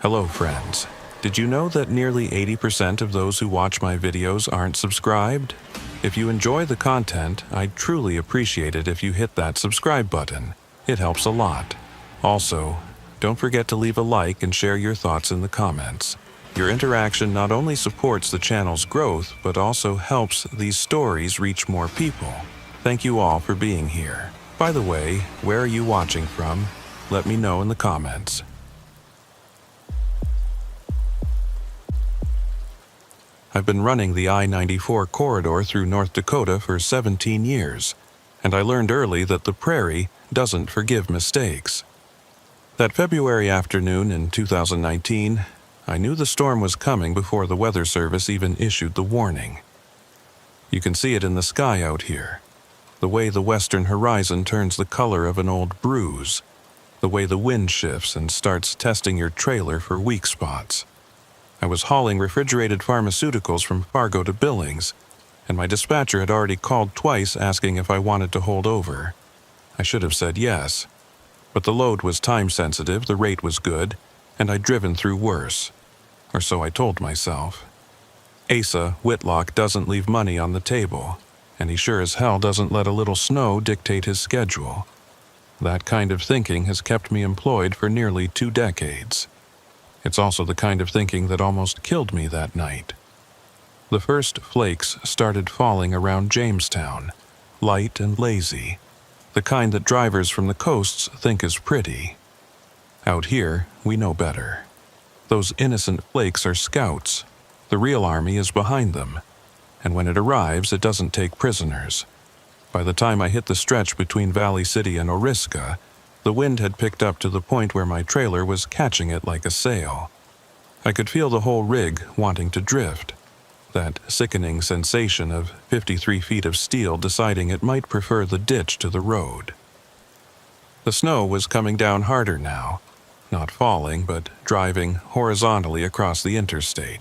Hello friends. Did you know that nearly 80% of those who watch my videos aren't subscribed? If you enjoy the content, I'd truly appreciate it if you hit that subscribe button. It helps a lot. Also, don't forget to leave a like and share your thoughts in the comments. Your interaction not only supports the channel's growth, but also helps these stories reach more people. Thank you all for being here. By the way, where are you watching from? Let me know in the comments. I've been running the I-94 corridor through North Dakota for 17 years, and I learned early that the prairie doesn't forgive mistakes. That February afternoon in 2019, I knew the storm was coming before the Weather Service even issued the warning. You can see it in the sky out here, the way the western horizon turns the color of an old bruise, the way the wind shifts and starts testing your trailer for weak spots. I was hauling refrigerated pharmaceuticals from Fargo to Billings, and my dispatcher had already called twice asking if I wanted to hold over. I should have said yes, but the load was time-sensitive, the rate was good, and I'd driven through worse. Or so I told myself. Asa Whitlock doesn't leave money on the table, and he sure as hell doesn't let a little snow dictate his schedule. That kind of thinking has kept me employed for nearly 2 decades. It's also the kind of thinking that almost killed me that night. The first flakes started falling around Jamestown, light and lazy, the kind that drivers from the coasts think is pretty. Out here, we know better. Those innocent flakes are scouts. The real army is behind them, and when it arrives, it doesn't take prisoners. By the time I hit the stretch between Valley City and Oriska, the wind had picked up to the point where my trailer was catching it like a sail. I could feel the whole rig wanting to drift, that sickening sensation of 53 feet of steel deciding it might prefer the ditch to the road. The snow was coming down harder now, not falling, but driving horizontally across the interstate.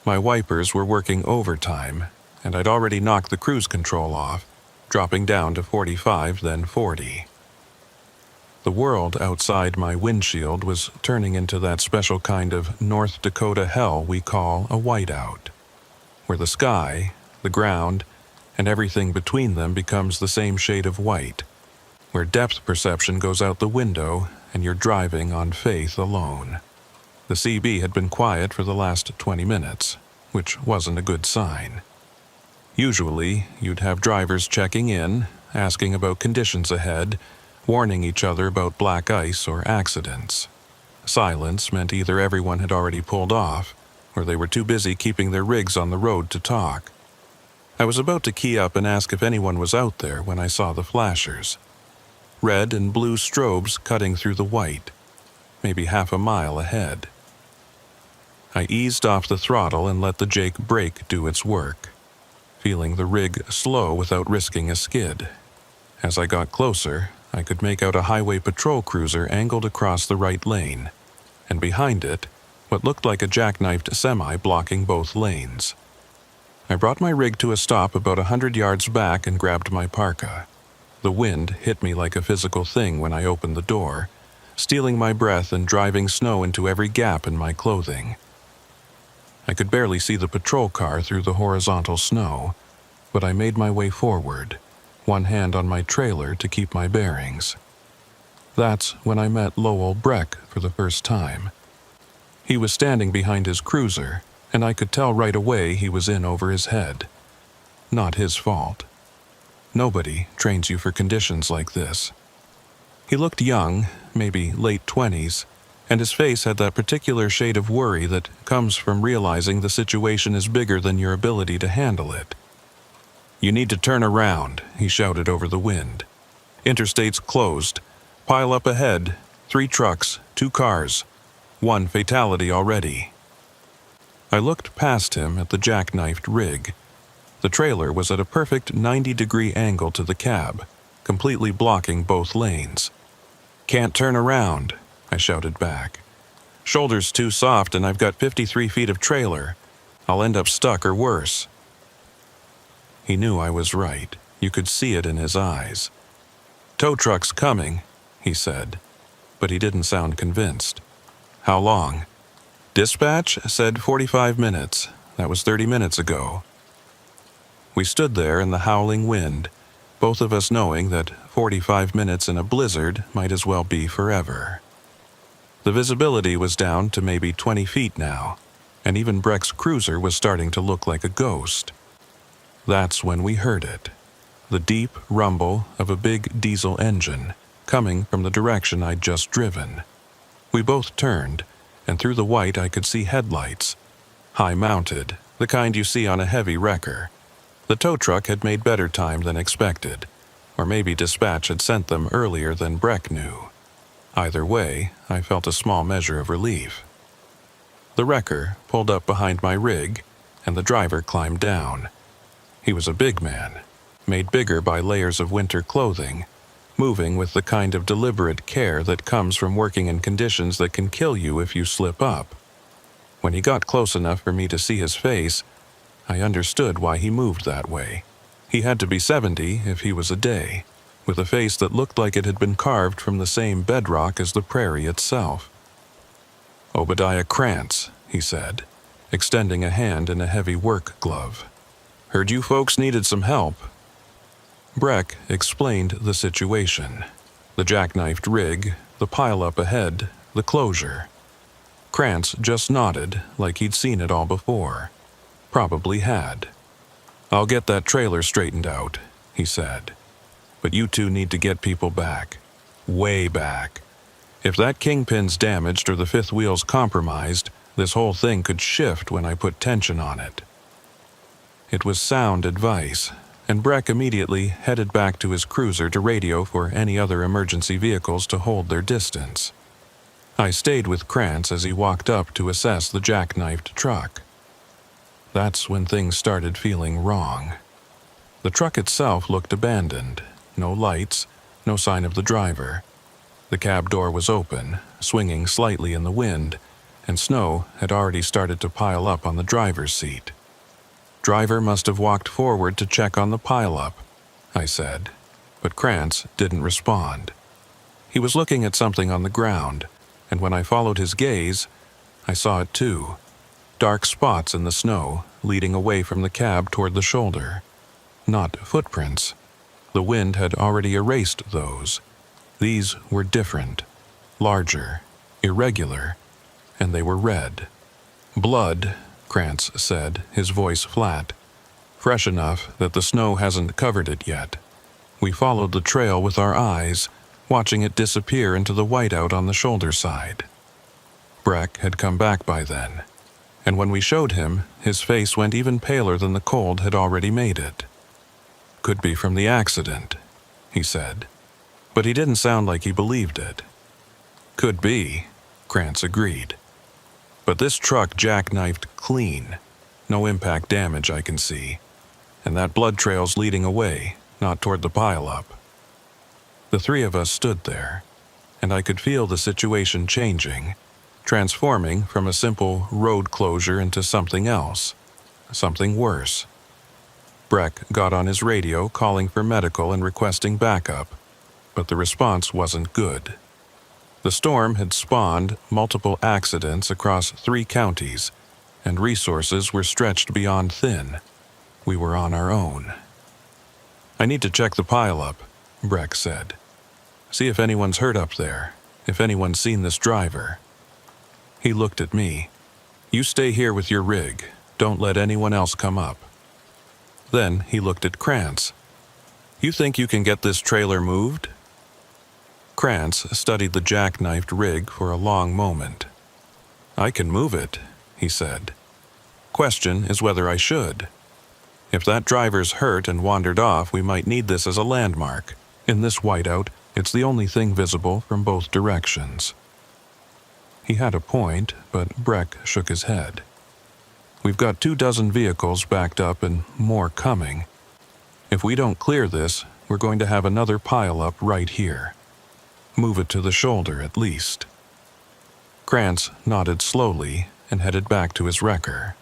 My wipers were working overtime, and I'd already knocked the cruise control off, dropping down to 45, then 40. The world outside my windshield was turning into that special kind of North Dakota hell we call a whiteout, where the sky, the ground, and everything between them becomes the same shade of white, where depth perception goes out the window and you're driving on faith alone. The CB had been quiet for the last 20 minutes, which wasn't a good sign. Usually, you'd have drivers checking in, asking about conditions ahead, warning each other about black ice or accidents. Silence meant either everyone had already pulled off, or they were too busy keeping their rigs on the road to talk. I was about to key up and ask if anyone was out there when I saw the flashers. Red and blue strobes cutting through the white, maybe half a mile ahead. I eased off the throttle and let the Jake brake do its work, feeling the rig slow without risking a skid. As I got closer, I could make out a highway patrol cruiser angled across the right lane, and behind it, what looked like a jackknifed semi blocking both lanes. I brought my rig to a stop about 100 yards back and grabbed my parka. The wind hit me like a physical thing when I opened the door, stealing my breath and driving snow into every gap in my clothing. I could barely see the patrol car through the horizontal snow, but I made my way forward, one hand on my trailer to keep my bearings. That's when I met Lowell Breck for the first time. He was standing behind his cruiser, and I could tell right away he was in over his head. Not his fault. Nobody trains you for conditions like this. He looked young, maybe late 20s, and his face had that particular shade of worry that comes from realizing the situation is bigger than your ability to handle it. "You need to turn around," he shouted over the wind. "Interstates closed. Pile up ahead. 3 trucks, 2 cars. 1 fatality already." I looked past him at the jackknifed rig. The trailer was at a perfect 90-degree angle to the cab, completely blocking both lanes. "Can't turn around," I shouted back. "Shoulder's too soft and I've got 53 feet of trailer. I'll end up stuck or worse." He knew I was right. You could see it in his eyes. "Tow truck's coming," he said, but he didn't sound convinced. How long? Dispatch said 45 minutes. That was 30 minutes ago. We stood there in the howling wind, both of us knowing that 45 minutes in a blizzard might as well be forever. The visibility was down to maybe 20 feet now, and even Breck's cruiser was starting to look like a ghost. That's when we heard it, the deep rumble of a big diesel engine coming from the direction I'd just driven. We both turned, and through the white I could see headlights, high-mounted, the kind you see on a heavy wrecker. The tow truck had made better time than expected, or maybe dispatch had sent them earlier than Breck knew. Either way, I felt a small measure of relief. The wrecker pulled up behind my rig, and the driver climbed down. He was a big man, made bigger by layers of winter clothing, moving with the kind of deliberate care that comes from working in conditions that can kill you if you slip up. When he got close enough for me to see his face, I understood why he moved that way. He had to be 70 if he was a day, with a face that looked like it had been carved from the same bedrock as the prairie itself. "Obadiah Krantz," he said, extending a hand in a heavy work glove. "Heard you folks needed some help." Breck explained the situation. The jackknifed rig, the pile-up ahead, the closure. Krantz just nodded like he'd seen it all before. Probably had. "I'll get that trailer straightened out," he said. "But you two need to get people back. Way back. If that kingpin's damaged or the fifth wheel's compromised, this whole thing could shift when I put tension on it." It was sound advice, and Breck immediately headed back to his cruiser to radio for any other emergency vehicles to hold their distance. I stayed with Krantz as he walked up to assess the jackknifed truck. That's when things started feeling wrong. The truck itself looked abandoned. No lights, no sign of the driver. The cab door was open, swinging slightly in the wind, and snow had already started to pile up on the driver's seat. "Driver must have walked forward to check on the pile-up," I said, but Krantz didn't respond. He was looking at something on the ground, and when I followed his gaze, I saw it too. Dark spots in the snow, leading away from the cab toward the shoulder. Not footprints. The wind had already erased those. These were different, larger, irregular, and they were red. "Blood," Krantz said, his voice flat. "Fresh enough that the snow hasn't covered it yet." We followed the trail with our eyes, watching it disappear into the whiteout on the shoulder side. Breck had come back by then, and when we showed him, his face went even paler than the cold had already made it. "Could be from the accident," he said, but he didn't sound like he believed it. "Could be," Krantz agreed. "But this truck jackknifed clean. No impact damage I can see. And that blood trail's leading away, not toward the pile-up." The three of us stood there, and I could feel the situation changing, transforming from a simple road closure into something else, something worse. Breck got on his radio calling for medical and requesting backup, but the response wasn't good. The storm had spawned multiple accidents across 3 counties, and resources were stretched beyond thin. We were on our own. "I need to check the pile-up," Breck said. "See if anyone's hurt up there, if anyone's seen this driver." He looked at me. "You stay here with your rig. Don't let anyone else come up." Then he looked at Krantz. "You think you can get this trailer moved?" Krantz studied the jackknifed rig for a long moment. "I can move it," he said. "Question is whether I should. If that driver's hurt and wandered off, we might need this as a landmark. In this whiteout, it's the only thing visible from both directions." He had a point, but Breck shook his head. "We've got 24 vehicles backed up and more coming. If we don't clear this, we're going to have another pile-up right here. Move it to the shoulder at least." Krantz nodded slowly and headed back to his wrecker.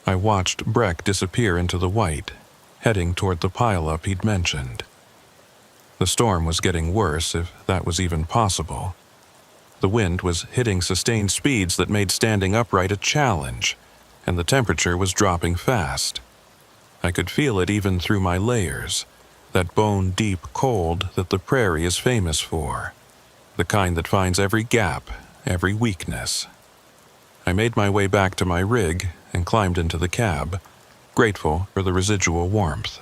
I watched Breck disappear into the white, heading toward the pile-up he'd mentioned. The storm was getting worse, if that was even possible. The wind was hitting sustained speeds that made standing upright a challenge, and the temperature was dropping fast. I could feel it even through my layers, that bone-deep cold that the prairie is famous for, the kind that finds every gap, every weakness. I made my way back to my rig and climbed into the cab, grateful for the residual warmth.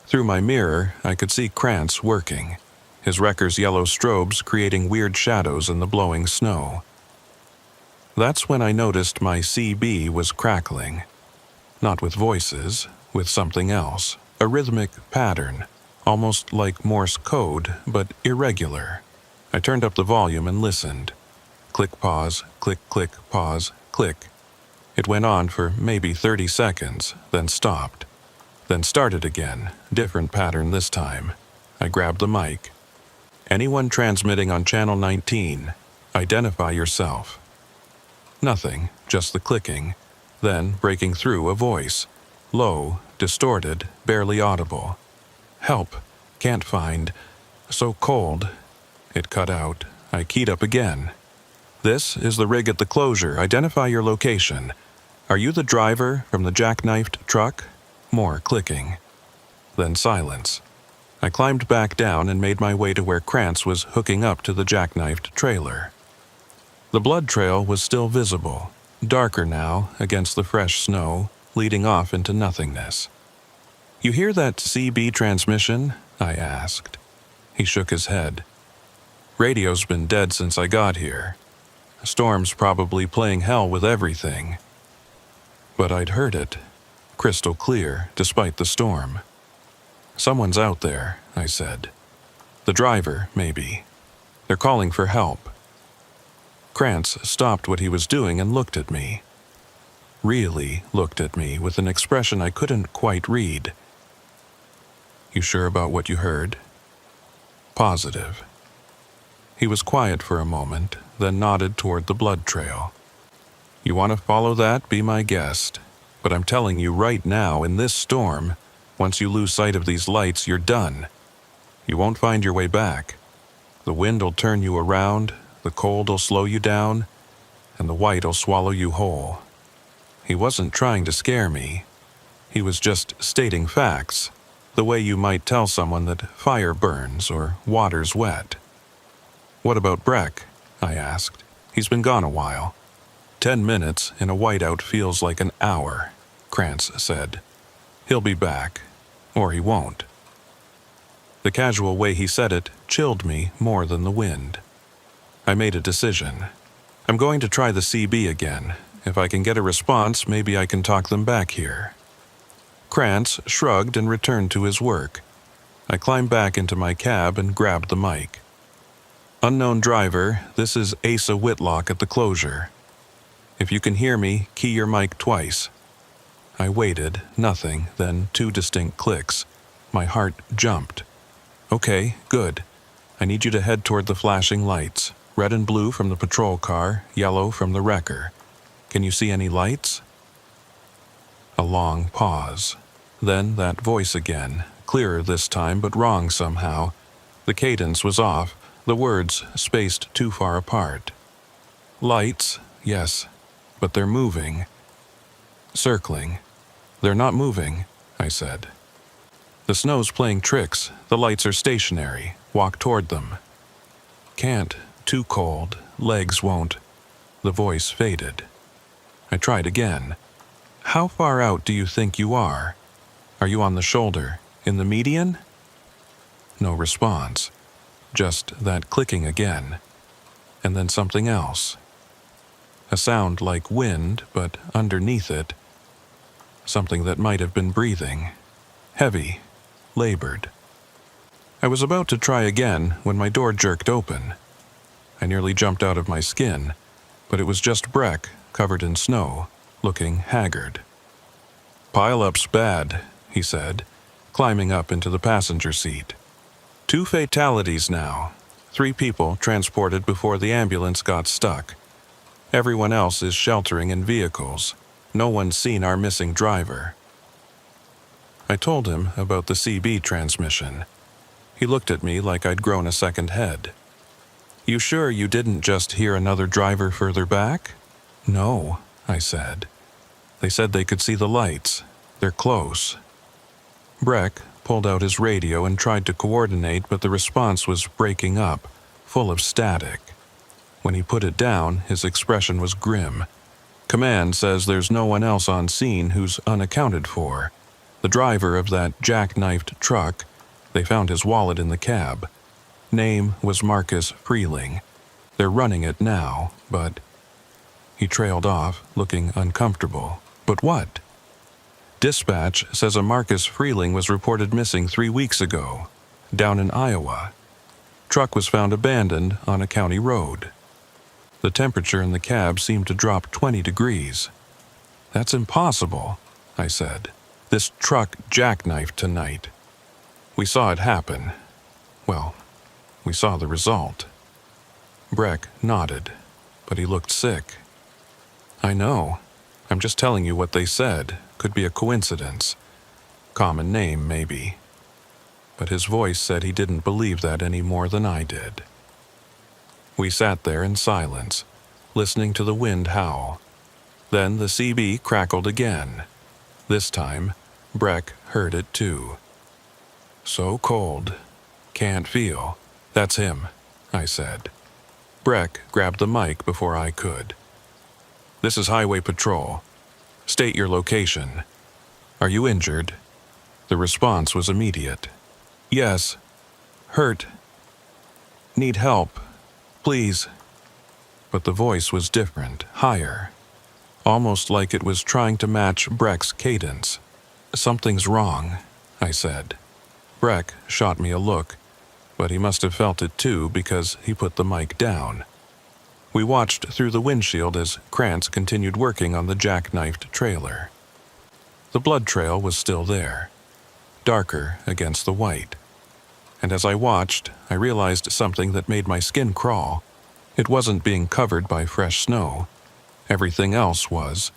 Through my mirror, I could see Krantz working, his wrecker's yellow strobes creating weird shadows in the blowing snow. That's when I noticed my CB was crackling. Not with voices, with something else, a rhythmic pattern, almost like Morse code, but irregular. I turned up the volume and listened. Click, pause, click, click, pause, click. It went on for maybe 30 seconds, then stopped. Then started again, different pattern this time. I grabbed the mic. Anyone transmitting on channel 19, identify yourself. Nothing, just the clicking. Then, breaking through, a voice. Low, distorted, barely audible. Help, can't find, so cold. It cut out. I keyed up again. This is the rig at the closure. Identify your location. Are you the driver from the jackknifed truck? More clicking. Then silence. I climbed back down and made my way to where Krantz was hooking up to the jackknifed trailer. The blood trail was still visible, darker now against the fresh snow, leading off into nothingness. You hear that CB transmission? I asked. He shook his head. Radio's been dead since I got here. Storm's probably playing hell with everything. But I'd heard it, crystal clear, despite the storm. Someone's out there, I said. The driver, maybe. They're calling for help. Krantz stopped what he was doing and looked at me. Really looked at me with an expression I couldn't quite read. You sure about what you heard? Positive. He was quiet for a moment, then nodded toward the blood trail. You want to follow that? Be my guest. But I'm telling you right now, in this storm, once you lose sight of these lights, you're done. You won't find your way back. The wind'll turn you around, the cold'll slow you down, and the white'll swallow you whole. He wasn't trying to scare me. He was just stating facts, the way you might tell someone that fire burns or water's wet. What about Breck? I asked. He's been gone a while. 10 minutes in a whiteout feels like an hour, Krantz said. He'll be back, or he won't. The casual way he said it chilled me more than the wind. I made a decision. I'm going to try the CB again. If I can get a response, maybe I can talk them back here. Krantz shrugged and returned to his work. I climbed back into my cab and grabbed the mic. Unknown driver, this is Asa Whitlock at the closure. If you can hear me, key your mic twice. I waited, nothing, then 2 distinct clicks. My heart jumped. Okay, good. I need you to head toward the flashing lights. Red and blue from the patrol car, yellow from the wrecker. Can you see any lights? A long pause. Then that voice again, clearer this time but wrong somehow. The cadence was off, the words spaced too far apart. Lights, yes, but they're moving. Circling. They're not moving, I said. The snow's playing tricks, the lights are stationary. Walk toward them. Can't, too cold, legs won't. The voice faded. I tried again. How far out do you think you are? Are you on the shoulder, in the median? No response. Just that clicking again. And then something else. A sound like wind, but underneath it, something that might have been breathing. Heavy, labored. I was about to try again when my door jerked open. I nearly jumped out of my skin, but it was just Breck, covered in snow, looking haggard. Pile-up's bad, he said, climbing up into the passenger seat. 2 fatalities now. 3 people transported before the ambulance got stuck. Everyone else is sheltering in vehicles. No one's seen our missing driver. I told him about the CB transmission. He looked at me like I'd grown a second head. "You sure you didn't just hear another driver further back?" "No," I said. "They said they could see the lights. They're close." Breck pulled out his radio and tried to coordinate, but the response was breaking up, full of static. When he put it down, his expression was grim. "Command says there's no one else on scene who's unaccounted for. The driver of that jackknifed truck, they found his wallet in the cab. Name was Marcus Freeling. They're running it now, but..." He trailed off, looking uncomfortable. "But what?" "Dispatch says a Marcus Freeling was reported missing 3 weeks ago, down in Iowa. Truck was found abandoned on a county road." The temperature in the cab seemed to drop 20 degrees. "That's impossible," I said. "This truck jackknifed tonight. We saw it happen. Well, we saw the result." Breck nodded, but he looked sick. "I know. I'm just telling you what they said. Could be a coincidence. Common name, maybe." But his voice said he didn't believe that any more than I did. We sat there in silence, listening to the wind howl. Then the CB crackled again. This time, Breck heard it too. "So cold. Can't feel." "That's him," I said. Breck grabbed the mic before I could. "This is Highway Patrol. State your location. Are you injured?" The response was immediate. "Yes. Hurt. Need help. Please." But the voice was different, higher, almost like it was trying to match Breck's cadence. "Something's wrong," I said. Breck shot me a look, but he must have felt it too because he put the mic down. We watched through the windshield as Krantz continued working on the jackknifed trailer. The blood trail was still there, darker against the white. And as I watched, I realized something that made my skin crawl. It wasn't being covered by fresh snow. Everything else was.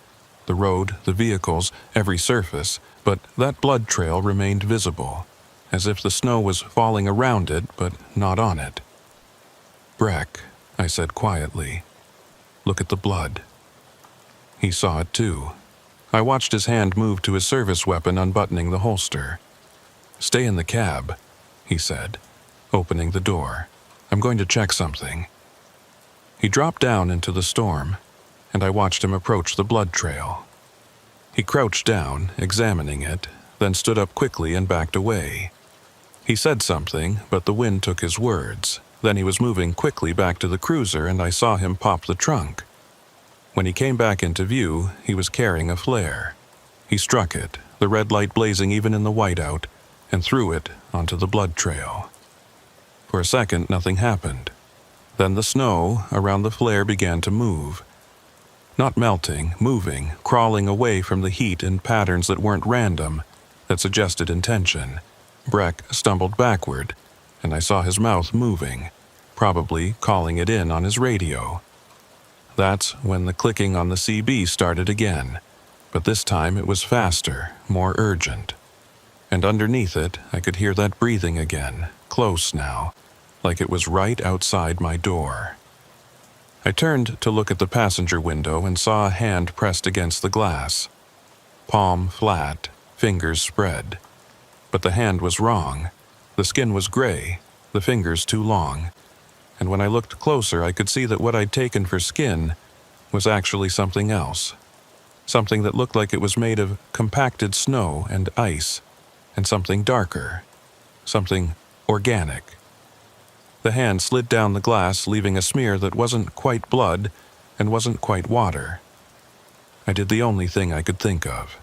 The road, the vehicles, every surface, but that blood trail remained visible, as if the snow was falling around it, but not on it. "Breck," I said quietly, "look at the blood." He saw it too. I watched his hand move to his service weapon, unbuttoning the holster. "Stay in the cab," he said, opening the door. "I'm going to check something." He dropped down into the storm, and I watched him approach the blood trail. He crouched down, examining it, then stood up quickly and backed away. He said something, but the wind took his words. Then he was moving quickly back to the cruiser, and I saw him pop the trunk. When he came back into view, he was carrying a flare. He struck it, the red light blazing even in the whiteout, and threw it onto the blood trail. For a second, nothing happened. Then the snow around the flare began to move. Not melting, moving, crawling away from the heat in patterns that weren't random, that suggested intention. Breck stumbled backward, and I saw his mouth moving, probably calling it in on his radio. That's when the clicking on the CB started again, but this time it was faster, more urgent. And underneath it, I could hear that breathing again, close now, like it was right outside my door. I turned to look at the passenger window and saw a hand pressed against the glass. Palm flat, fingers spread. But the hand was wrong. The skin was gray, the fingers too long. And when I looked closer, I could see that what I'd taken for skin was actually something else. Something that looked like it was made of compacted snow and ice, and something darker. Something organic. The hand slid down the glass, leaving a smear that wasn't quite blood and wasn't quite water. I did the only thing I could think of.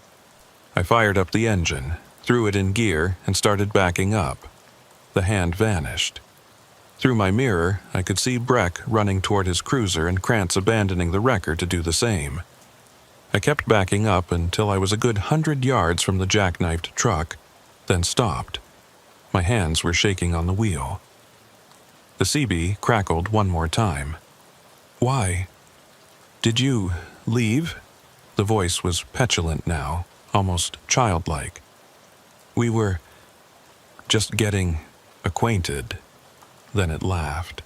I fired up the engine, threw it in gear, and started backing up. The hand vanished. Through my mirror, I could see Breck running toward his cruiser and Krantz abandoning the wrecker to do the same. I kept backing up until I was a good 100 yards from the jackknifed truck, then stopped. My hands were shaking on the wheel. The CB crackled one more time. "Why? Did you leave?" The voice was petulant now, almost childlike. "We were just getting acquainted." Then it laughed.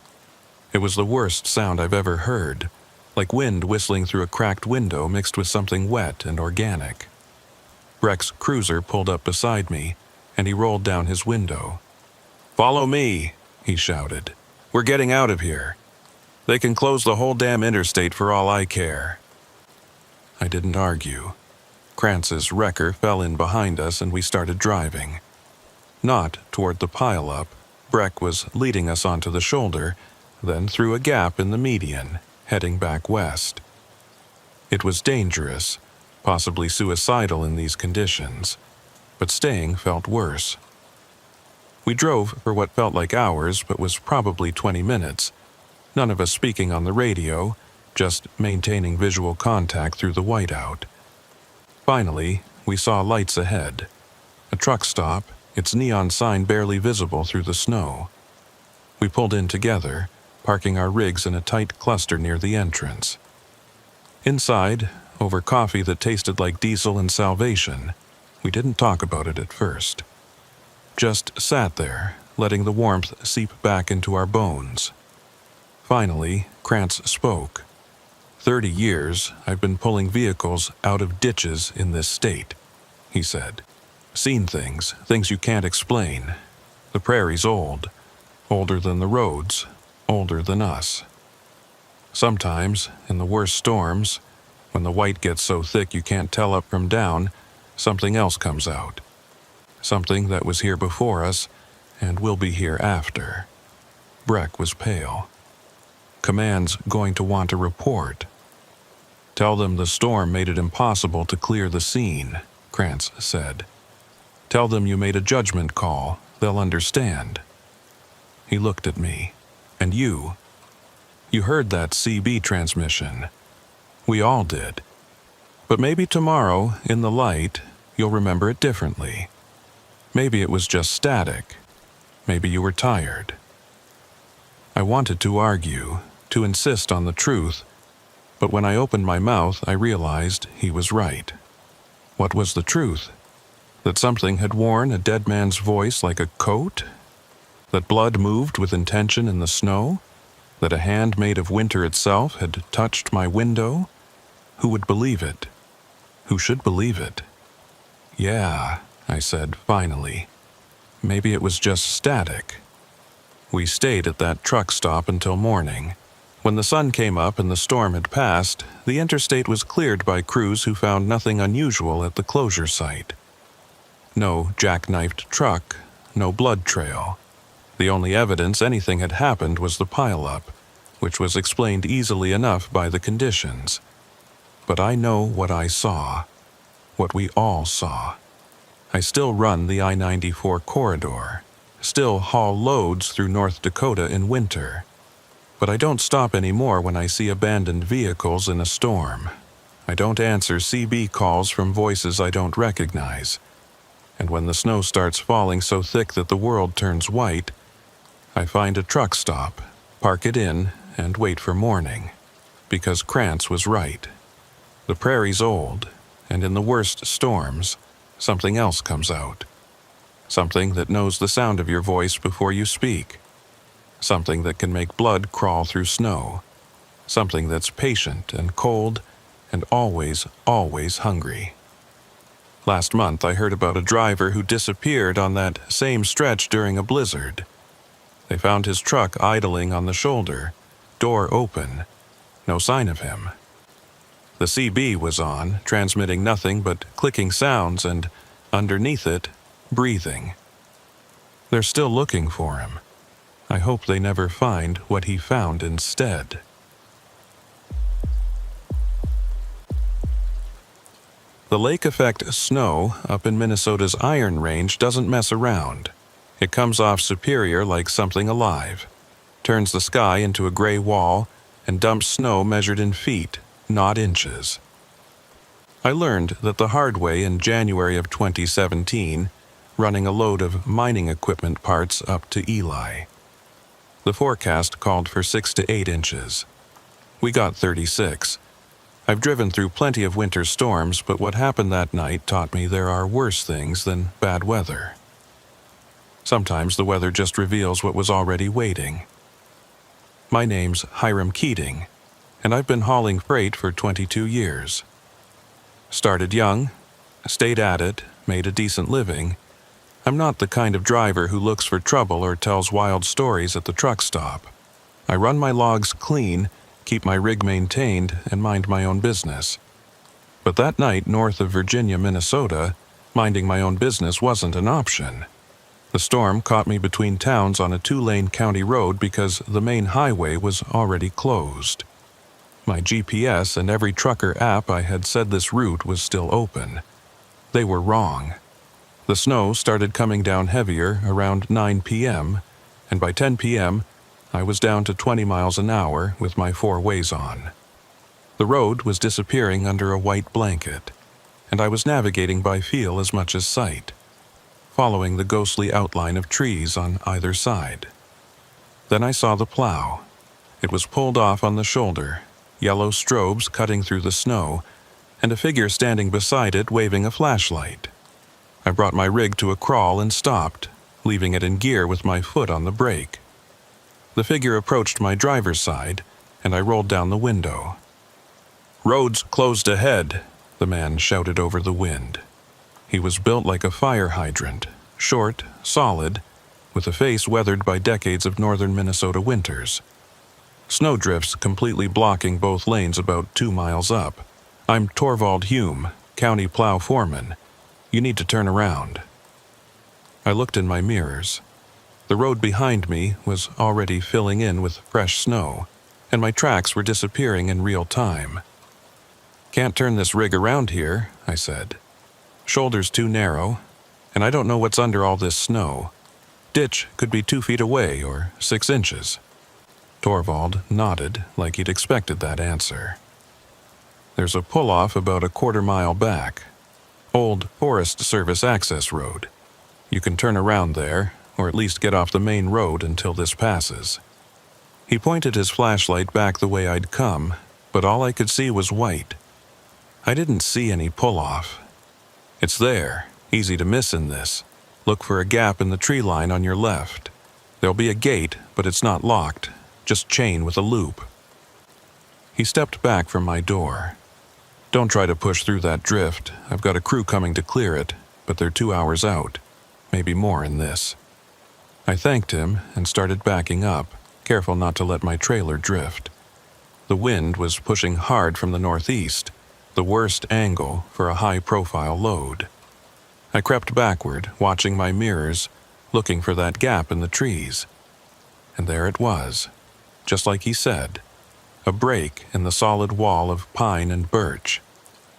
It was the worst sound I've ever heard, like wind whistling through a cracked window mixed with something wet and organic. Breck's cruiser pulled up beside me, and he rolled down his window. "Follow me," he shouted. "We're getting out of here. They can close the whole damn interstate for all I care." I didn't argue. Krantz's wrecker fell in behind us and we started driving. Not toward the pile-up. Breck was leading us onto the shoulder, then through a gap in the median, heading back west. It was dangerous, possibly suicidal in these conditions, but staying felt worse. We drove for what felt like hours but was probably 20 minutes, none of us speaking on the radio, just maintaining visual contact through the whiteout. Finally, we saw lights ahead. A truck stop, its neon sign barely visible through the snow. We pulled in together, parking our rigs in a tight cluster near the entrance. Inside, over coffee that tasted like diesel and salvation, we didn't talk about it at first. Just sat there, letting the warmth seep back into our bones. Finally, Krantz spoke. 30 years I've been pulling vehicles out of ditches in this state, he said. Seen things you can't explain. The prairie's old, older than the roads, older than us. Sometimes, in the worst storms, when the white gets so thick you can't tell up from down, something else comes out. Something that was here before us and will be here after. Breck was pale. Command's going to want a report. Tell them the storm made it impossible to clear the scene, Krantz said. Tell them you made a judgment call. They'll understand. He looked at me. And you heard that CB transmission. We all did. But maybe tomorrow, in the light, you'll remember it differently. Maybe it was just static. Maybe you were tired. I wanted to argue, to insist on the truth, but when I opened my mouth, I realized he was right. What was the truth? That something had worn a dead man's voice like a coat? That blood moved with intention in the snow? That a hand made of winter itself had touched my window? Who would believe it? Who should believe it? Yeah, I said finally. Maybe it was just static. We stayed at that truck stop until morning. When the sun came up and the storm had passed, the interstate was cleared by crews who found nothing unusual at the closure site. No jackknifed truck, no blood trail. The only evidence anything had happened was the pile-up, which was explained easily enough by the conditions. But I know what I saw, what we all saw. I still run the I-94 corridor, still haul loads through North Dakota in winter. But I don't stop anymore when I see abandoned vehicles in a storm. I don't answer CB calls from voices I don't recognize. And when the snow starts falling so thick that the world turns white, I find a truck stop, park it in, and wait for morning. Because Krantz was right. The prairie's old, and in the worst storms, something else comes out. Something that knows the sound of your voice before you speak. Something that can make blood crawl through snow. Something that's patient and cold and always, always hungry. Last month I heard about a driver who disappeared on that same stretch during a blizzard. They found his truck idling on the shoulder, door open, no sign of him. The CB was on, transmitting nothing but clicking sounds and, underneath it, breathing. They're still looking for him. I hope they never find what he found instead. The lake effect snow up in Minnesota's Iron Range doesn't mess around. It comes off Superior like something alive, turns the sky into a gray wall, and dumps snow measured in feet, not inches. I learned that the hard way in January of 2017, running a load of mining equipment parts up to Eli. The forecast called for 6 to 8 inches. We got 36. I've driven through plenty of winter storms, but what happened that night taught me there are worse things than bad weather. Sometimes the weather just reveals what was already waiting. My name's Hiram Keating, and I've been hauling freight for 22 years. Started young, stayed at it, made a decent living. I'm not the kind of driver who looks for trouble or tells wild stories at the truck stop. I run my logs clean, keep my rig maintained, and mind my own business. But that night north of Virginia, Minnesota, minding my own business wasn't an option. The storm caught me between towns on a 2-lane county road because the main highway was already closed. My GPS and every trucker app I had said this route was still open. They were wrong. The snow started coming down heavier around 9 p.m., and by 10 p.m., I was down to 20 miles an hour with my 4-ways on. The road was disappearing under a white blanket, and I was navigating by feel as much as sight, following the ghostly outline of trees on either side. Then I saw the plow. It was pulled off on the shoulder, yellow strobes cutting through the snow, and a figure standing beside it waving a flashlight. I brought my rig to a crawl and stopped, leaving it in gear with my foot on the brake. The figure approached my driver's side, and I rolled down the window. "Road's closed ahead," the man shouted over the wind. He was built like a fire hydrant, short, solid, with a face weathered by decades of northern Minnesota winters. Snowdrifts completely blocking both lanes about 2 miles up. "I'm Torvald Hume, county plow foreman. You need to turn around." I looked in my mirrors. The road behind me was already filling in with fresh snow, and my tracks were disappearing in real time. "Can't turn this rig around here," I said. "Shoulder's too narrow, and I don't know what's under all this snow. Ditch could be 2 feet away or 6 inches. Torvald nodded like he'd expected that answer. "There's a pull-off about a 1/4 mile back. Old Forest Service access road. You can turn around there, or at least get off the main road until this passes." He pointed his flashlight back the way I'd come, but all I could see was white. I didn't see any pull-off. "It's there, easy to miss in this. Look for a gap in the tree line on your left. There'll be a gate, but it's not locked, just chain with a loop." He stepped back from my door. "Don't try to push through that drift. I've got a crew coming to clear it, but they're 2 hours out. Maybe more in this." I thanked him and started backing up, careful not to let my trailer drift. The wind was pushing hard from the northeast, the worst angle for a high-profile load. I crept backward, watching my mirrors, looking for that gap in the trees. And there it was, just like he said, a break in the solid wall of pine and birch.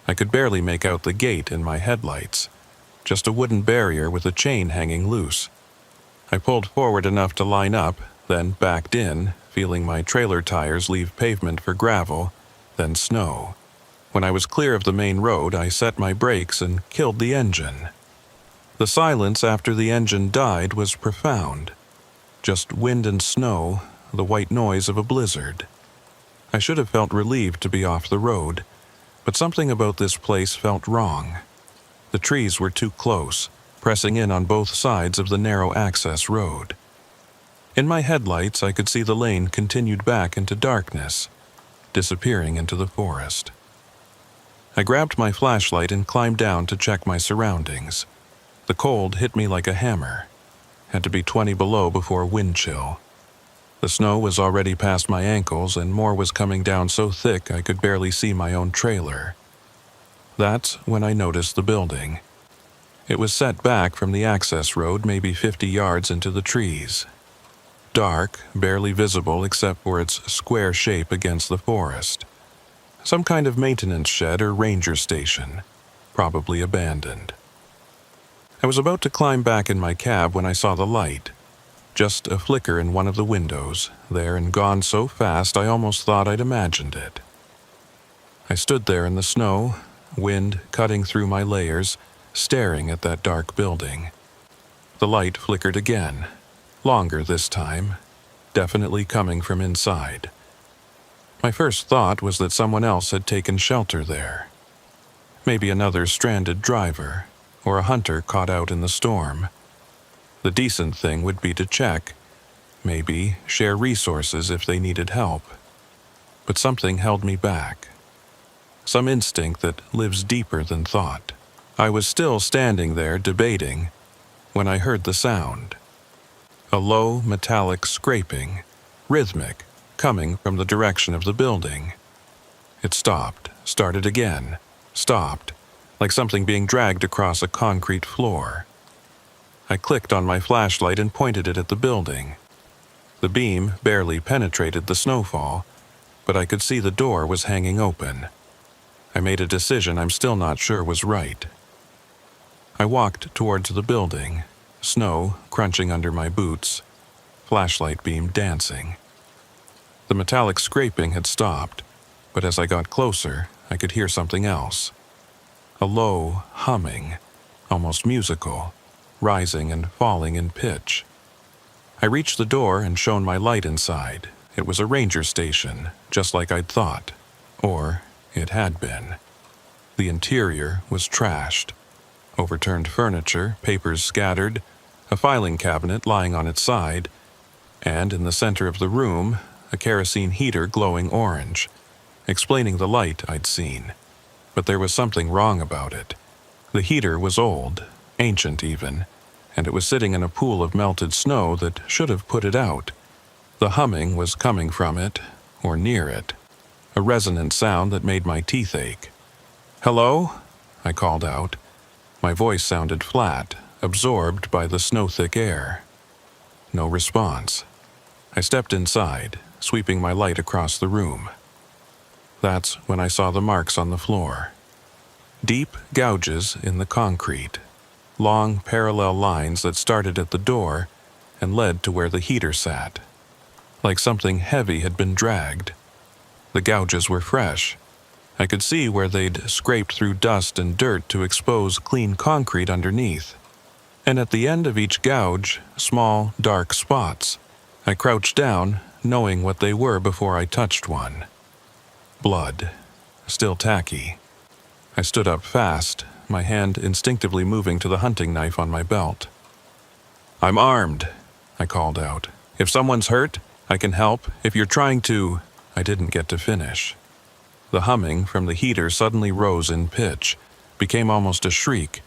I could barely make out the gate in my headlights, just a wooden barrier with a chain hanging loose. I pulled forward enough to line up, then backed in, feeling my trailer tires leave pavement for gravel, then snow. When I was clear of the main road, I set my brakes and killed the engine. The silence after the engine died was profound. Just wind and snow, the white noise of a blizzard. I should have felt relieved to be off the road, but something about this place felt wrong. The trees were too close, pressing in on both sides of the narrow access road. In my headlights, I could see the lane continued back into darkness, disappearing into the forest. I grabbed my flashlight and climbed down to check my surroundings. The cold hit me like a hammer. Had to be 20 below before wind chill. The snow was already past my ankles, and more was coming down so thick I could barely see my own trailer. That's when I noticed the building. It was set back from the access road maybe 50 yards into the trees. Dark, barely visible except for its square shape against the forest. Some kind of maintenance shed or ranger station, probably abandoned. I was about to climb back in my cab when I saw the light. Just a flicker in one of the windows, there and gone so fast I almost thought I'd imagined it. I stood there in the snow, wind cutting through my layers, staring at that dark building. The light flickered again, longer this time, definitely coming from inside. My first thought was that someone else had taken shelter there. Maybe another stranded driver, or a hunter caught out in the storm. The decent thing would be to check, maybe share resources if they needed help. But something held me back. Some instinct that lives deeper than thought. I was still standing there debating when I heard the sound. A low, metallic scraping, rhythmic, coming from the direction of the building. It stopped, started again, stopped, like something being dragged across a concrete floor. I clicked on my flashlight and pointed it at the building. The beam barely penetrated the snowfall, but I could see the door was hanging open. I made a decision I'm still not sure was right. I walked towards the building, snow crunching under my boots, flashlight beam dancing. The metallic scraping had stopped, but as I got closer, I could hear something else. A low humming, almost musical, rising and falling in pitch. I reached the door and shone my light inside. It was a ranger station, just like I'd thought. Or it had been. The interior was trashed. Overturned furniture, papers scattered, a filing cabinet lying on its side, and in the center of the room, a kerosene heater glowing orange, explaining the light I'd seen. But there was something wrong about it. The heater was old, ancient even, and it was sitting in a pool of melted snow that should have put it out. The humming was coming from it, or near it, a resonant sound that made my teeth ache. "Hello?" I called out. My voice sounded flat, absorbed by the snow-thick air. No response. I stepped inside, sweeping my light across the room. That's when I saw the marks on the floor. Deep gouges in the concrete, long parallel lines that started at the door and led to where the heater sat. Like something heavy had been dragged. The gouges were fresh. I could see where they'd scraped through dust and dirt to expose clean concrete underneath. And at the end of each gouge, small, dark spots. I crouched down, knowing what they were before I touched one. Blood. Still tacky. I stood up fast, my hand instinctively moving to the hunting knife on my belt. "I'm armed," I called out. "If someone's hurt, I can help. If you're trying to—" I didn't get to finish. The humming from the heater suddenly rose in pitch, became almost a shriek,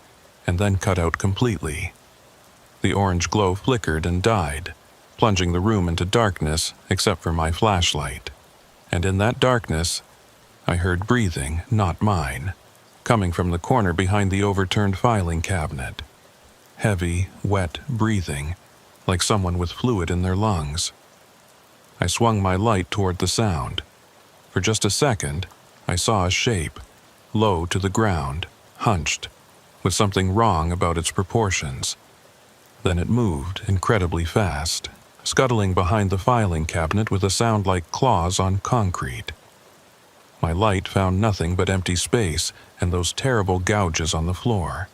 and then cut out completely. The orange glow flickered and died, plunging the room into darkness except for my flashlight. And in that darkness, I heard breathing, not mine, coming from the corner behind the overturned filing cabinet. Heavy, wet breathing, like someone with fluid in their lungs. I swung my light toward the sound. For just a second, I saw a shape, low to the ground, hunched, with something wrong about its proportions. Then it moved incredibly fast, scuttling behind the filing cabinet with a sound like claws on concrete. My light found nothing but empty space and those terrible gouges on the floor.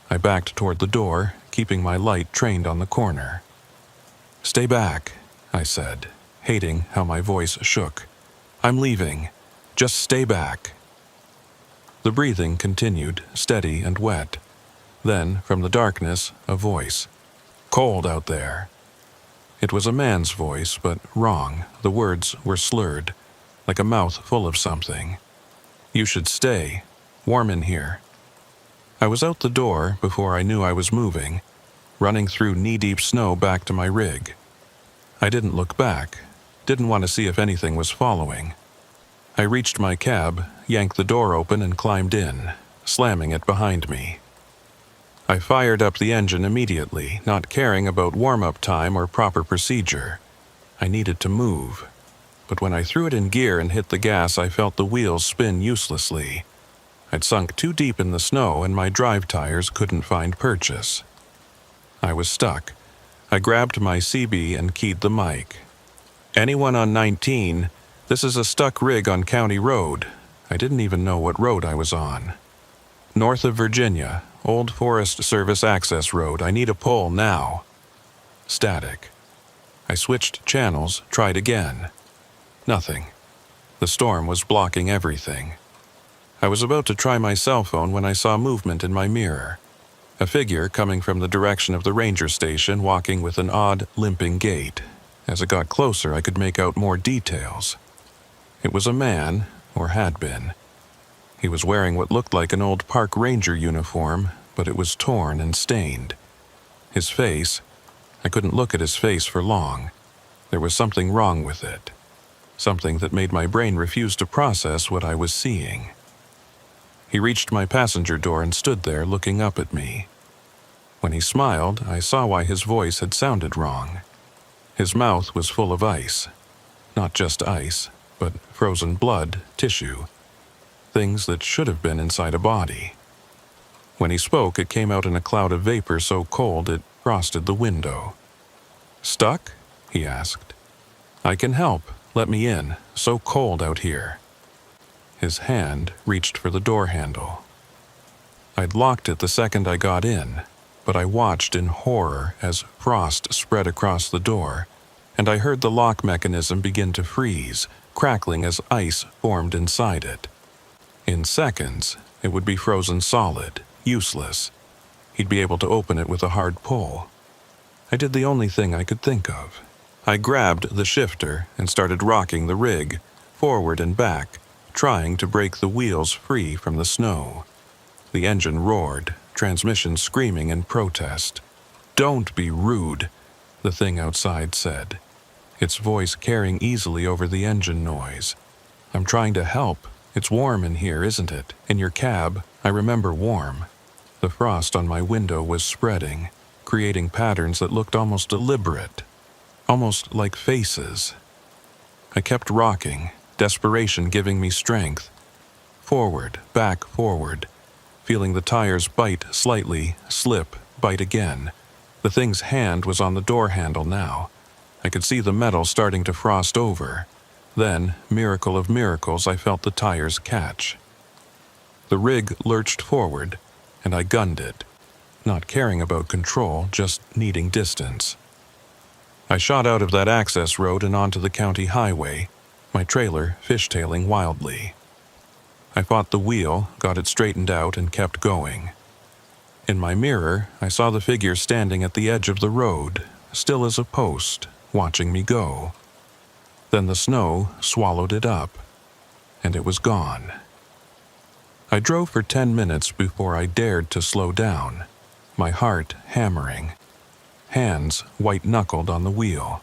I backed toward the door, keeping my light trained on the corner. "Stay back," I said, hating how my voice shook. "I'm leaving. Just stay back." The breathing continued, steady and wet. Then, from the darkness, a voice. "Cold out there." It was a man's voice, but wrong. The words were slurred, like a mouth full of something. "You should stay. Warm in here." I was out the door before I knew I was moving, running through knee-deep snow back to my rig. I didn't look back, didn't want to see if anything was following. I reached my cab, yanked the door open and climbed in, slamming it behind me. I fired up the engine immediately, not caring about warm-up time or proper procedure. I needed to move. But when I threw it in gear and hit the gas, I felt the wheels spin uselessly. I'd sunk too deep in the snow and my drive tires couldn't find purchase. I was stuck. I grabbed my CB and keyed the mic. "Anyone on 19, this is a stuck rig on County Road." I didn't even know what road I was on. "North of Virginia, Old Forest Service Access Road. I need a pole now." Static. I switched channels, tried again. Nothing. The storm was blocking everything. I was about to try my cell phone when I saw movement in my mirror. A figure coming from the direction of the ranger station walking with an odd, limping gait. As it got closer, I could make out more details. It was a man, or had been. He was wearing what looked like an old park ranger uniform, but it was torn and stained. His face, I couldn't look at his face for long. There was something wrong with it. Something that made my brain refuse to process what I was seeing. He reached my passenger door and stood there looking up at me. When he smiled, I saw why his voice had sounded wrong. His mouth was full of ice. Not just ice, but frozen blood, tissue. Things that should have been inside a body. When he spoke, it came out in a cloud of vapor so cold it frosted the window. "Stuck?" he asked. "I can help. Let me in. So cold out here." His hand reached for the door handle. I'd locked it the second I got in, but I watched in horror as frost spread across the door, and I heard the lock mechanism begin to freeze, crackling as ice formed inside it. In seconds, it would be frozen solid, useless. He'd be able to open it with a hard pull. I did the only thing I could think of. I grabbed the shifter and started rocking the rig, forward and back, trying to break the wheels free from the snow. The engine roared, transmission screaming in protest. "Don't be rude," the thing outside said, its voice carrying easily over the engine noise. "I'm trying to help. It's warm in here, isn't it? In your cab, I remember warm." The frost on my window was spreading, creating patterns that looked almost deliberate, almost like faces. I kept rocking, desperation giving me strength. Forward, back, forward, feeling the tires bite slightly, slip, bite again. The thing's hand was on the door handle now. I could see the metal starting to frost over. Then, miracle of miracles, I felt the tires catch. The rig lurched forward, and I gunned it, not caring about control, just needing distance. I shot out of that access road and onto the county highway, my trailer fishtailing wildly. I fought the wheel, got it straightened out, and kept going. In my mirror, I saw the figure standing at the edge of the road, still as a post, watching me go. Then the snow swallowed it up, and it was gone. I drove for 10 minutes before I dared to slow down, my heart hammering, hands white-knuckled on the wheel.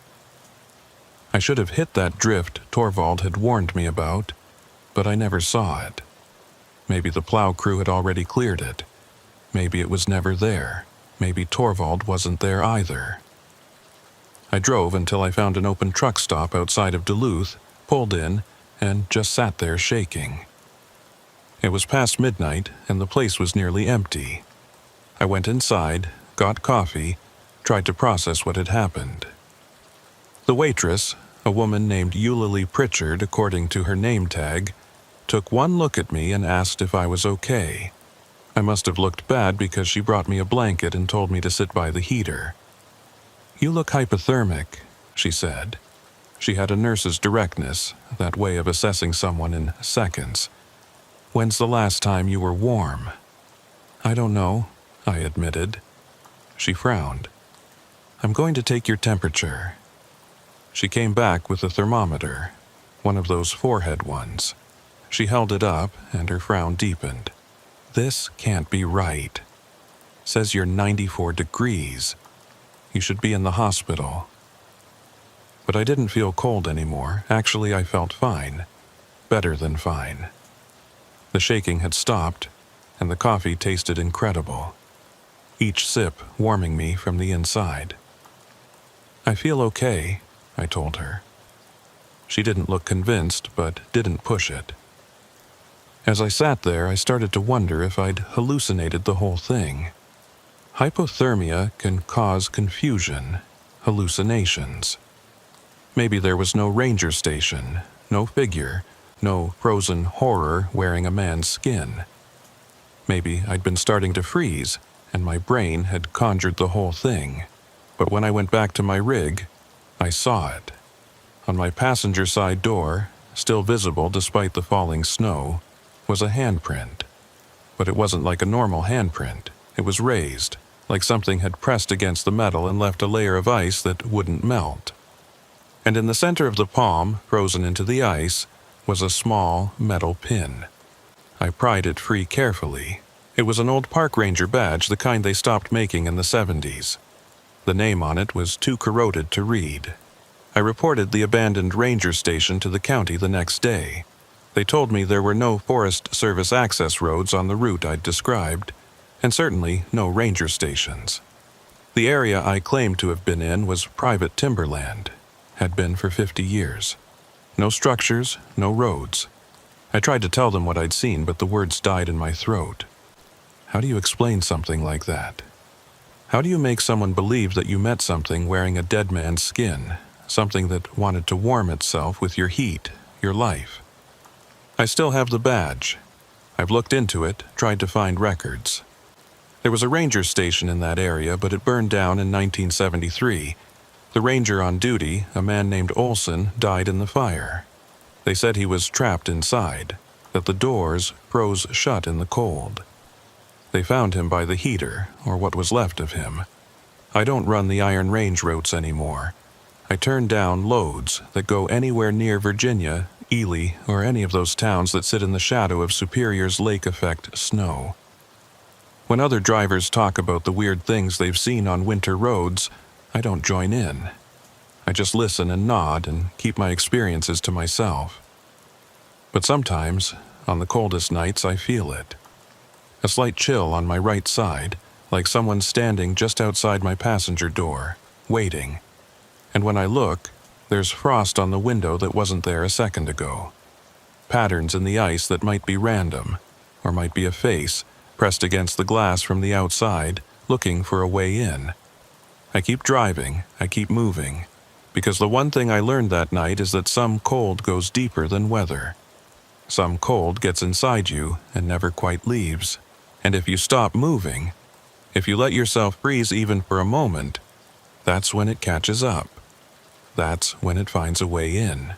I should have hit that drift Torvald had warned me about, but I never saw it. Maybe the plow crew had already cleared it. Maybe it was never there. Maybe Torvald wasn't there either. I drove until I found an open truck stop outside of Duluth, pulled in, and just sat there shaking. It was past midnight, and the place was nearly empty. I went inside, got coffee, tried to process what had happened. The waitress, a woman named Eulalie Pritchard according to her name tag, took one look at me and asked if I was okay. I must have looked bad because she brought me a blanket and told me to sit by the heater. "You look hypothermic," she said. She had a nurse's directness, that way of assessing someone in seconds. "When's the last time you were warm?" "I don't know," I admitted. She frowned. "I'm going to take your temperature." She came back with a thermometer, one of those forehead ones. She held it up, and her frown deepened. "This can't be right. Says you're 94 degrees. You should be in the hospital." But I didn't feel cold anymore. Actually, I felt fine. Better than fine. The shaking had stopped, and the coffee tasted incredible. Each sip warming me from the inside. "I feel okay," I told her. She didn't look convinced, but didn't push it. As I sat there, I started to wonder if I'd hallucinated the whole thing. Hypothermia can cause confusion, hallucinations. Maybe there was no ranger station, no figure, no frozen horror wearing a man's skin. Maybe I'd been starting to freeze, and my brain had conjured the whole thing. But when I went back to my rig, I saw it. On my passenger side door, still visible despite the falling snow, was a handprint. But it wasn't like a normal handprint. It was raised, like something had pressed against the metal and left a layer of ice that wouldn't melt. and in the center of the palm, frozen into the ice, was a small metal pin. I pried it free carefully. It was an old park ranger badge, the kind they stopped making in the 70s. The name on it was too corroded to read. I reported the abandoned ranger station to the county the next day. They told me there were no Forest Service access roads on the route I'd described, and certainly no ranger stations. The area I claimed to have been in was private timberland, had been for 50 years. No structures, no roads. I tried to tell them what I'd seen, but the words died in my throat. How do you explain something like that? How do you make someone believe that you met something wearing a dead man's skin, something that wanted to warm itself with your heat, your life? I still have the badge. I've looked into it, tried to find records. There was a ranger station in that area, but it burned down in 1973. The ranger on duty, a man named Olson, died in the fire. They said he was trapped inside, that the doors froze shut in the cold. They found him by the heater, or what was left of him. I don't run the Iron Range routes anymore. I turn down loads that go anywhere near Virginia, Ely, or any of those towns that sit in the shadow of Superior's lake effect snow. When other drivers talk about the weird things they've seen on winter roads, I don't join in. I just listen and nod and keep my experiences to myself. But sometimes, on the coldest nights, I feel it. A slight chill on my right side, like someone standing just outside my passenger door, waiting. And when I look, there's frost on the window that wasn't there a second ago. Patterns in the ice that might be random, or might be a face pressed against the glass from the outside, looking for a way in. I keep driving, I keep moving, because the one thing I learned that night is that some cold goes deeper than weather. Some cold gets inside you and never quite leaves. And if you stop moving, if you let yourself freeze even for a moment, that's when it catches up. That's when it finds a way in.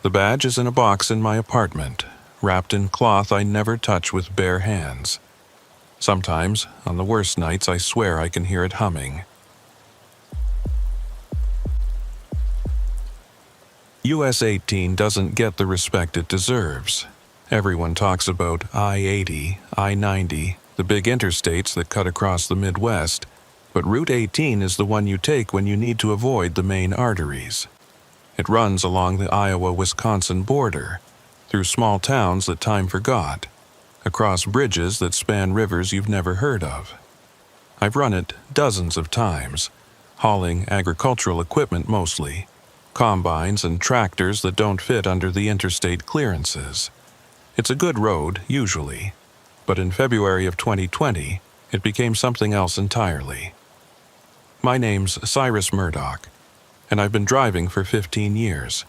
The badge is in a box in my apartment, wrapped in cloth I never touch with bare hands. Sometimes, on the worst nights, I swear I can hear it humming. US 18 doesn't get the respect it deserves. Everyone talks about I-80, I-90, the big interstates that cut across the Midwest, but Route 18 is the one you take when you need to avoid the main arteries. It runs along the Iowa-Wisconsin border, through small towns that time forgot, across bridges that span rivers you've never heard of. I've run it dozens of times, hauling agricultural equipment mostly, combines and tractors that don't fit under the interstate clearances. It's a good road, usually, but in February of 2020, it became something else entirely. My name's Cyrus Murdoch, and I've been driving for 15 years.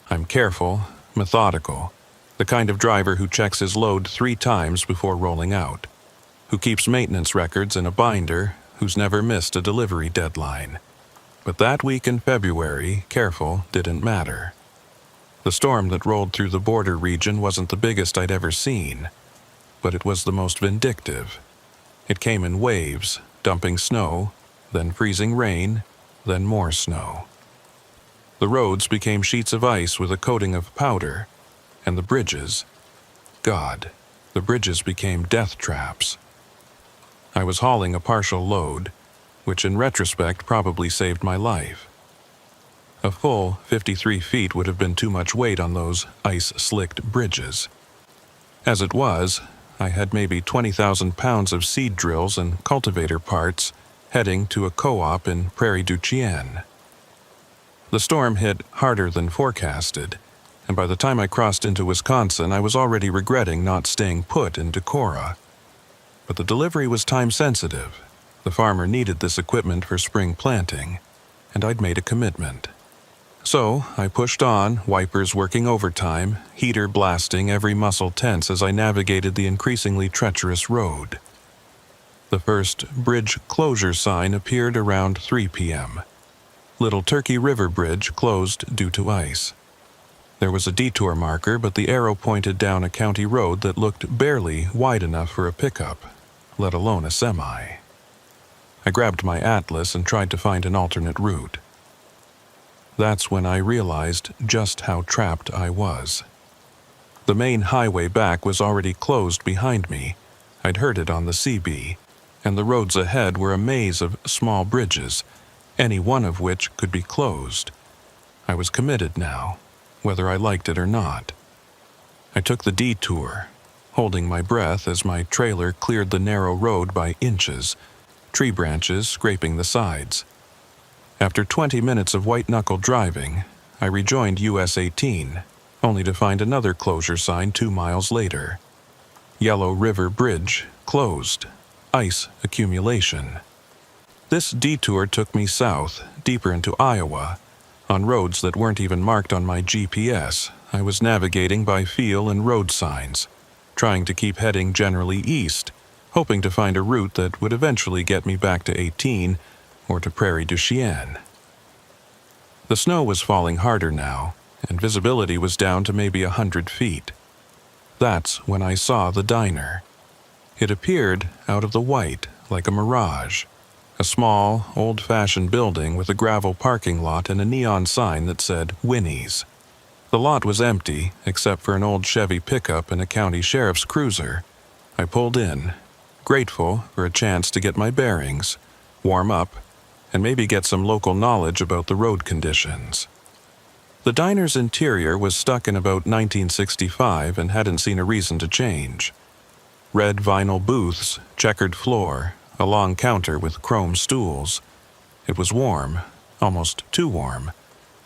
I'm careful, methodical, the kind of driver who checks his load 3 times before rolling out, who keeps maintenance records in a binder, who's never missed a delivery deadline. But that week in February, careful didn't matter. The storm that rolled through the border region wasn't the biggest I'd ever seen, but it was the most vindictive. It came in waves, dumping snow, then freezing rain, then more snow. The roads became sheets of ice with a coating of powder, and the bridges, God, the bridges became death traps. I was hauling a partial load, which in retrospect probably saved my life. A full 53 feet would have been too much weight on those ice-slicked bridges. As it was, I had maybe 20,000 pounds of seed drills and cultivator parts heading to a co-op in Prairie du Chien. The storm hit harder than forecasted, and by the time I crossed into Wisconsin, I was already regretting not staying put in Decorah. But the delivery was time-sensitive. The farmer needed this equipment for spring planting, and I'd made a commitment. So I pushed on, wipers working overtime, heater blasting, every muscle tense as I navigated the increasingly treacherous road. The first bridge closure sign appeared around 3 p.m. Little Turkey River Bridge closed due to ice. There was a detour marker, but the arrow pointed down a county road that looked barely wide enough for a pickup, let alone a semi. I grabbed my atlas and tried to find an alternate route. That's when I realized just how trapped I was. The main highway back was already closed behind me. I'd heard it on the CB, and the roads ahead were a maze of small bridges, any one of which could be closed. I was committed now, whether I liked it or not. I took the detour, holding my breath as my trailer cleared the narrow road by inches, tree branches scraping the sides. After 20 minutes of white-knuckle driving, I rejoined US 18, only to find another closure sign 2 miles later. Yellow River Bridge closed. Ice accumulation. This detour took me south, deeper into Iowa, on roads that weren't even marked on my GPS. I was navigating by feel and road signs, trying to keep heading generally east, hoping to find a route that would eventually get me back to 18 or to Prairie du Chien. The snow was falling harder now, and visibility was down to maybe 100 feet. That's when I saw the diner. It appeared out of the white, like a mirage. A small, old-fashioned building with a gravel parking lot and a neon sign that said Winnie's. The lot was empty, except for an old Chevy pickup and a county sheriff's cruiser. I pulled in, grateful for a chance to get my bearings, warm up, and maybe get some local knowledge about the road conditions. The diner's interior was stuck in about 1965 and hadn't seen a reason to change. Red vinyl booths, checkered floor, a long counter with chrome stools. It was warm, almost too warm,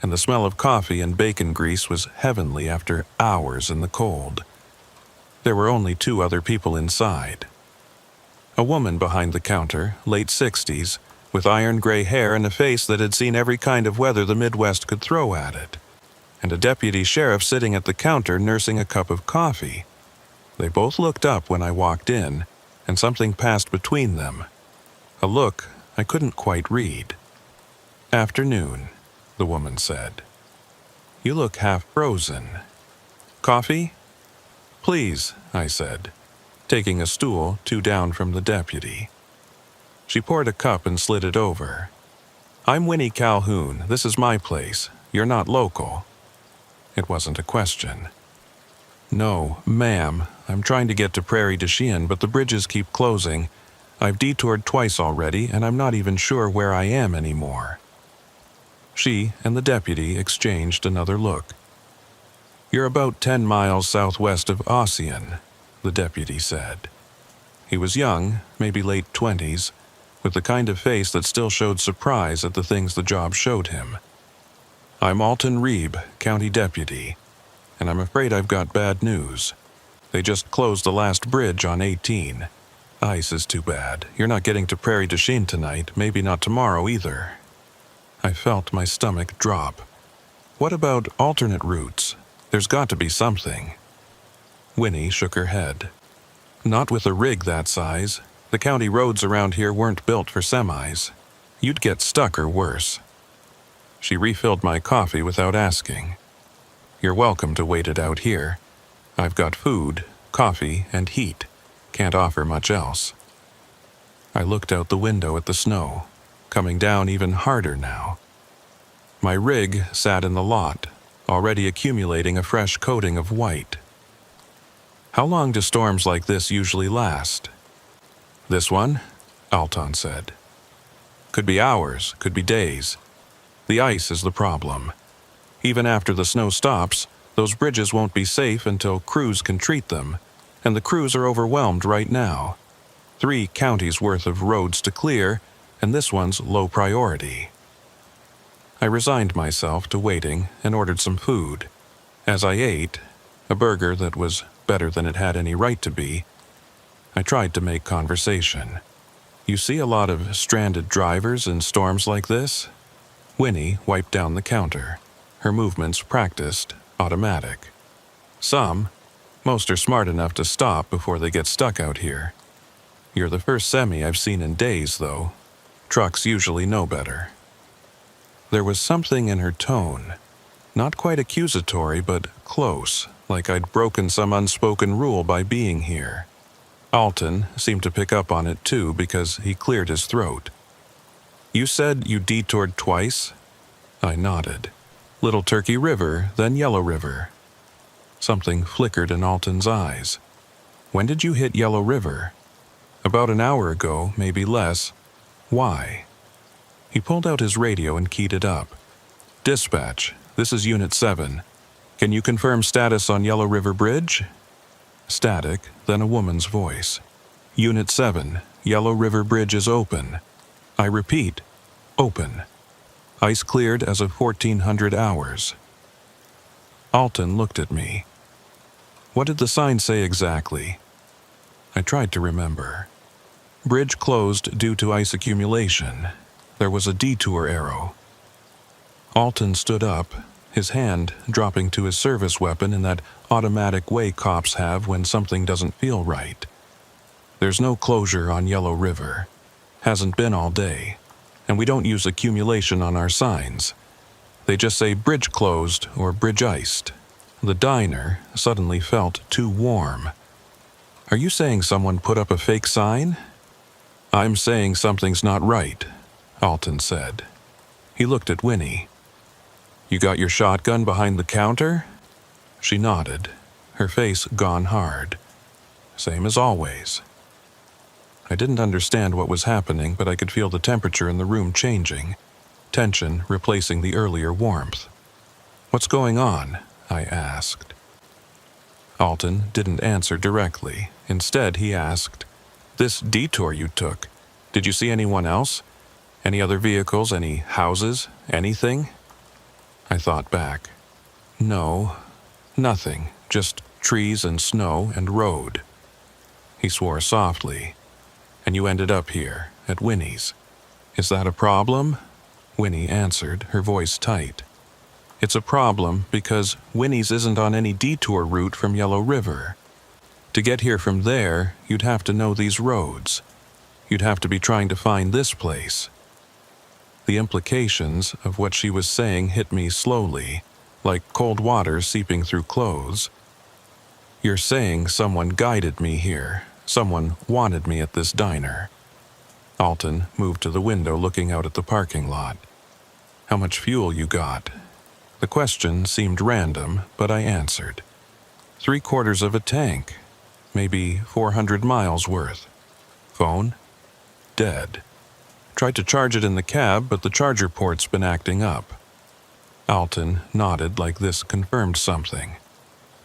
and the smell of coffee and bacon grease was heavenly after hours in the cold. There were only 2 other people inside. A woman behind the counter, late 60s, with iron-gray hair and a face that had seen every kind of weather the Midwest could throw at it, and a deputy sheriff sitting at the counter nursing a cup of coffee. They both looked up when I walked in, and something passed between them. A look I couldn't quite read. "Afternoon," the woman said. "You look half frozen. Coffee?" "Please," I said, taking a stool 2 down from the deputy. She poured a cup and slid it over. "I'm Winnie Calhoun. This is my place. You're not local." It wasn't a question. "No, ma'am. I'm trying to get to Prairie du Chien, but the bridges keep closing. I've detoured twice already, and I'm not even sure where I am anymore." She and the deputy exchanged another look. "You're about 10 miles southwest of Ossian," the deputy said. He was young, maybe late 20s, with the kind of face that still showed surprise at the things the job showed him. "I'm Alton Reeb, county deputy, and I'm afraid I've got bad news. They just closed the last bridge on 18. Ice is too bad. You're not getting to Prairie du Chien tonight, maybe not tomorrow either." I felt my stomach drop. "What about alternate routes? There's got to be something." Winnie shook her head. "Not with a rig that size. The county roads around here weren't built for semis. You'd get stuck or worse." She refilled my coffee without asking. "You're welcome to wait it out here. I've got food, coffee, and heat. Can't offer much else." I looked out the window at the snow, coming down even harder now. My rig sat in the lot, already accumulating a fresh coating of white. "How long do storms like this usually last?" "This one?" Alton said. "Could be hours, could be days. The ice is the problem. Even after the snow stops, those bridges won't be safe until crews can treat them, and the crews are overwhelmed right now. 3 counties worth of roads to clear, and this one's low priority." I resigned myself to waiting and ordered some food. As I ate, a burger that was better than it had any right to be, I tried to make conversation. "You see a lot of stranded drivers in storms like this?" Winnie wiped down the counter, her movements practiced, automatic. "Some. Most are smart enough to stop before they get stuck out here. You're the first semi I've seen in days, though. Trucks usually know better." There was something in her tone, not quite accusatory, but close, like I'd broken some unspoken rule by being here. Alton seemed to pick up on it too because he cleared his throat. "You said you detoured twice?" I nodded. Little Turkey River, then Yellow River. Something flickered in Alton's eyes. When did you hit Yellow River? About an hour ago, maybe less. Why? He pulled out his radio and keyed it up. Dispatch, this is Unit 7. Can you confirm status on Yellow River Bridge? Static, then a woman's voice. Unit 7, Yellow River Bridge is open. I repeat, open. Ice cleared as of 1400 hours. Alton looked at me. What did the sign say exactly? I tried to remember. Bridge closed due to ice accumulation. There was a detour arrow. Alton stood up, his hand dropping to his service weapon in that automatic way cops have when something doesn't feel right. There's no closure on Yellow River. Hasn't been all day. And we don't use accumulation on our signs. They just say bridge closed or bridge iced. The diner suddenly felt too warm. Are you saying someone put up a fake sign? I'm saying something's not right, Alton said. He looked at Winnie. You got your shotgun behind the counter? She nodded, her face gone hard. Same as always. I didn't understand what was happening, but I could feel the temperature in the room changing, tension replacing the earlier warmth. What's going on? I asked. Alton didn't answer directly. Instead, he asked, This detour you took, did you see anyone else? Any other vehicles, any houses, anything? I thought back. No, nothing, just trees and snow and road. He swore softly. And you ended up here, at Winnie's. Is that a problem? Winnie answered, her voice tight. It's a problem because Winnie's isn't on any detour route from Yellow River. To get here from there, you'd have to know these roads. You'd have to be trying to find this place. The implications of what she was saying hit me slowly, like cold water seeping through clothes. You're saying someone guided me here. Someone wanted me at this diner. Alton moved to the window looking out at the parking lot. How much fuel you got? The question seemed random, but I answered. 3/4 of a tank. Maybe 400 miles worth. Phone? Dead. Tried to charge it in the cab, but the charger port's been acting up. Alton nodded like this confirmed something.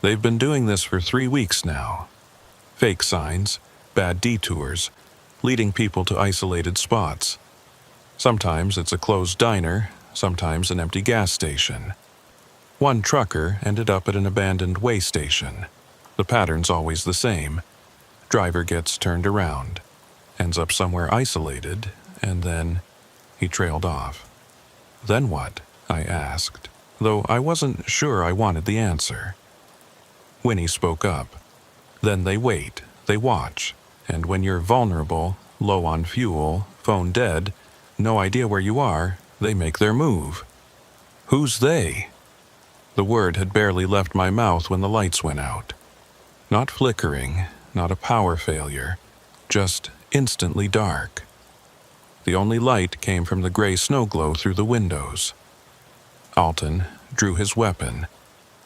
They've been doing this for 3 weeks now. Fake signs, bad detours, leading people to isolated spots. Sometimes it's a closed diner, sometimes an empty gas station. One trucker ended up at an abandoned way station. The pattern's always the same. Driver gets turned around, ends up somewhere isolated, and then he trailed off. Then what? I asked, though I wasn't sure I wanted the answer. Winnie spoke up. Then they wait, they watch, and when you're vulnerable, low on fuel, phone dead, no idea where you are, they make their move. Who's they? The word had barely left my mouth when the lights went out. Not flickering, not a power failure, just instantly dark. The only light came from the gray snow glow through the windows. Alton drew his weapon,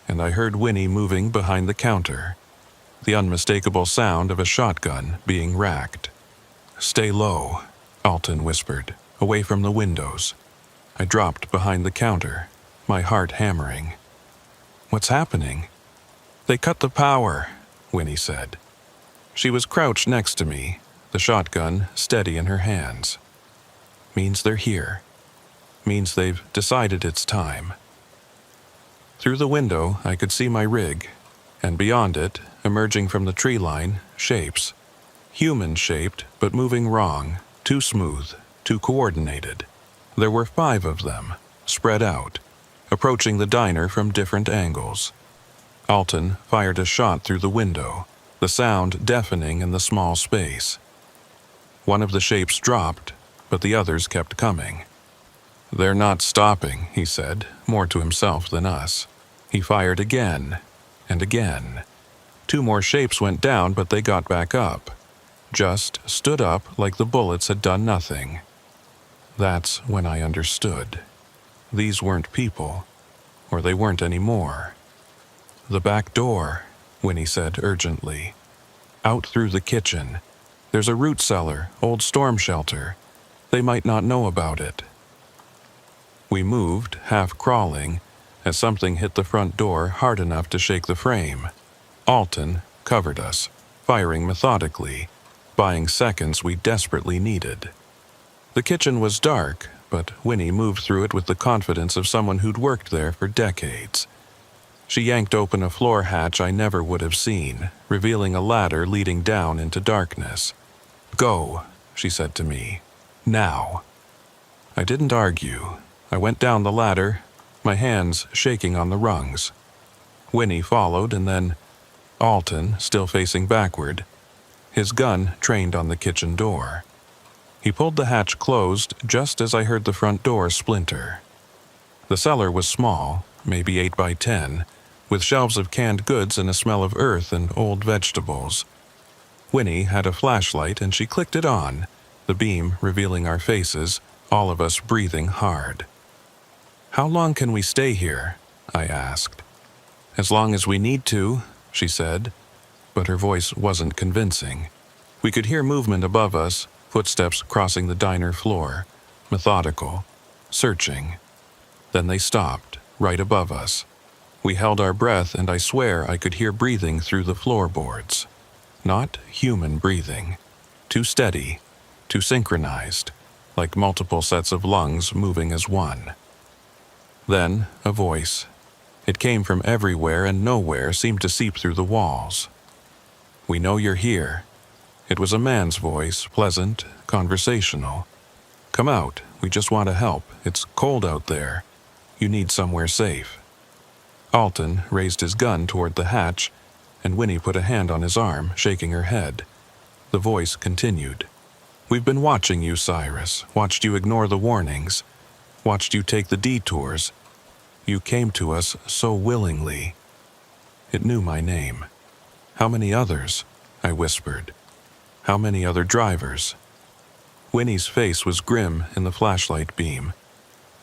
and I heard Winnie moving behind the counter. The unmistakable sound of a shotgun being racked. Stay low, Alton whispered, away from the windows. I dropped behind the counter, my heart hammering. What's happening? They cut the power, Winnie said. She was crouched next to me, the shotgun steady in her hands. Means they're here. Means they've decided it's time. Through the window, I could see my rig, and beyond it, emerging from the tree line, shapes. Human-shaped, but moving wrong, too smooth, too coordinated. There were 5 of them, spread out, approaching the diner from different angles. Alton fired a shot through the window, the sound deafening in the small space. One of the shapes dropped, but the others kept coming. They're not stopping, he said, more to himself than us. He fired again, and again. 2 more shapes went down, but they got back up. Just stood up like the bullets had done nothing. That's when I understood. These weren't people. or they weren't anymore. "The back door," Winnie said urgently. "Out through the kitchen. There's a root cellar, old storm shelter. They might not know about it." We moved, half crawling, as something hit the front door hard enough to shake the frame. Alton covered us, firing methodically, buying seconds we desperately needed. The kitchen was dark, but Winnie moved through it with the confidence of someone who'd worked there for decades. She yanked open a floor hatch I never would have seen, revealing a ladder leading down into darkness. "Go," she said to me. "Now." I didn't argue. I went down the ladder, my hands shaking on the rungs. Winnie followed, and then Alton, still facing backward, his gun trained on the kitchen door. He pulled the hatch closed just as I heard the front door splinter. The cellar was small, maybe 8 by 10, with shelves of canned goods and a smell of earth and old vegetables. Winnie had a flashlight and she clicked it on, the beam revealing our faces, all of us breathing hard. "How long can we stay here?" I asked. "As long as we need to," she said, but her voice wasn't convincing. We could hear movement above us, footsteps crossing the diner floor, methodical, searching. Then they stopped, right above us. We held our breath, and I swear I could hear breathing through the floorboards. Not human breathing. Too steady, too synchronized, like multiple sets of lungs moving as one. Then a voice. It came from everywhere and nowhere seemed to seep through the walls. "We know you're here." It was a man's voice, pleasant, conversational. "Come out, we just want to help. It's cold out there. You need somewhere safe." Alton raised his gun toward the hatch, and Winnie put a hand on his arm, shaking her head. The voice continued. "We've been watching you, Cyrus, watched you ignore the warnings, watched you take the detours. You came to us so willingly." It knew my name. "How many others?" I whispered. "How many other drivers?" Winnie's face was grim in the flashlight beam.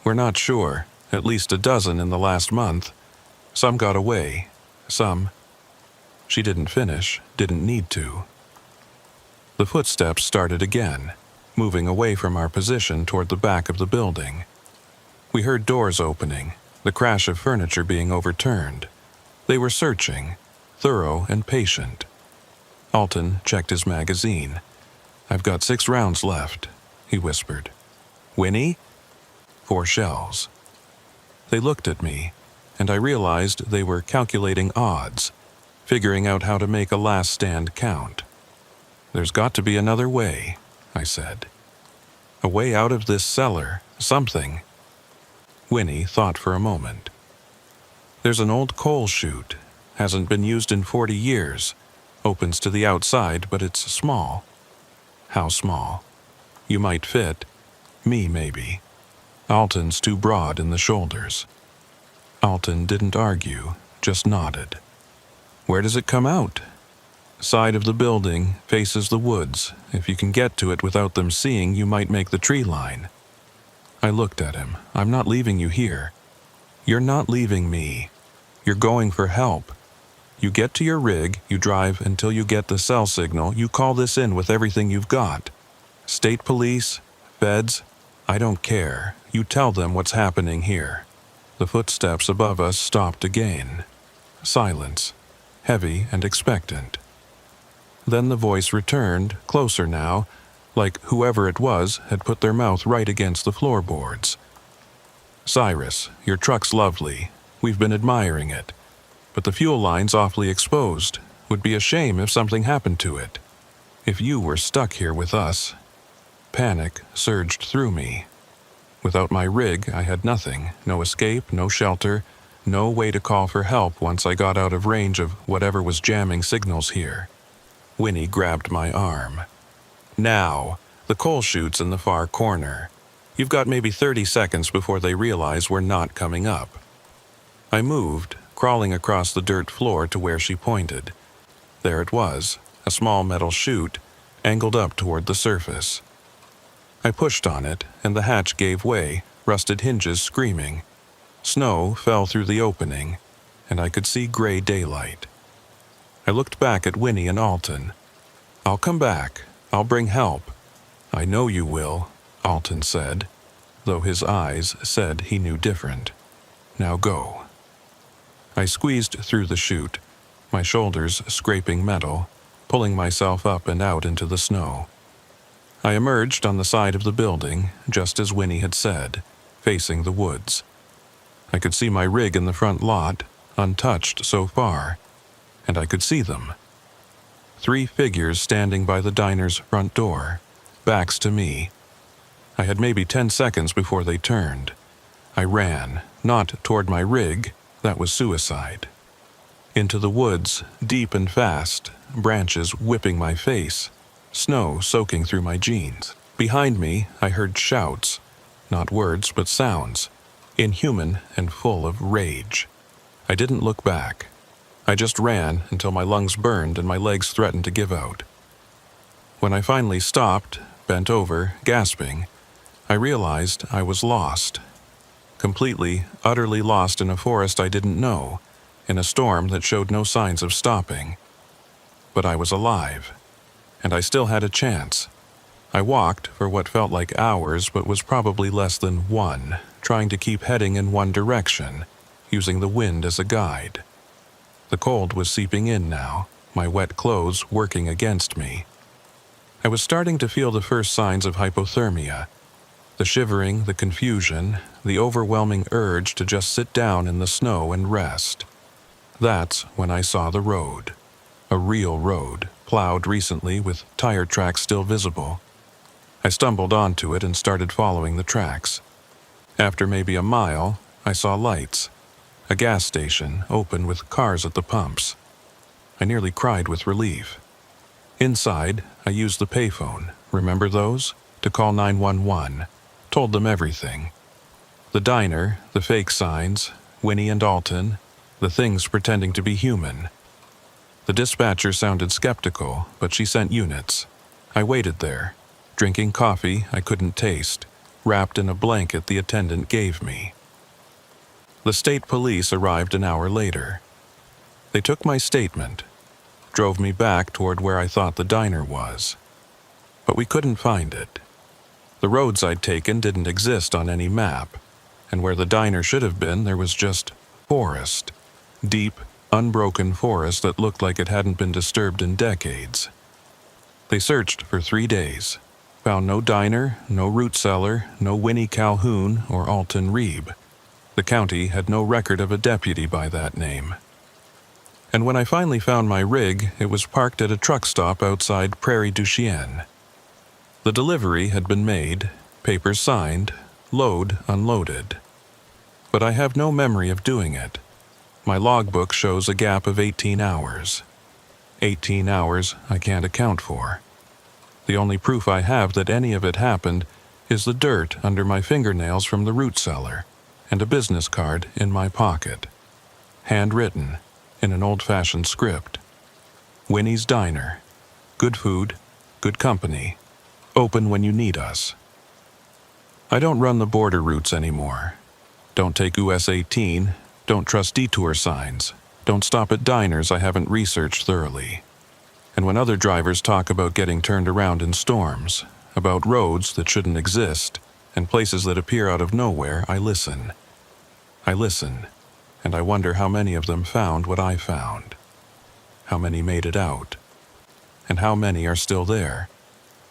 "We're not sure. At least a dozen in the last month. Some got away. Some—" She didn't finish, didn't need to. The footsteps started again, moving away from our position toward the back of the building. We heard doors opening, the crash of furniture being overturned. They were searching, thorough and patient. Alton checked his magazine. "I've got 6 rounds left," he whispered. "Winnie?" 4 shells. They looked at me, and I realized they were calculating odds, figuring out how to make a last stand count. "There's got to be another way," I said. "A way out of this cellar, something." Winnie thought for a moment. "There's an old coal chute. Hasn't been used in 40 years. Opens to the outside, but it's small." "How small?" "You might fit. Me, maybe. Alton's too broad in the shoulders." Alton didn't argue, just nodded. "Where does it come out?" "Side of the building, faces the woods. If you can get to it without them seeing, you might make the tree line." I looked at him. "I'm not leaving you here." "You're not leaving me. You're going for help. You get to your rig, you drive until you get the cell signal, you call this in with everything you've got. State police, feds, I don't care. You tell them what's happening here." The footsteps above us stopped again. Silence, heavy and expectant. Then the voice returned, closer now, like whoever it was had put their mouth right against the floorboards. "Cyrus, your truck's lovely. We've been admiring it. But the fuel line's awfully exposed. Would be a shame if something happened to it. If you were stuck here with us." Panic surged through me. Without my rig, I had nothing. No escape, no shelter, no way to call for help once I got out of range of whatever was jamming signals here. Winnie grabbed my arm. "Now, the coal chute's in the far corner. You've got maybe 30 seconds before they realize we're not coming up." I moved, crawling across the dirt floor to where she pointed. There it was, a small metal chute, angled up toward the surface. I pushed on it, and the hatch gave way, rusted hinges screaming. Snow fell through the opening, and I could see gray daylight. I looked back at Winnie and Alton. "I'll come back. I'll bring help." "I know you will," Alton said, though his eyes said he knew different. "Now go." I squeezed through the chute, my shoulders scraping metal, pulling myself up and out into the snow. I emerged on the side of the building, just as Winnie had said, facing the woods. I could see my rig in the front lot, untouched so far, and I could see them. 3 figures standing by the diner's front door, backs to me. I had maybe 10 seconds before they turned. I ran, not toward my rig, that was suicide. Into the woods, deep and fast, branches whipping my face, snow soaking through my jeans. Behind me, I heard shouts, not words but sounds, inhuman and full of rage. I didn't look back. I just ran until my lungs burned and my legs threatened to give out. When I finally stopped, bent over, gasping, I realized I was lost. Completely, utterly lost in a forest I didn't know, in a storm that showed no signs of stopping. But I was alive, and I still had a chance. I walked for what felt like hours but was probably less than 1, trying to keep heading in one direction, using the wind as a guide. The cold was seeping in now, my wet clothes working against me. I was starting to feel the first signs of hypothermia. The shivering, the confusion, the overwhelming urge to just sit down in the snow and rest. That's when I saw the road. A real road, plowed recently with tire tracks still visible. I stumbled onto it and started following the tracks. After maybe a mile, I saw lights. A gas station open with cars at the pumps. I nearly cried with relief. Inside, I used the payphone, remember those? To call 911. Told them everything. The diner, the fake signs, Winnie and Alton, the things pretending to be human. The dispatcher sounded skeptical, but she sent units. I waited there, drinking coffee I couldn't taste, wrapped in a blanket the attendant gave me. The state police arrived an hour later. They took my statement, drove me back toward where I thought the diner was. But we couldn't find it. The roads I'd taken didn't exist on any map, and where the diner should have been there was just forest. Deep, unbroken forest that looked like it hadn't been disturbed in decades. They searched for 3 days, found no diner, no root cellar, no Winnie Calhoun or Alton Reeb. The county had no record of a deputy by that name. And when I finally found my rig, it was parked at a truck stop outside Prairie du Chien. The delivery had been made, papers signed, load unloaded. But I have no memory of doing it. My logbook shows a gap of 18 hours. 18 hours I can't account for. The only proof I have that any of it happened is the dirt under my fingernails from the root cellar, and a business card in my pocket. Handwritten, in an old-fashioned script. Winnie's Diner. Good food, good company. Open when you need us. I don't run the border routes anymore. Don't take US 18, don't trust detour signs, don't stop at diners I haven't researched thoroughly. And when other drivers talk about getting turned around in storms, about roads that shouldn't exist, and places that appear out of nowhere, I listen. I listen, and I wonder how many of them found what I found. How many made it out. And how many are still there,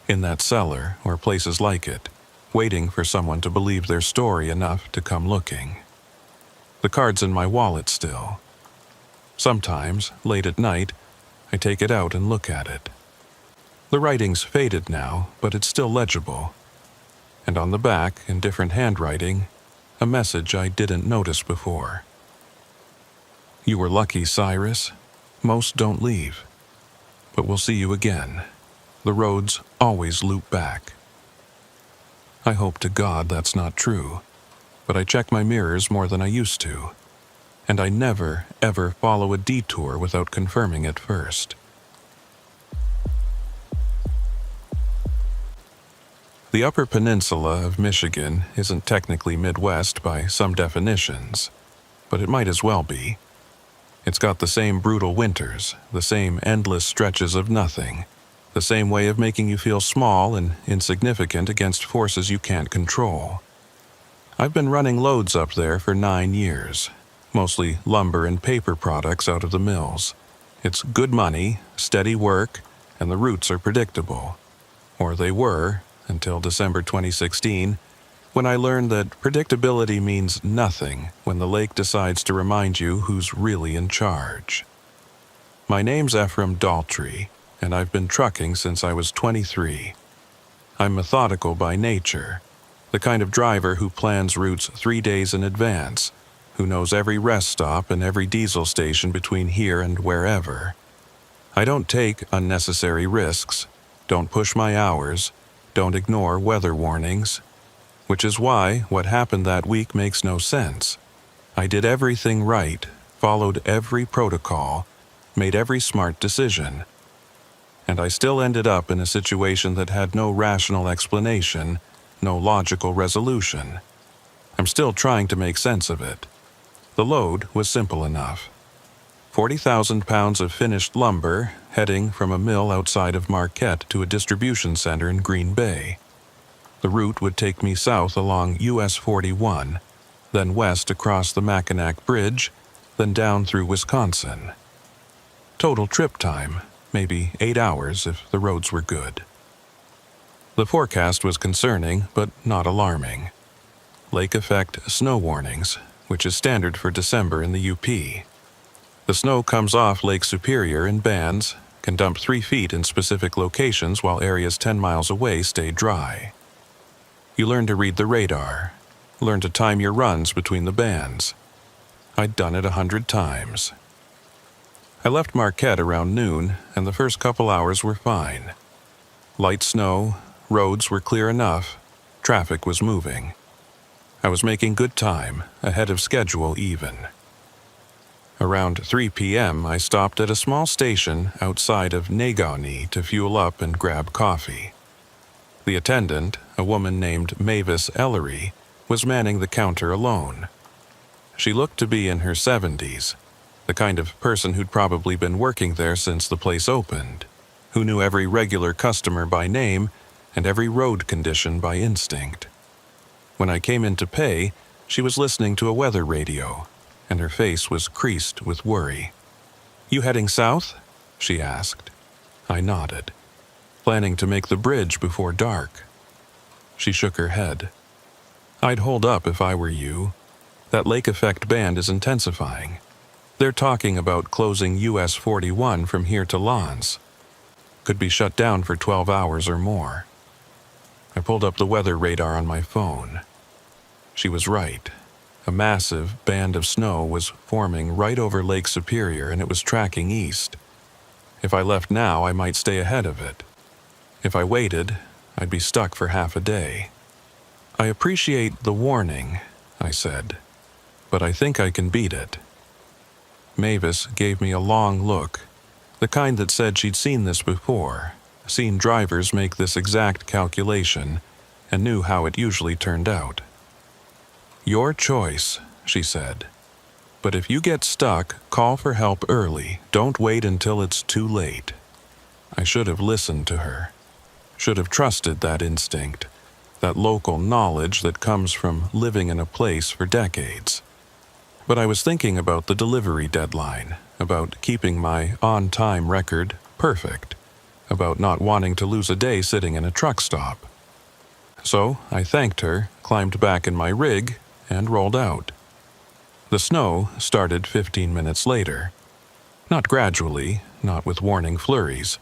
in that cellar or places like it, waiting for someone to believe their story enough to come looking. The card's in my wallet still. Sometimes, late at night, I take it out and look at it. The writing's faded now, but it's still legible. And on the back, in different handwriting, a message I didn't notice before. You were lucky, Cyrus. Most don't leave. But we'll see you again. The roads always loop back. I hope to God that's not true, but I check my mirrors more than I used to. And I never, ever follow a detour without confirming it first. The Upper Peninsula of Michigan isn't technically Midwest by some definitions, but it might as well be. It's got the same brutal winters, the same endless stretches of nothing, the same way of making you feel small and insignificant against forces you can't control. I've been running loads up there for 9 years, mostly lumber and paper products out of the mills. It's good money, steady work, and the routes are predictable. Or they were, until December 2016, when I learned that predictability means nothing when the lake decides to remind you who's really in charge. My name's Ephraim Daltrey, and I've been trucking since I was 23. I'm methodical by nature, the kind of driver who plans routes 3 days in advance, who knows every rest stop and every diesel station between here and wherever. I don't take unnecessary risks, don't push my hours, don't ignore weather warnings, which is why what happened that week makes no sense. I did everything right, followed every protocol, made every smart decision. And I still ended up in a situation that had no rational explanation, no logical resolution. I'm still trying to make sense of it. The load was simple enough. 40,000 pounds of finished lumber heading from a mill outside of Marquette to a distribution center in Green Bay. The route would take me south along US 41, then west across the Mackinac Bridge, then down through Wisconsin. Total trip time, maybe 8 hours if the roads were good. The forecast was concerning, but not alarming. Lake effect snow warnings, which is standard for December in the UP. The snow comes off Lake Superior in bands, can dump 3 feet in specific locations while areas 10 miles away stay dry. You learn to read the radar, learn to time your runs between the bands. I'd done it 100 times. I left Marquette around noon, and the first couple hours were fine. Light snow, roads were clear enough, traffic was moving. I was making good time, ahead of schedule even. Around 3 p.m., I stopped at a small station outside of Negaunee to fuel up and grab coffee. The attendant, a woman named Mavis Ellery, was manning the counter alone. She looked to be in her 70s, the kind of person who'd probably been working there since the place opened, who knew every regular customer by name and every road condition by instinct. When I came in to pay, she was listening to a weather radio, and her face was creased with worry. "You heading south?" she asked. I nodded. "Planning to make the bridge before dark." She shook her head. "I'd hold up if I were you. That lake effect band is intensifying. They're talking about closing US 41 from here to Lens. Could be shut down for 12 hours or more." I pulled up the weather radar on my phone. She was right. A massive band of snow was forming right over Lake Superior, and it was tracking east. If I left now, I might stay ahead of it. If I waited, I'd be stuck for half a day. "I appreciate the warning," I said, "but I think I can beat it." Mavis gave me a long look, the kind that said she'd seen this before, seen drivers make this exact calculation, and knew how it usually turned out. "Your choice," she said. "But if you get stuck, call for help early. Don't wait until it's too late." I should have listened to her. Should have trusted that instinct, that local knowledge that comes from living in a place for decades. But I was thinking about the delivery deadline, about keeping my on-time record perfect, about not wanting to lose a day sitting in a truck stop. So I thanked her, climbed back in my rig, and rolled out. The snow started 15 minutes later. Not gradually, not with warning flurries.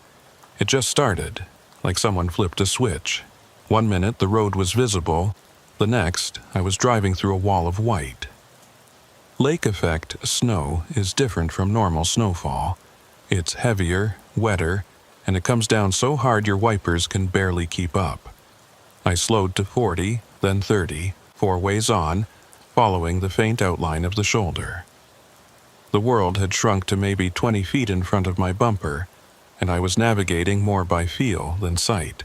It just started, like someone flipped a switch. 1 minute the road was visible, the next I was driving through a wall of white. Lake effect snow is different from normal snowfall. It's heavier, wetter, and it comes down so hard your wipers can barely keep up. I slowed to 40, then 30, 4 ways on, following the faint outline of the shoulder. The world had shrunk to maybe 20 feet in front of my bumper, and I was navigating more by feel than sight.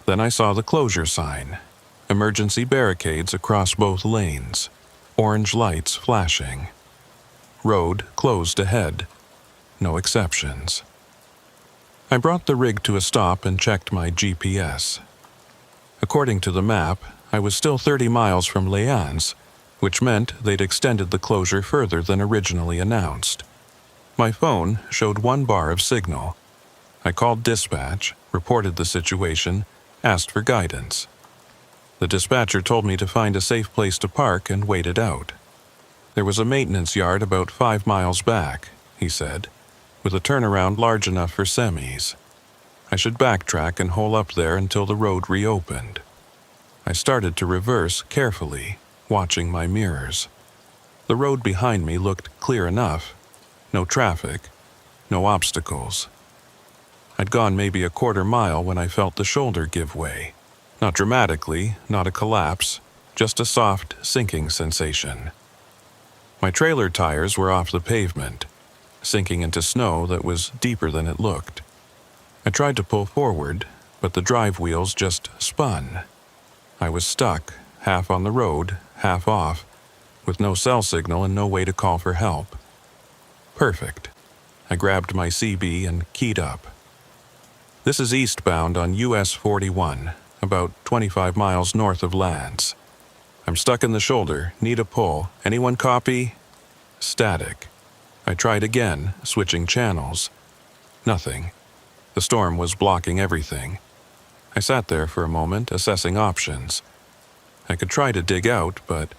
Then I saw the closure sign. Emergency barricades across both lanes. Orange lights flashing. Road closed ahead. No exceptions. I brought the rig to a stop and checked my GPS. According to the map, I was still 30 miles from Léans, which meant they'd extended the closure further than originally announced. My phone showed 1 bar of signal. I called dispatch, reported the situation, asked for guidance. The dispatcher told me to find a safe place to park and wait it out. There was a maintenance yard about 5 miles back, he said, with a turnaround large enough for semis. I should backtrack and hole up there until the road reopened. I started to reverse carefully, watching my mirrors. The road behind me looked clear enough. No traffic, no obstacles. I'd gone maybe a quarter mile when I felt the shoulder give way. Not dramatically, not a collapse, just a soft, sinking sensation. My trailer tires were off the pavement, sinking into snow that was deeper than it looked. I tried to pull forward, but the drive wheels just spun. I was stuck, half on the road, half off, with no cell signal and no way to call for help. Perfect. I grabbed my CB and keyed up. This is eastbound on US 41, about 25 miles north of Lance. I'm stuck in the shoulder, need a pull. Anyone copy? Static. I tried again, switching channels. Nothing. The storm was blocking everything. I sat there for a moment, assessing options. I could try to dig out, but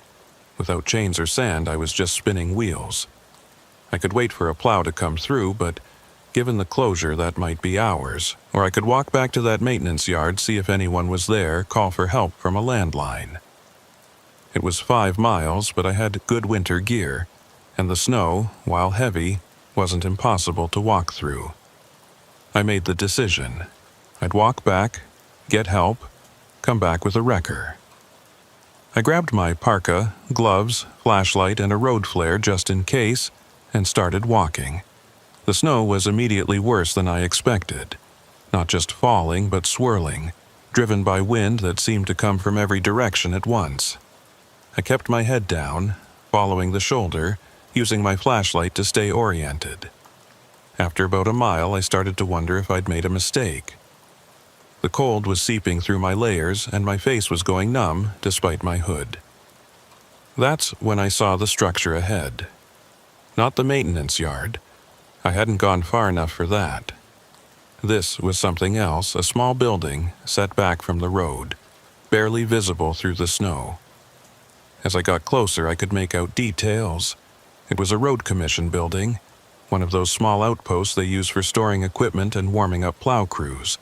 without chains or sand, I was just spinning wheels. I could wait for a plow to come through, but given the closure, that might be hours. Or I could walk back to that maintenance yard, see if anyone was there, call for help from a landline. It was 5 miles, but I had good winter gear, and the snow, while heavy, wasn't impossible to walk through. I made the decision. I'd walk back, get help, come back with a wrecker. I grabbed my parka, gloves, flashlight, and a road flare just in case, and started walking. The snow was immediately worse than I expected. Not just falling, but swirling, driven by wind that seemed to come from every direction at once. I kept my head down, following the shoulder, using my flashlight to stay oriented. After about a mile, I started to wonder if I'd made a mistake. The cold was seeping through my layers, and my face was going numb despite my hood. That's when I saw the structure ahead. Not the maintenance yard. I hadn't gone far enough for that. This was something else, a small building set back from the road, barely visible through the snow. As I got closer, I could make out details. It was a road commission building, one of those small outposts they use for storing equipment and warming up plow crews.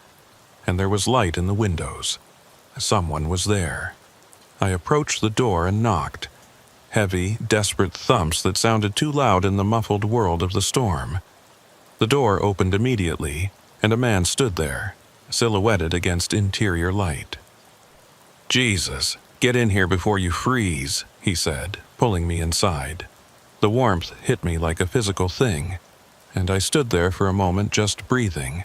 And there was light in the windows. Someone was there. I approached the door and knocked. Heavy, desperate thumps that sounded too loud in the muffled world of the storm. The door opened immediately, and a man stood there, silhouetted against interior light. "Jesus, get in here before you freeze," he said, pulling me inside. The warmth hit me like a physical thing, and I stood there for a moment just breathing,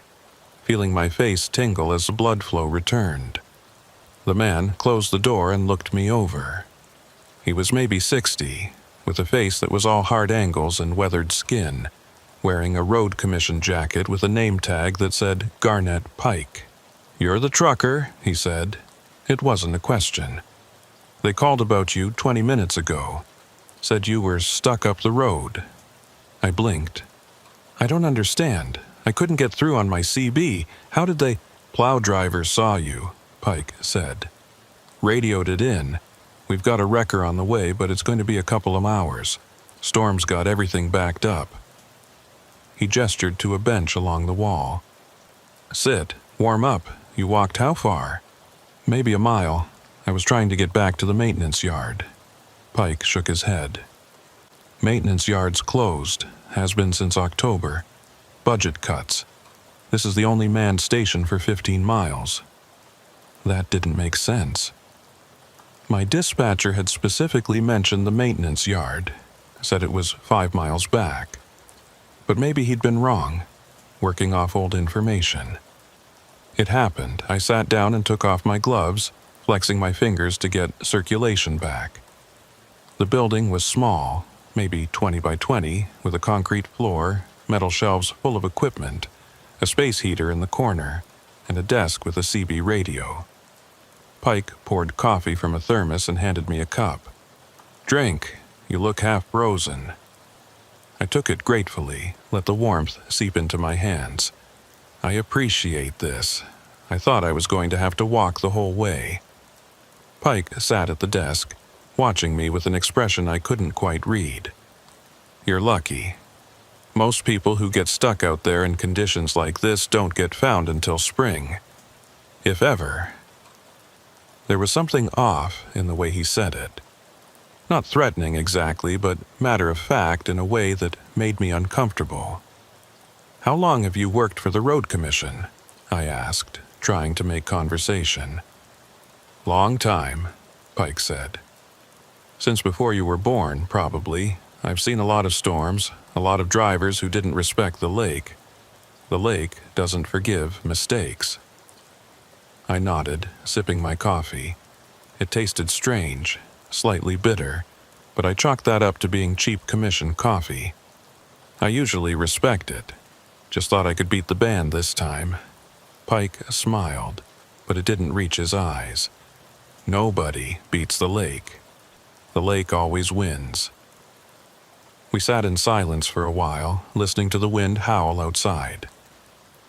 feeling my face tingle as the blood flow returned. The man closed the door and looked me over. He was maybe 60, with a face that was all hard angles and weathered skin, wearing a road commission jacket with a name tag that said Garnett Pike. "You're the trucker," he said. It wasn't a question. "They called about you 20 minutes ago. Said you were stuck up the road." I blinked. "I don't understand. I couldn't get through on my CB. How did they—" "Plow driver saw you," Pike said. "Radioed it in. We've got a wrecker on the way, but it's going to be a couple of hours. Storm's got everything backed up." He gestured to a bench along the wall. "Sit, warm up. You walked how far?" "Maybe a mile. I was trying to get back to the maintenance yard." Pike shook his head. "Maintenance yard's closed. Has been since October. Budget cuts. This is the only manned station for 15 miles. That didn't make sense. My dispatcher had specifically mentioned the maintenance yard, said it was 5 miles back. But maybe he'd been wrong, working off old information. It happened. I sat down and took off my gloves, flexing my fingers to get circulation back. The building was small, maybe 20 by 20, with a concrete floor, metal shelves full of equipment, a space heater in the corner, and a desk with a CB radio. Pike poured coffee from a thermos and handed me a cup. "Drink. You look half frozen." I took it gratefully, let the warmth seep into my hands. "I appreciate this. I thought I was going to have to walk the whole way." Pike sat at the desk, watching me with an expression I couldn't quite read. "You're lucky. Most people who get stuck out there in conditions like this don't get found until spring. If ever." There was something off in the way he said it. Not threatening exactly, but matter-of-fact in a way that made me uncomfortable. "How long have you worked for the road commission?" I asked, trying to make conversation. "Long time," Pike said. "Since before you were born, probably. I've seen a lot of storms, a lot of drivers who didn't respect the lake. The lake doesn't forgive mistakes." I nodded, sipping my coffee. It tasted strange, slightly bitter, but I chalked that up to being cheap commission coffee. I usually respect it. Just thought I could beat the band this time. Pike smiled, but it didn't reach his eyes. "Nobody beats the lake. The lake always wins." We sat in silence for a while, listening to the wind howl outside.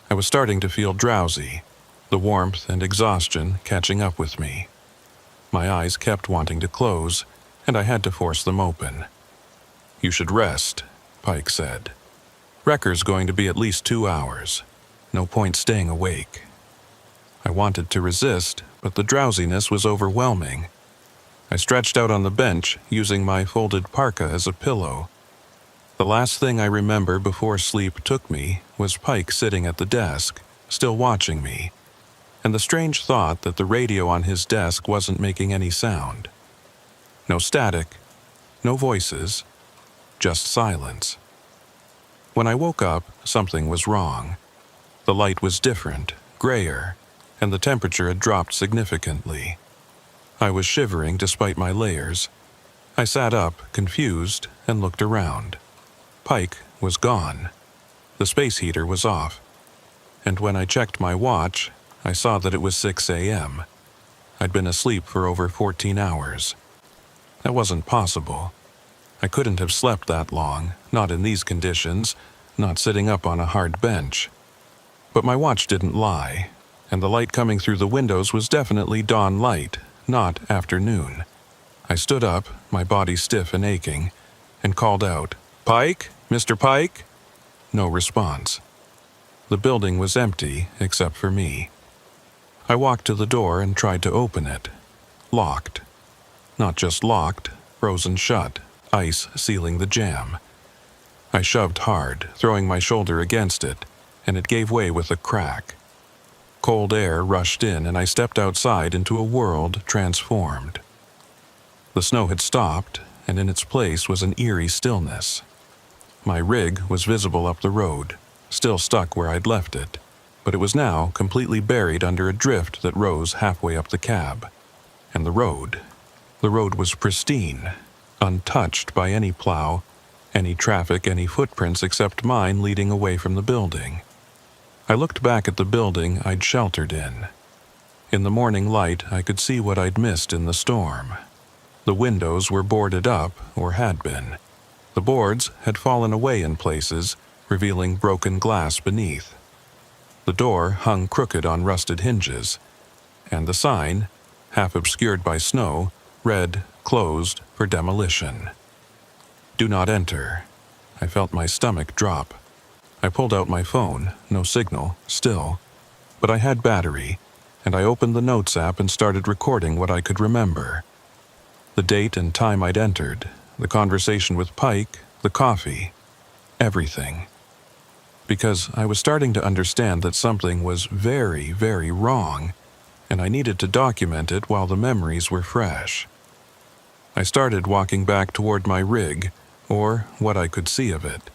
I was starting to feel drowsy, the warmth and exhaustion catching up with me. My eyes kept wanting to close, and I had to force them open. "You should rest," Pike said. "Wrecker's going to be at least 2 hours. No point staying awake." I wanted to resist, but the drowsiness was overwhelming. I stretched out on the bench, using my folded parka as a pillow. The last thing I remember before sleep took me was Pike sitting at the desk, still watching me, and the strange thought that the radio on his desk wasn't making any sound. No static, no voices, just silence. When I woke up, something was wrong. The light was different, grayer, and the temperature had dropped significantly. I was shivering despite my layers. I sat up, confused, and looked around. Pike was gone. The space heater was off. And when I checked my watch, I saw that it was 6 a.m. I'd been asleep for over 14 hours. That wasn't possible. I couldn't have slept that long, not in these conditions, not sitting up on a hard bench. But my watch didn't lie, and the light coming through the windows was definitely dawn light, not afternoon. I stood up, my body stiff and aching, and called out, "Pike? Mr. Pike?" No response. The building was empty except for me. I walked to the door and tried to open it. Locked. Not just locked, frozen shut, ice sealing the jamb. I shoved hard, throwing my shoulder against it, and it gave way with a crack. Cold air rushed in, and I stepped outside into a world transformed. The snow had stopped, and in its place was an eerie stillness. My rig was visible up the road, still stuck where I'd left it, but it was now completely buried under a drift that rose halfway up the cab. And the road was pristine, untouched by any plow, any traffic, any footprints except mine leading away from the building. I looked back at the building I'd sheltered in. In the morning light, I could see what I'd missed in the storm. The windows were boarded up, or had been. The boards had fallen away in places, revealing broken glass beneath. The door hung crooked on rusted hinges, and the sign, half obscured by snow, read, "Closed for demolition." "Do not enter." I felt my stomach drop. I pulled out my phone, no signal, still, but I had battery, and I opened the Notes app and started recording what I could remember. The date and time I'd entered, the conversation with Pike, the coffee, everything. Because I was starting to understand that something was very, very wrong, and I needed to document it while the memories were fresh. I started walking back toward my rig, or what I could see of it.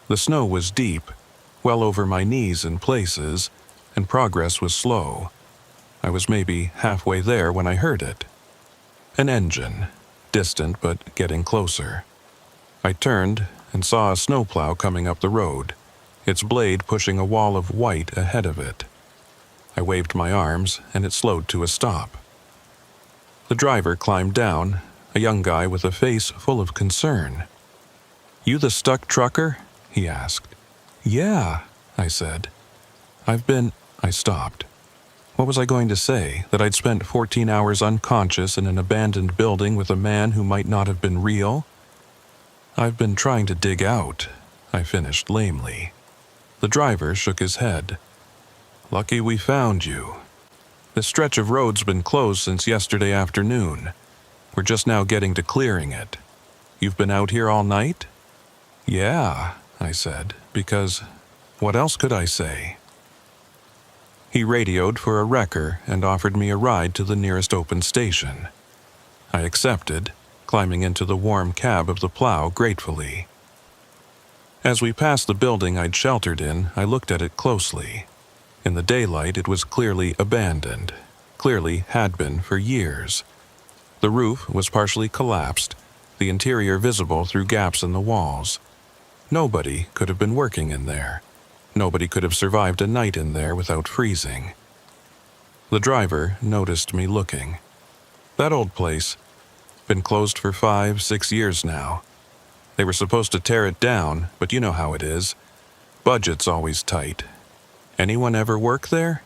The snow was deep, well over my knees in places, and progress was slow. I was maybe halfway there when I heard it. An engine, distant but getting closer. I turned and saw a snowplow coming up the road, its blade pushing a wall of white ahead of it. I waved my arms, and it slowed to a stop. The driver climbed down, a young guy with a face full of concern. "You the stuck trucker?" he asked. "Yeah," I said. I stopped. What was I going to say? That I'd spent 14 hours unconscious in an abandoned building with a man who might not have been real? "I've been trying to dig out," I finished lamely. The driver shook his head. "Lucky we found you. This stretch of road's been closed since yesterday afternoon. We're just now getting to clearing it. You've been out here all night?" "Yeah," I said, because what else could I say? He radioed for a wrecker and offered me a ride to the nearest open station. I accepted, climbing into the warm cab of the plow gratefully. As we passed the building I'd sheltered in, I looked at it closely. In the daylight, it was clearly abandoned, clearly had been for years. The roof was partially collapsed, the interior visible through gaps in the walls. Nobody could have been working in there. Nobody could have survived a night in there without freezing. The driver noticed me looking. "That old place. Been closed for 5-6 years now. They were supposed to tear it down, but you know how it is. Budget's always tight. Anyone ever work there?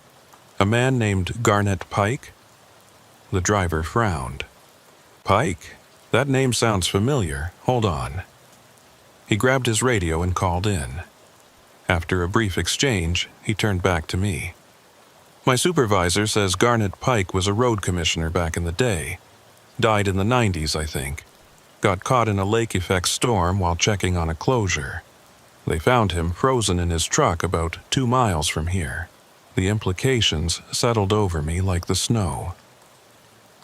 A man named Garnet Pike?" The driver frowned. "Pike? That name sounds familiar. Hold on." He grabbed his radio and called in. After a brief exchange, he turned back to me. "My supervisor says Garnet Pike was a road commissioner back in the day. Died in the 90s, I think. Got caught in a lake-effect storm while checking on a closure. They found him frozen in his truck about 2 miles from here. The implications settled over me like the snow.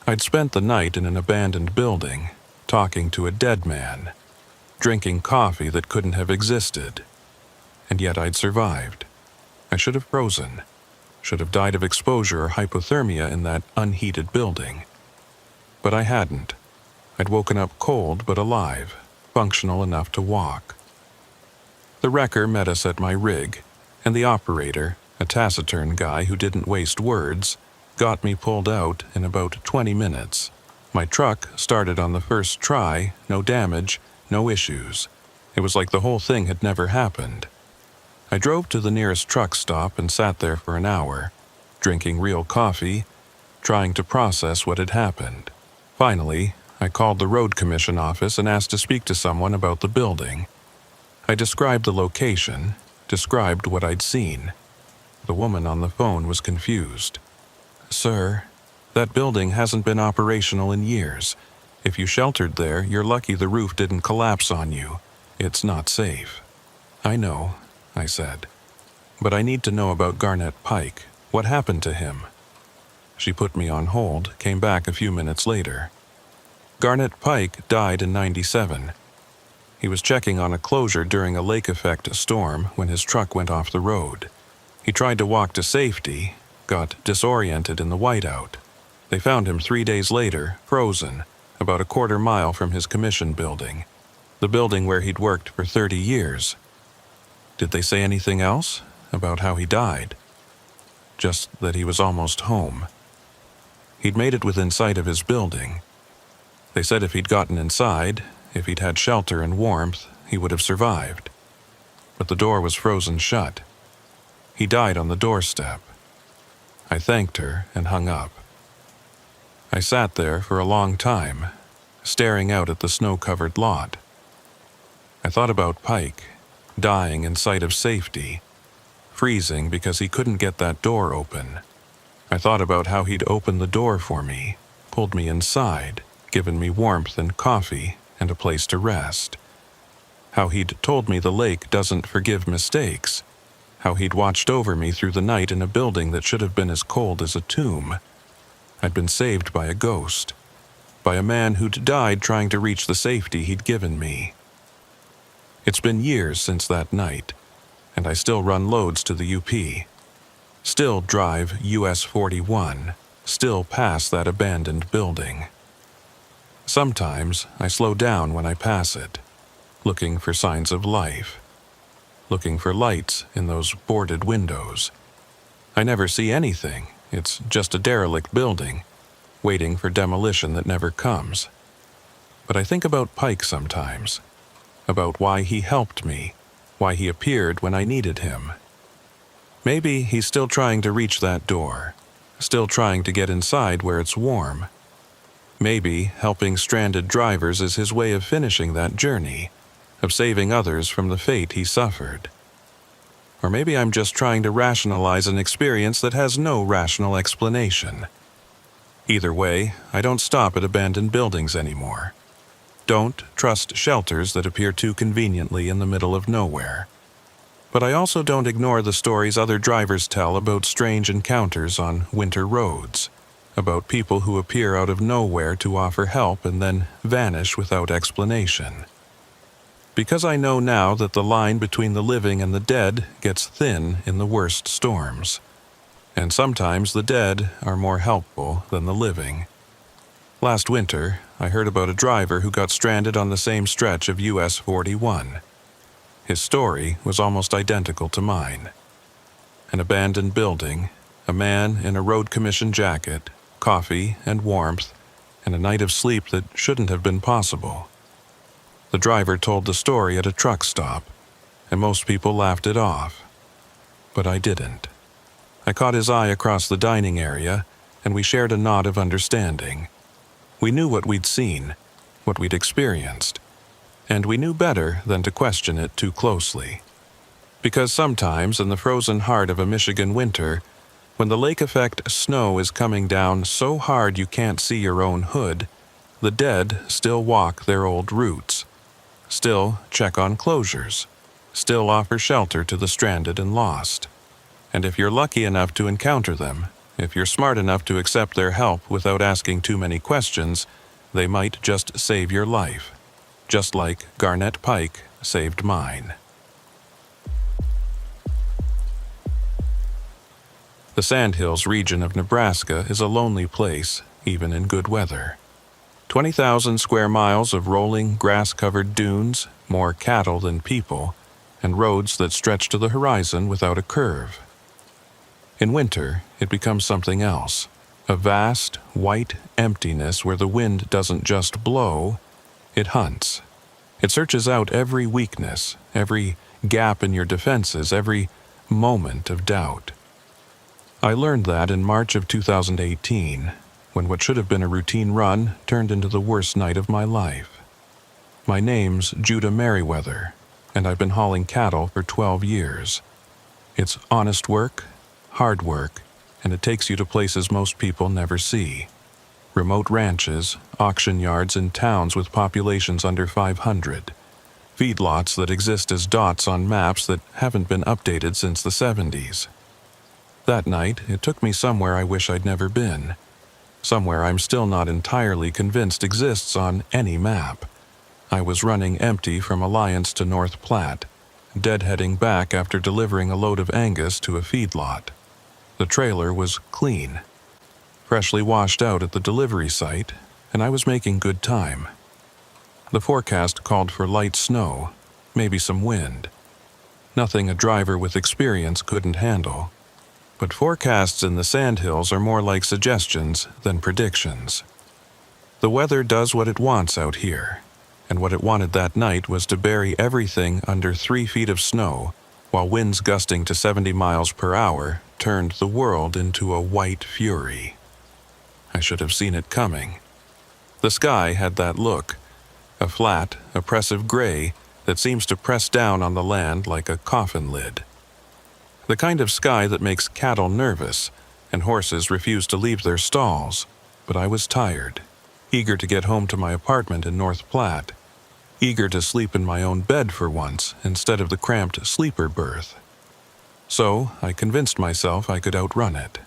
I'd spent the night in an abandoned building, talking to a dead man, drinking coffee that couldn't have existed. And yet I'd survived. I should have frozen, should have died of exposure or hypothermia in that unheated building. But I hadn't. I'd woken up cold but alive, functional enough to walk. The wrecker met us at my rig, and the operator, a taciturn guy who didn't waste words, got me pulled out in about 20 minutes. My truck started on the first try, no damage, no issues. It was like the whole thing had never happened. I drove to the nearest truck stop and sat there for an hour, drinking real coffee, trying to process what had happened. Finally, I called the road commission office and asked to speak to someone about the building. I described the location, described what I'd seen. The woman on the phone was confused. "Sir, that building hasn't been operational in years. If you sheltered there, you're lucky the roof didn't collapse on you. It's not safe." "I know," I said. "But I need to know about Garnet Pike. What happened to him?" She put me on hold, came back a few minutes later. "Garnet Pike died in 97. He was checking on a closure during a lake-effect storm when his truck went off the road. He tried to walk to safety, got disoriented in the whiteout. They found him 3 days later, frozen, about a quarter mile from his commission building, the building where he'd worked for 30 years. Did they say anything else about how he died? Just that he was almost home. He'd made it within sight of his building. They said if he'd gotten inside, if he'd had shelter and warmth, he would have survived. But the door was frozen shut. He died on the doorstep." I thanked her and hung up. I sat there for a long time, staring out at the snow-covered lot. I thought about Pike, dying in sight of safety, freezing because he couldn't get that door open. I thought about how he'd opened the door for me, pulled me inside, given me warmth and coffee and a place to rest. How he'd told me the lake doesn't forgive mistakes. How he'd watched over me through the night in a building that should have been as cold as a tomb. I'd been saved by a ghost, by a man who'd died trying to reach the safety he'd given me. It's been years since that night, and I still run loads to the UP. Still drive US 41, still pass that abandoned building. Sometimes I slow down when I pass it, looking for signs of life, looking for lights in those boarded windows. I never see anything, it's just a derelict building, waiting for demolition that never comes. But I think about Pike sometimes, about why he helped me, why he appeared when I needed him. Maybe he's still trying to reach that door, still trying to get inside where it's warm. Maybe helping stranded drivers is his way of finishing that journey, of saving others from the fate he suffered. Or maybe I'm just trying to rationalize an experience that has no rational explanation. Either way, I don't stop at abandoned buildings anymore. Don't trust shelters that appear too conveniently in the middle of nowhere. But I also don't ignore the stories other drivers tell about strange encounters on winter roads, about people who appear out of nowhere to offer help and then vanish without explanation. Because I know now that the line between the living and the dead gets thin in the worst storms. And sometimes the dead are more helpful than the living. Last winter, I heard about a driver who got stranded on the same stretch of US 41. His story was almost identical to mine. An abandoned building, a man in a road commission jacket, coffee and warmth, and a night of sleep that shouldn't have been possible. The driver told the story at a truck stop, and most people laughed it off. But I didn't. I caught his eye across the dining area, and we shared a nod of understanding. We knew what we'd seen, what we'd experienced, and we knew better than to question it too closely. Because sometimes in the frozen heart of a Michigan winter, when the lake effect snow is coming down so hard you can't see your own hood, the dead still walk their old routes, still check on closures, still offer shelter to the stranded and lost. And if you're lucky enough to encounter them, if you're smart enough to accept their help without asking too many questions, they might just save your life, just like Garnett Pike saved mine. The Sandhills region of Nebraska is a lonely place, even in good weather. 20,000 square miles of rolling, grass-covered dunes, more cattle than people, and roads that stretch to the horizon without a curve. In winter, it becomes something else, a vast, white emptiness where the wind doesn't just blow, it hunts. It searches out every weakness, every gap in your defenses, every moment of doubt. I learned that in March of 2018, when what should have been a routine run turned into the worst night of my life. My name's Judah Merriweather, and I've been hauling cattle for 12 years. It's honest work, hard work, and it takes you to places most people never see. Remote ranches, auction yards in towns with populations under 500. Feedlots that exist as dots on maps that haven't been updated since the 70s. That night, it took me somewhere I wish I'd never been. Somewhere I'm still not entirely convinced exists on any map. I was running empty from Alliance to North Platte, deadheading back after delivering a load of Angus to a feedlot. The trailer was clean, freshly washed out at the delivery site, and I was making good time. The forecast called for light snow, maybe some wind. Nothing a driver with experience couldn't handle. But forecasts in the Sandhills are more like suggestions than predictions. The weather does what it wants out here, and what it wanted that night was to bury everything under 3 feet of snow, while winds gusting to 70 miles per hour turned the world into a white fury. I should have seen it coming. The sky had that look, a flat, oppressive gray that seems to press down on the land like a coffin lid. The kind of sky that makes cattle nervous, and horses refuse to leave their stalls. But I was tired, eager to get home to my apartment in North Platte, eager to sleep in my own bed for once instead of the cramped sleeper berth. So I convinced myself I could outrun it.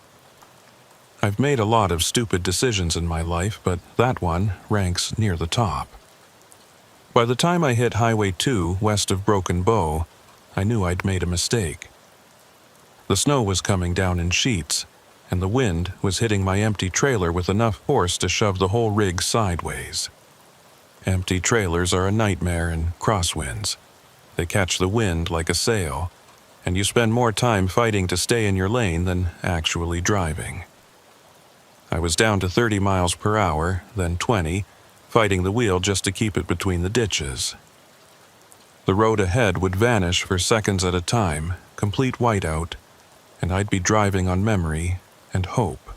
I've made a lot of stupid decisions in my life, but that one ranks near the top. By the time I hit Highway 2 west of Broken Bow, I knew I'd made a mistake. The snow was coming down in sheets, and the wind was hitting my empty trailer with enough force to shove the whole rig sideways. Empty trailers are a nightmare in crosswinds. They catch the wind like a sail, and you spend more time fighting to stay in your lane than actually driving. I was down to 30 miles per hour, then 20, fighting the wheel just to keep it between the ditches. The road ahead would vanish for seconds at a time, complete whiteout, and I'd be driving on memory and hope.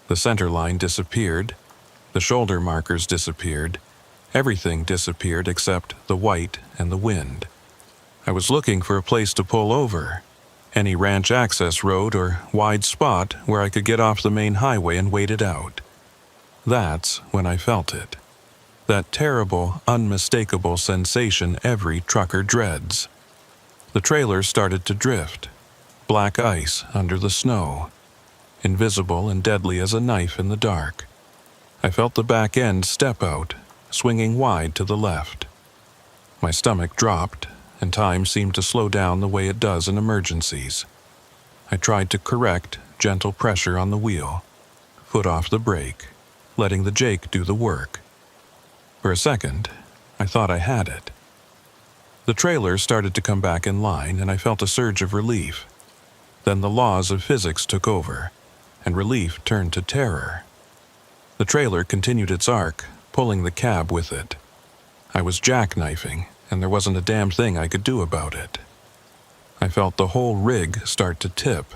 The center line disappeared, the shoulder markers disappeared, everything disappeared except the white and the wind. I was looking for a place to pull over, any ranch access road or wide spot where I could get off the main highway and wait it out. That's when I felt it. That terrible, unmistakable sensation every trucker dreads. The trailer started to drift, black ice under the snow, invisible and deadly as a knife in the dark. I felt the back end step out, swinging wide to the left. My stomach dropped, and time seemed to slow down the way it does in emergencies. I tried to correct gentle pressure on the wheel, foot off the brake, letting the Jake do the work. For a second, I thought I had it. The trailer started to come back in line, and I felt a surge of relief. Then the laws of physics took over, and relief turned to terror. The trailer continued its arc, pulling the cab with it. I was jackknifing, and there wasn't a damn thing I could do about it. I felt the whole rig start to tip.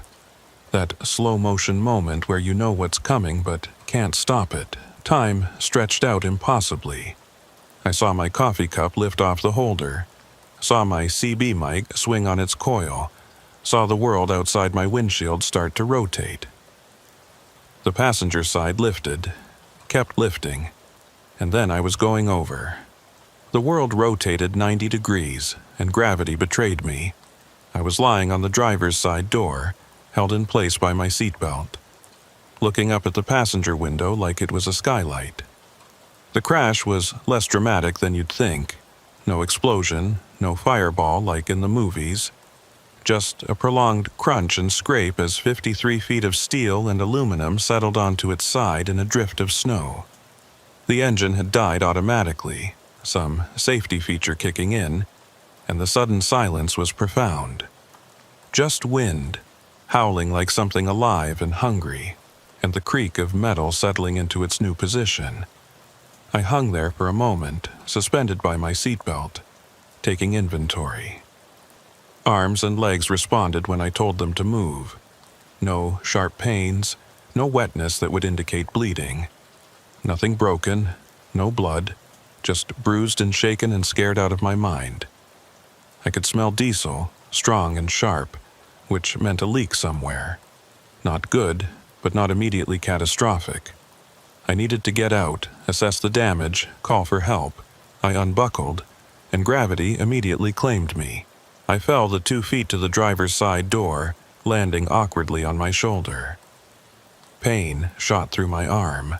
That slow-motion moment where you know what's coming but can't stop it. Time stretched out impossibly. I saw my coffee cup lift off the holder, saw my CB mic swing on its coil, saw the world outside my windshield start to rotate. The passenger side lifted, kept lifting, and then I was going over. The world rotated 90 degrees, and gravity betrayed me. I was lying on the driver's side door, held in place by my seatbelt, looking up at the passenger window like it was a skylight. The crash was less dramatic than you'd think. No explosion, no fireball like in the movies. Just a prolonged crunch and scrape as 53 feet of steel and aluminum settled onto its side in a drift of snow. The engine had died automatically, some safety feature kicking in, and the sudden silence was profound. Just wind, howling like something alive and hungry, and the creak of metal settling into its new position. I hung there for a moment, suspended by my seatbelt, taking inventory. Arms and legs responded when I told them to move. No sharp pains, no wetness that would indicate bleeding. Nothing broken, no blood, just bruised and shaken and scared out of my mind. I could smell diesel, strong and sharp, which meant a leak somewhere. Not good, but not immediately catastrophic. I needed to get out, assess the damage, call for help. I unbuckled, and gravity immediately claimed me. I fell the 2 feet to the driver's side door, landing awkwardly on my shoulder. Pain shot through my arm,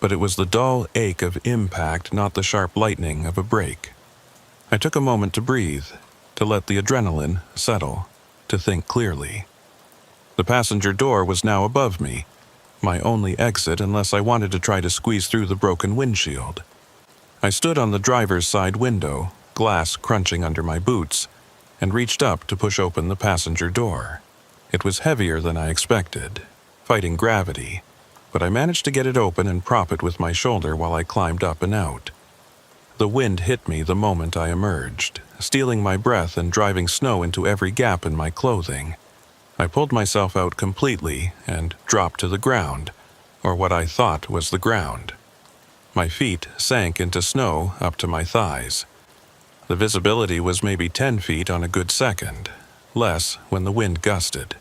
but it was the dull ache of impact, not the sharp lightning of a brake. I took a moment to breathe, to let the adrenaline settle, to think clearly. The passenger door was now above me, my only exit unless I wanted to try to squeeze through the broken windshield. I stood on the driver's side window, glass crunching under my boots, and reached up to push open the passenger door. It was heavier than I expected, fighting gravity, but I managed to get it open and prop it with my shoulder while I climbed up and out. The wind hit me the moment I emerged, stealing my breath and driving snow into every gap in my clothing. I pulled myself out completely and dropped to the ground, or what I thought was the ground. My feet sank into snow up to my thighs. The visibility was maybe 10 feet on a good second, less when the wind gusted.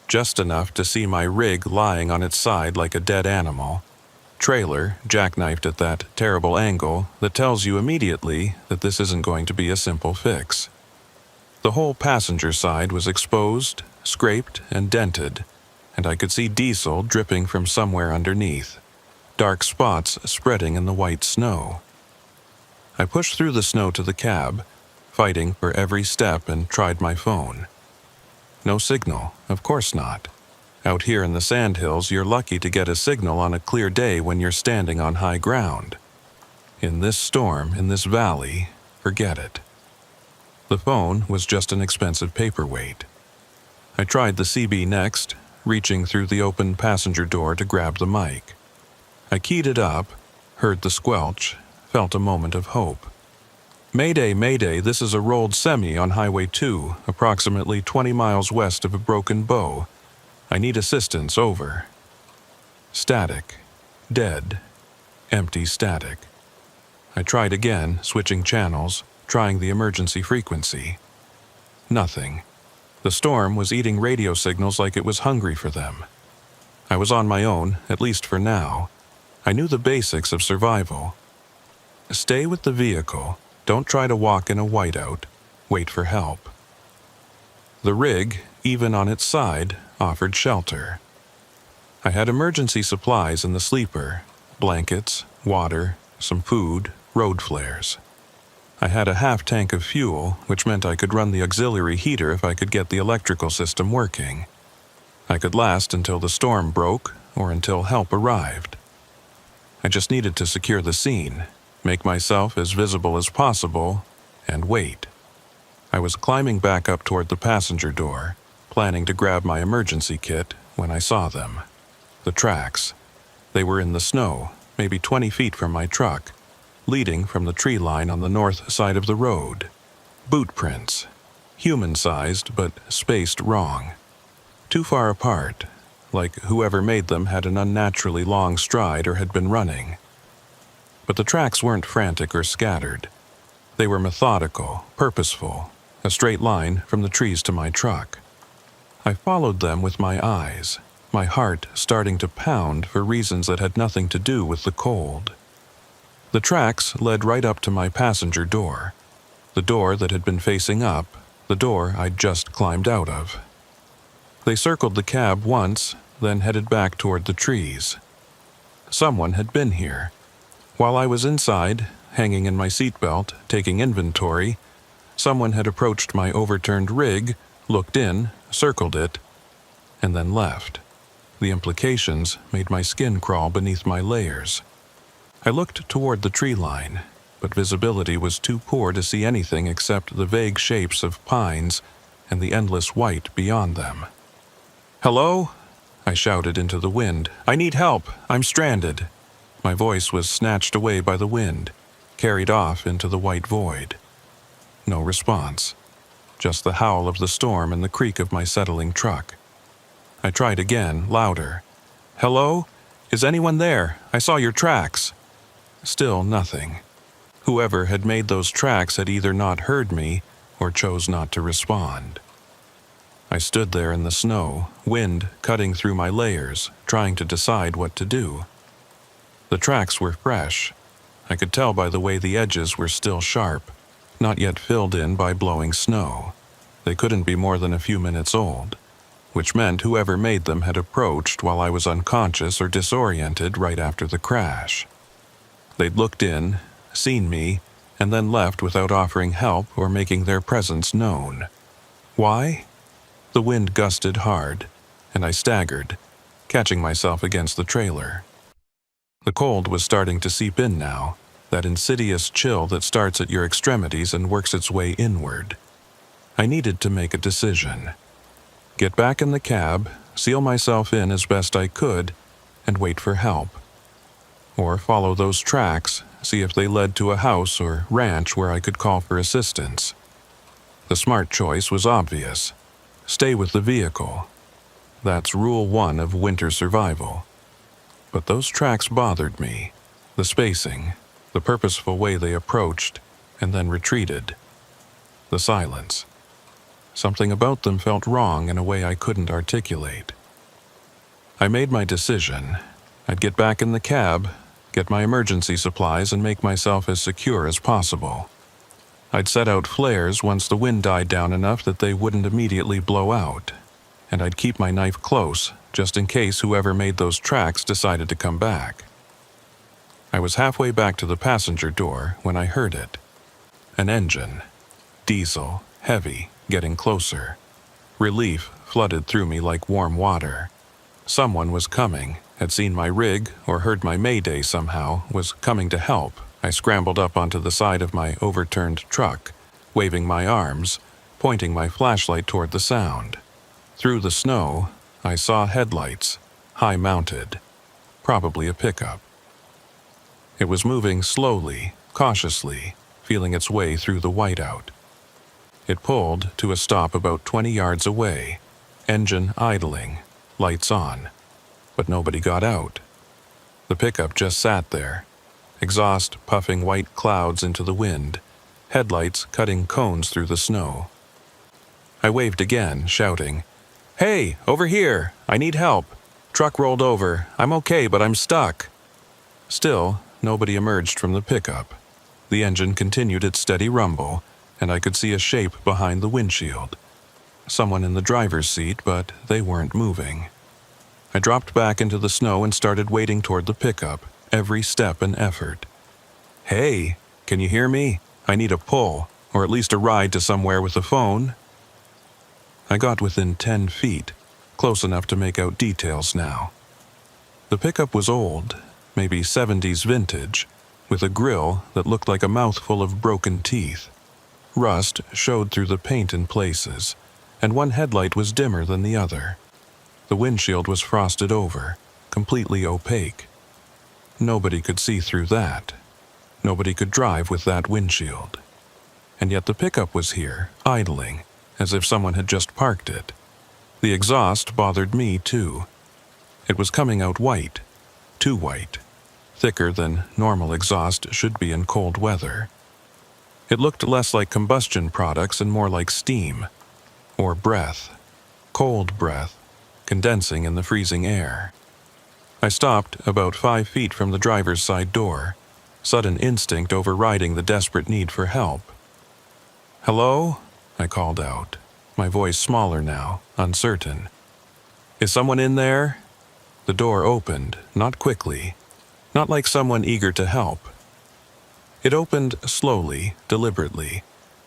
Just enough to see my rig lying on its side like a dead animal, trailer jackknifed at that terrible angle that tells you immediately that this isn't going to be a simple fix. The whole passenger side was exposed, scraped, and dented, and I could see diesel dripping from somewhere underneath, dark spots spreading in the white snow. I pushed through the snow to the cab, fighting for every step, and tried my phone. No signal, of course not. Out here in the sandhills, you're lucky to get a signal on a clear day when you're standing on high ground. In this storm, in this valley, forget it. The phone was just an expensive paperweight. I tried the CB next, reaching through the open passenger door to grab the mic. I keyed it up, heard the squelch, felt a moment of hope. Mayday, Mayday, this is a rolled semi on Highway 2, approximately 20 miles west of a broken bow. I need assistance, over. Static. Dead. Empty static. I tried again, switching channels, trying the emergency frequency. Nothing. The storm was eating radio signals like it was hungry for them. I was on my own, at least for now. I knew the basics of survival. Stay with the vehicle. Don't try to walk in a whiteout. Wait for help. The rig, even on its side, offered shelter. I had emergency supplies in the sleeper: blankets, water, some food, road flares. I had a half tank of fuel, which meant I could run the auxiliary heater if I could get the electrical system working. I could last until the storm broke or until help arrived. I just needed to secure the scene, make myself as visible as possible, and wait. I was climbing back up toward the passenger door, planning to grab my emergency kit, when I saw them. The tracks. They were in the snow, maybe 20 feet from my truck, leading from the tree line on the north side of the road. Boot prints. Human-sized, but spaced wrong. Too far apart, like whoever made them had an unnaturally long stride or had been running. But the tracks weren't frantic or scattered. They were methodical, purposeful, a straight line from the trees to my truck. I followed them with my eyes, my heart starting to pound for reasons that had nothing to do with the cold. The tracks led right up to my passenger door, the door that had been facing up, the door I'd just climbed out of. They circled the cab once, then headed back toward the trees. Someone had been here. While I was inside, hanging in my seatbelt, taking inventory, someone had approached my overturned rig, looked in, circled it, and then left. The implications made my skin crawl beneath my layers. I looked toward the tree line, but visibility was too poor to see anything except the vague shapes of pines and the endless white beyond them. "Hello?" I shouted into the wind. "I need help. I'm stranded." My voice was snatched away by the wind, carried off into the white void. No response. Just the howl of the storm and the creak of my settling truck. I tried again, louder. "Hello? Is anyone there? I saw your tracks." Still nothing. Whoever had made those tracks had either not heard me or chose not to respond. I stood there in the snow, wind cutting through my layers, trying to decide what to do. The tracks were fresh. I could tell by the way the edges were still sharp, not yet filled in by blowing snow. They couldn't be more than a few minutes old, which meant whoever made them had approached while I was unconscious or disoriented right after the crash. They'd looked in, seen me, and then left without offering help or making their presence known. Why? The wind gusted hard, and I staggered, catching myself against the trailer. The cold was starting to seep in now, that insidious chill that starts at your extremities and works its way inward. I needed to make a decision. Get back in the cab, seal myself in as best I could, and wait for help. Or follow those tracks, see if they led to a house or ranch where I could call for assistance. The smart choice was obvious. Stay with the vehicle. That's rule 1 of winter survival. But those tracks bothered me. The spacing, the purposeful way they approached, and then retreated. The silence. Something about them felt wrong in a way I couldn't articulate. I made my decision. I'd get back in the cab, get my emergency supplies, and make myself as secure as possible. I'd set out flares once the wind died down enough that they wouldn't immediately blow out, and I'd keep my knife close, just in case whoever made those tracks decided to come back. I was halfway back to the passenger door when I heard it. An engine. Diesel, heavy, getting closer. Relief flooded through me like warm water. Someone was coming, had seen my rig or heard my mayday somehow, was coming to help. I scrambled up onto the side of my overturned truck, waving my arms, pointing my flashlight toward the sound. Through the snow, I saw headlights, high-mounted, probably a pickup. It was moving slowly, cautiously, feeling its way through the whiteout. It pulled to a stop about 20 yards away, engine idling, lights on, but nobody got out. The pickup just sat there, exhaust puffing white clouds into the wind, headlights cutting cones through the snow. I waved again, shouting, "Hey, over here! I need help! Truck rolled over. I'm okay, but I'm stuck." Still, nobody emerged from the pickup. The engine continued its steady rumble, and I could see a shape behind the windshield. Someone in the driver's seat, but they weren't moving. I dropped back into the snow and started wading toward the pickup, every step an effort. "Hey, can you hear me? I need a pull, or at least a ride to somewhere with a phone." I got within 10 feet, close enough to make out details now. The pickup was old, maybe 70s vintage, with a grill that looked like a mouthful of broken teeth. Rust showed through the paint in places, and one headlight was dimmer than the other. The windshield was frosted over, completely opaque. Nobody could see through that. Nobody could drive with that windshield. And yet the pickup was here, idling, as if someone had just parked it. The exhaust bothered me too. It was coming out white, too white, thicker than normal exhaust should be in cold weather. It looked less like combustion products and more like steam, or breath, cold breath, condensing in the freezing air. I stopped about 5 feet from the driver's side door, sudden instinct overriding the desperate need for help. "Hello?" I called out, my voice smaller now, uncertain. "Is someone in there?" The door opened, not quickly, not like someone eager to help. It opened slowly, deliberately,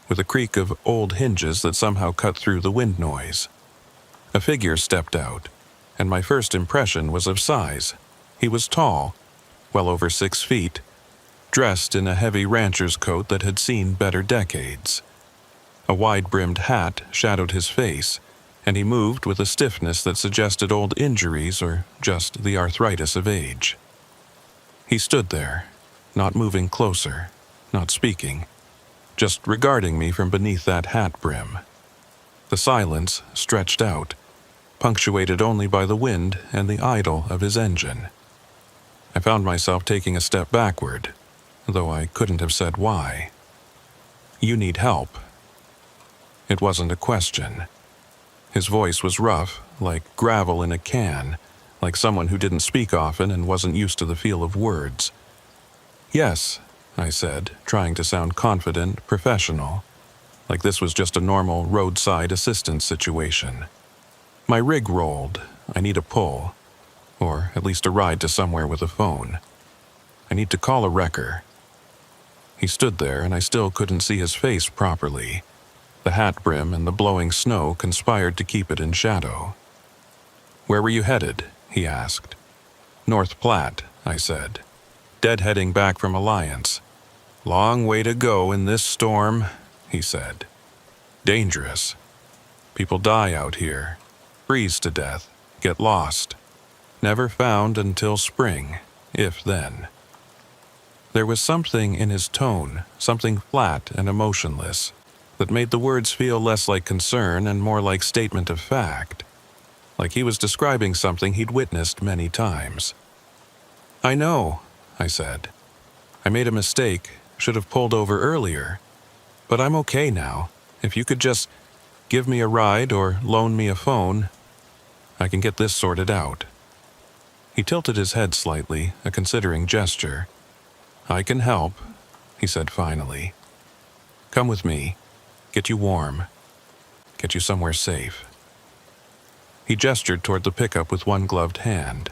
with a creak of old hinges that somehow cut through the wind noise. A figure stepped out, and my first impression was of size. He was tall, well over 6 feet, dressed in a heavy rancher's coat that had seen better decades. A wide-brimmed hat shadowed his face, and he moved with a stiffness that suggested old injuries or just the arthritis of age. He stood there, not moving closer, not speaking, just regarding me from beneath that hat brim. The silence stretched out, punctuated only by the wind and the idle of his engine. I found myself taking a step backward, though I couldn't have said why. "You need help." It wasn't a question. His voice was rough, like gravel in a can, like someone who didn't speak often and wasn't used to the feel of words. "Yes," I said, trying to sound confident, professional, like this was just a normal roadside assistance situation. "My rig rolled. I need a pull, or at least a ride to somewhere with a phone. I need to call a wrecker." He stood there, and I still couldn't see his face properly. The hat brim and the blowing snow conspired to keep it in shadow. "Where were you headed?" he asked. "North Platte," I said. "Deadheading back from Alliance." "Long way to go in this storm," he said. "Dangerous. People die out here, freeze to death, get lost. Never found until spring, if then." There was something in his tone, something flat and emotionless, that made the words feel less like concern and more like statement of fact, like he was describing something he'd witnessed many times. "I know," I said. "I made a mistake, should have pulled over earlier, but I'm okay now. If you could just give me a ride or loan me a phone, I can get this sorted out." He tilted his head slightly, a considering gesture. "I can help," he said finally. "Come with me. Get you warm. Get you somewhere safe." He gestured toward the pickup with one gloved hand.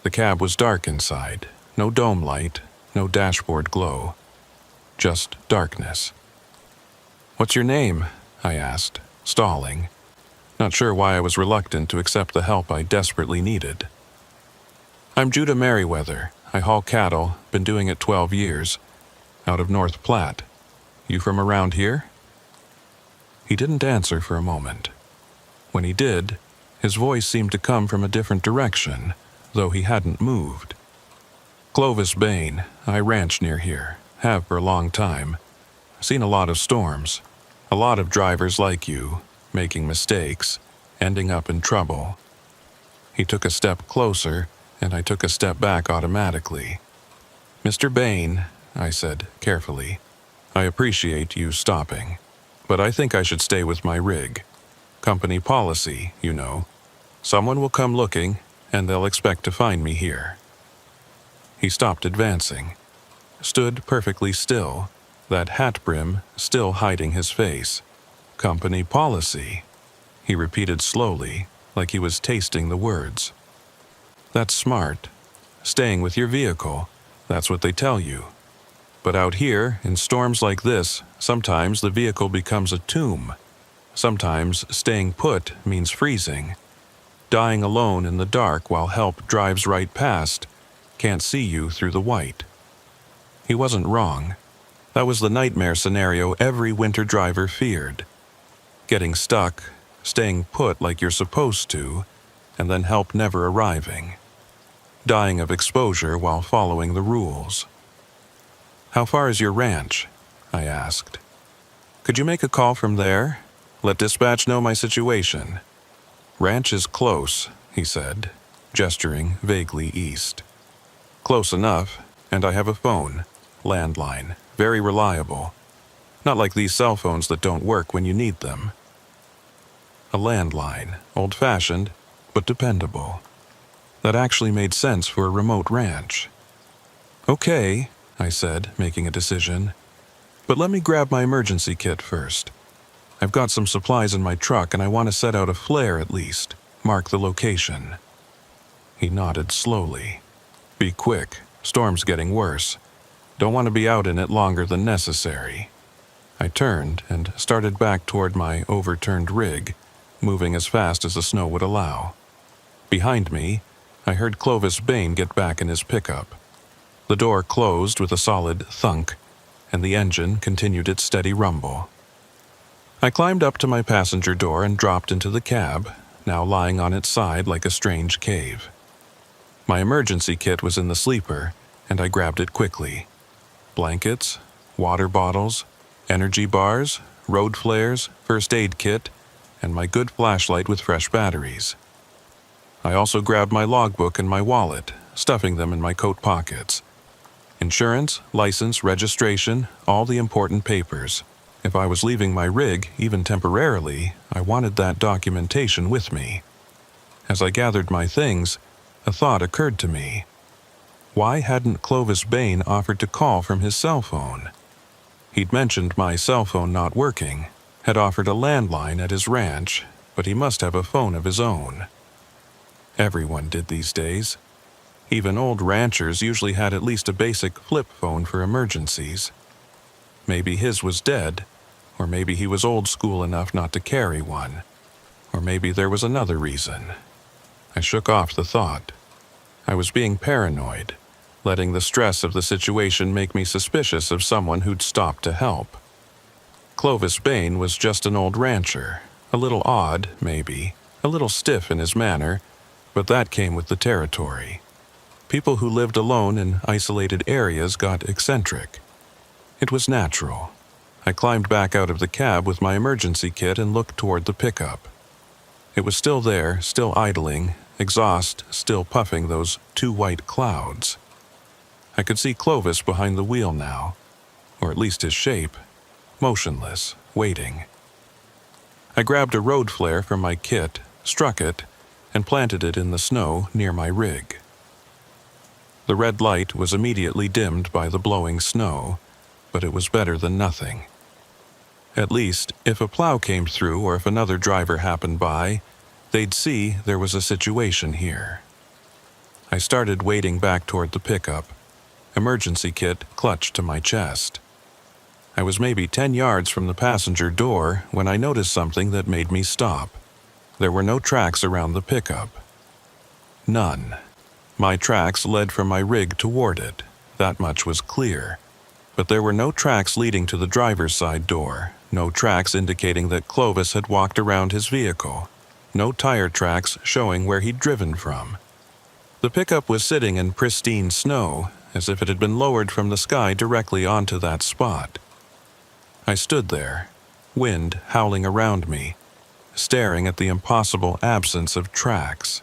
The cab was dark inside, no dome light, no dashboard glow. Just darkness. "What's your name?" I asked, stalling. not sure why I was reluctant to accept the help I desperately needed. "I'm Judah Merriweather. I haul cattle, been doing it 12 years, out of North Platte. You from around here?" He didn't answer for a moment. When he did, his voice seemed to come from a different direction, though he hadn't moved. "Clovis Bain. I ranch near here. Have for a long time. Seen a lot of storms. A lot of drivers like you, making mistakes, ending up in trouble." He took a step closer, and I took a step back automatically. "Mr. Bain," I said carefully, "I appreciate you stopping, but I think I should stay with my rig. Company policy, you know. Someone will come looking, and they'll expect to find me here." He stopped advancing, stood perfectly still, that hat brim still hiding his face. "Company policy," he repeated slowly, like he was tasting the words. "That's smart. Staying with your vehicle, that's what they tell you. But out here, in storms like this, sometimes the vehicle becomes a tomb. Sometimes staying put means freezing. Dying alone in the dark while help drives right past, can't see you through the white." He wasn't wrong. That was the nightmare scenario every winter driver feared. Getting stuck, staying put like you're supposed to, and then help never arriving. Dying of exposure while following the rules. "How far is your ranch?" I asked. "Could you make a call from there? Let dispatch know my situation." "Ranch is close," he said, gesturing vaguely east. "Close enough, and I have a phone, landline, very reliable. Not like these cell phones that don't work when you need them." A landline, old-fashioned, but dependable. That actually made sense for a remote ranch. "Okay," I said, making a decision. "But let me grab my emergency kit first. I've got some supplies in my truck and I want to set out a flare at least, mark the location." He nodded slowly. "Be quick, storm's getting worse. Don't want to be out in it longer than necessary." I turned and started back toward my overturned rig, moving as fast as the snow would allow. Behind me, I heard Clovis Bain get back in his pickup. The door closed with a solid thunk, and the engine continued its steady rumble. I climbed up to my passenger door and dropped into the cab, now lying on its side like a strange cave. My emergency kit was in the sleeper, and I grabbed it quickly. Blankets, water bottles, energy bars, road flares, first aid kit, and my good flashlight with fresh batteries. I also grabbed my logbook and my wallet, stuffing them in my coat pockets. Insurance, license, registration, all the important papers. If I was leaving my rig, even temporarily, I wanted that documentation with me. As I gathered my things, a thought occurred to me. Why hadn't Clovis Bain offered to call from his cell phone? He'd mentioned my cell phone not working, had offered a landline at his ranch, but he must have a phone of his own. Everyone did these days. Even old ranchers usually had at least a basic flip phone for emergencies. Maybe his was dead, or maybe he was old school enough not to carry one, or maybe there was another reason. I shook off the thought. I was being paranoid, letting the stress of the situation make me suspicious of someone who'd stopped to help. Clovis Bain was just an old rancher, a little odd, maybe, a little stiff in his manner, but that came with the territory. People who lived alone in isolated areas got eccentric. It was natural. I climbed back out of the cab with my emergency kit and looked toward the pickup. It was still there, still idling, exhaust still puffing those two white clouds. I could see Clovis behind the wheel now, or at least his shape, motionless, waiting. I grabbed a road flare from my kit, struck it, and planted it in the snow near my rig. The red light was immediately dimmed by the blowing snow, but it was better than nothing. At least, if a plow came through or if another driver happened by, they'd see there was a situation here. I started wading back toward the pickup, emergency kit clutched to my chest. I was maybe 10 yards from the passenger door when I noticed something that made me stop. There were no tracks around the pickup. None. My tracks led from my rig toward it. That much was clear. But there were no tracks leading to the driver's side door, no tracks indicating that Clovis had walked around his vehicle, no tire tracks showing where he'd driven from. The pickup was sitting in pristine snow, as if it had been lowered from the sky directly onto that spot. I stood there, wind howling around me, staring at the impossible absence of tracks.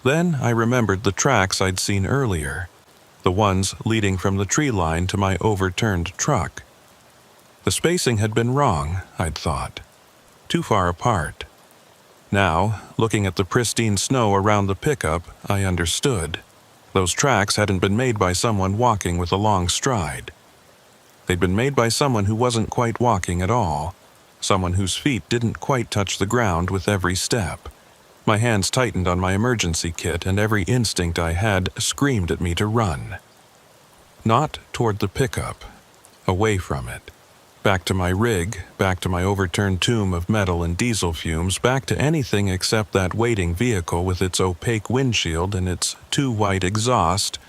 Then I remembered the tracks I'd seen earlier, the ones leading from the tree line to my overturned truck. The spacing had been wrong, I'd thought, too far apart. Now, looking at the pristine snow around the pickup, I understood. Those tracks hadn't been made by someone walking with a long stride. They'd been made by someone who wasn't quite walking at all, someone whose feet didn't quite touch the ground with every step. My hands tightened on my emergency kit, and every instinct I had screamed at me to run. Not toward the pickup, away from it. Back to my rig, back to my overturned tomb of metal and diesel fumes, back to anything except that waiting vehicle with its opaque windshield and its too white exhaust,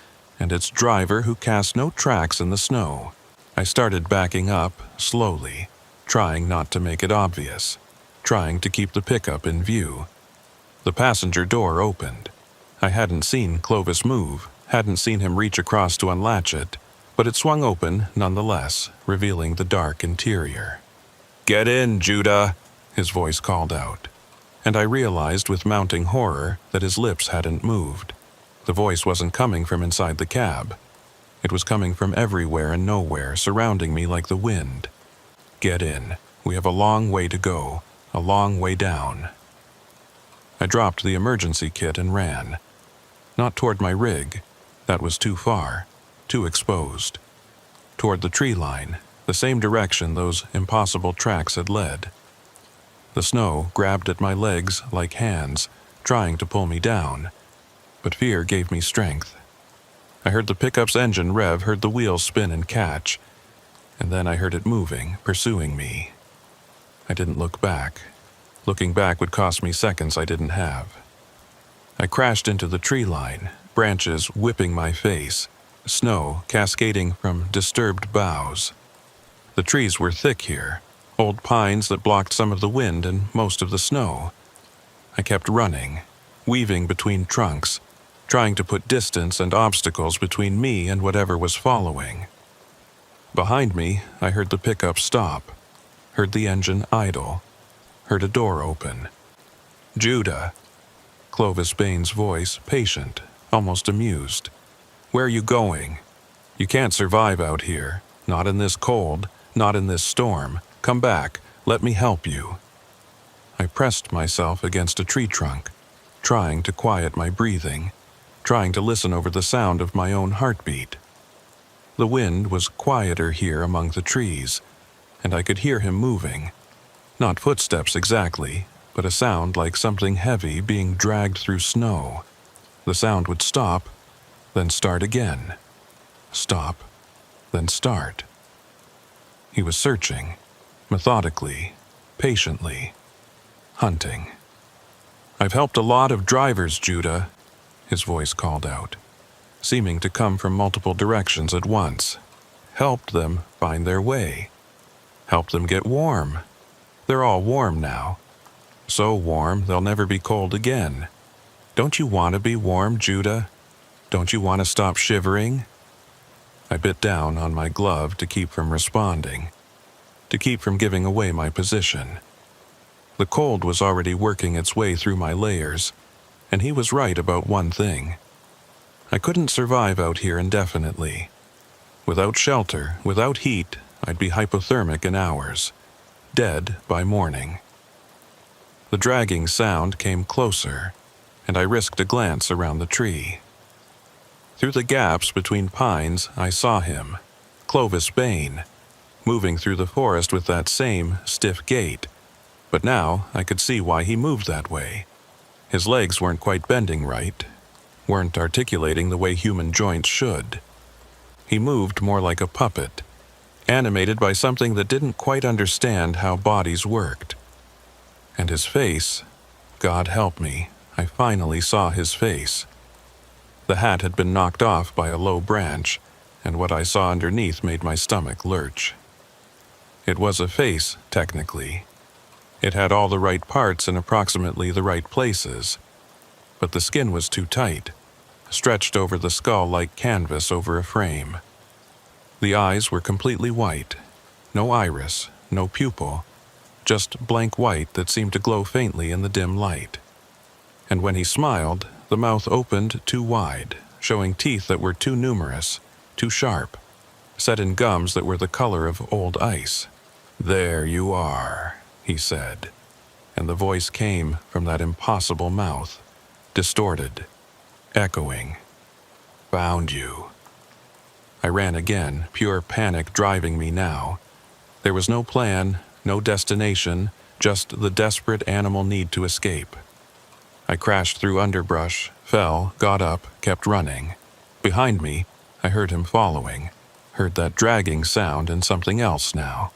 and its driver who cast no tracks in the snow. I started backing up, slowly, trying not to make it obvious, trying to keep the pickup in view. The passenger door opened. I hadn't seen Clovis move, hadn't seen him reach across to unlatch it, but it swung open nonetheless, revealing the dark interior. "Get in, Judah," his voice called out. And I realized with mounting horror that his lips hadn't moved. The voice wasn't coming from inside the cab. It was coming from everywhere and nowhere, surrounding me like the wind. "Get in. We have a long way to go, a long way down." I dropped the emergency kit and ran. Not toward my rig. That was too far, too exposed. Toward the tree line, the same direction those impossible tracks had led. The snow grabbed at my legs like hands, trying to pull me down. But fear gave me strength. I heard the pickup's engine rev, heard the wheels spin and catch, and then I heard it moving, pursuing me. I didn't look back. Looking back would cost me seconds I didn't have. I crashed into the tree line, branches whipping my face, snow cascading from disturbed boughs. The trees were thick here, old pines that blocked some of the wind and most of the snow. I kept running, weaving between trunks, trying to put distance and obstacles between me and whatever was following. Behind me, I heard the pickup stop, heard the engine idle, heard a door open. "Judah," Clovis Bain's voice, patient, almost amused. "Where are you going? You can't survive out here, not in this cold, not in this storm. Come back, let me help you." I pressed myself against a tree trunk, trying to quiet my breathing, trying to listen over the sound of my own heartbeat. The wind was quieter here among the trees, and I could hear him moving. Not footsteps exactly, but a sound like something heavy being dragged through snow. The sound would stop, then start again. Stop, then start. He was searching, methodically, patiently, hunting. "I've helped a lot of drivers, Judah," his voice called out, seeming to come from multiple directions at once. "Helped them find their way. Helped them get warm. They're all warm now. So warm they'll never be cold again. Don't you want to be warm, Judah? Don't you want to stop shivering?" I bit down on my glove to keep from responding, to keep from giving away my position. The cold was already working its way through my layers, and he was right about one thing. I couldn't survive out here indefinitely. Without shelter, without heat, I'd be hypothermic in hours, dead by morning. The dragging sound came closer, and I risked a glance around the tree. Through the gaps between pines, I saw him, Clovis Bain, moving through the forest with that same stiff gait. But now I could see why he moved that way. His legs weren't quite bending right, weren't articulating the way human joints should. He moved more like a puppet, animated by something that didn't quite understand how bodies worked. And his face, God help me, I finally saw his face. The hat had been knocked off by a low branch, and what I saw underneath made my stomach lurch. It was a face, technically. It had all the right parts in approximately the right places, but the skin was too tight, stretched over the skull like canvas over a frame. The eyes were completely white, no iris, no pupil, just blank white that seemed to glow faintly in the dim light. And when he smiled, the mouth opened too wide, showing teeth that were too numerous, too sharp, set in gums that were the color of old ice. "There you are," he said, and the voice came from that impossible mouth, distorted, echoing. "Found you." I ran again, pure panic driving me now. There was no plan, no destination, just the desperate animal need to escape. I crashed through underbrush, fell, got up, kept running. Behind me, I heard him following, heard that dragging sound and something else now.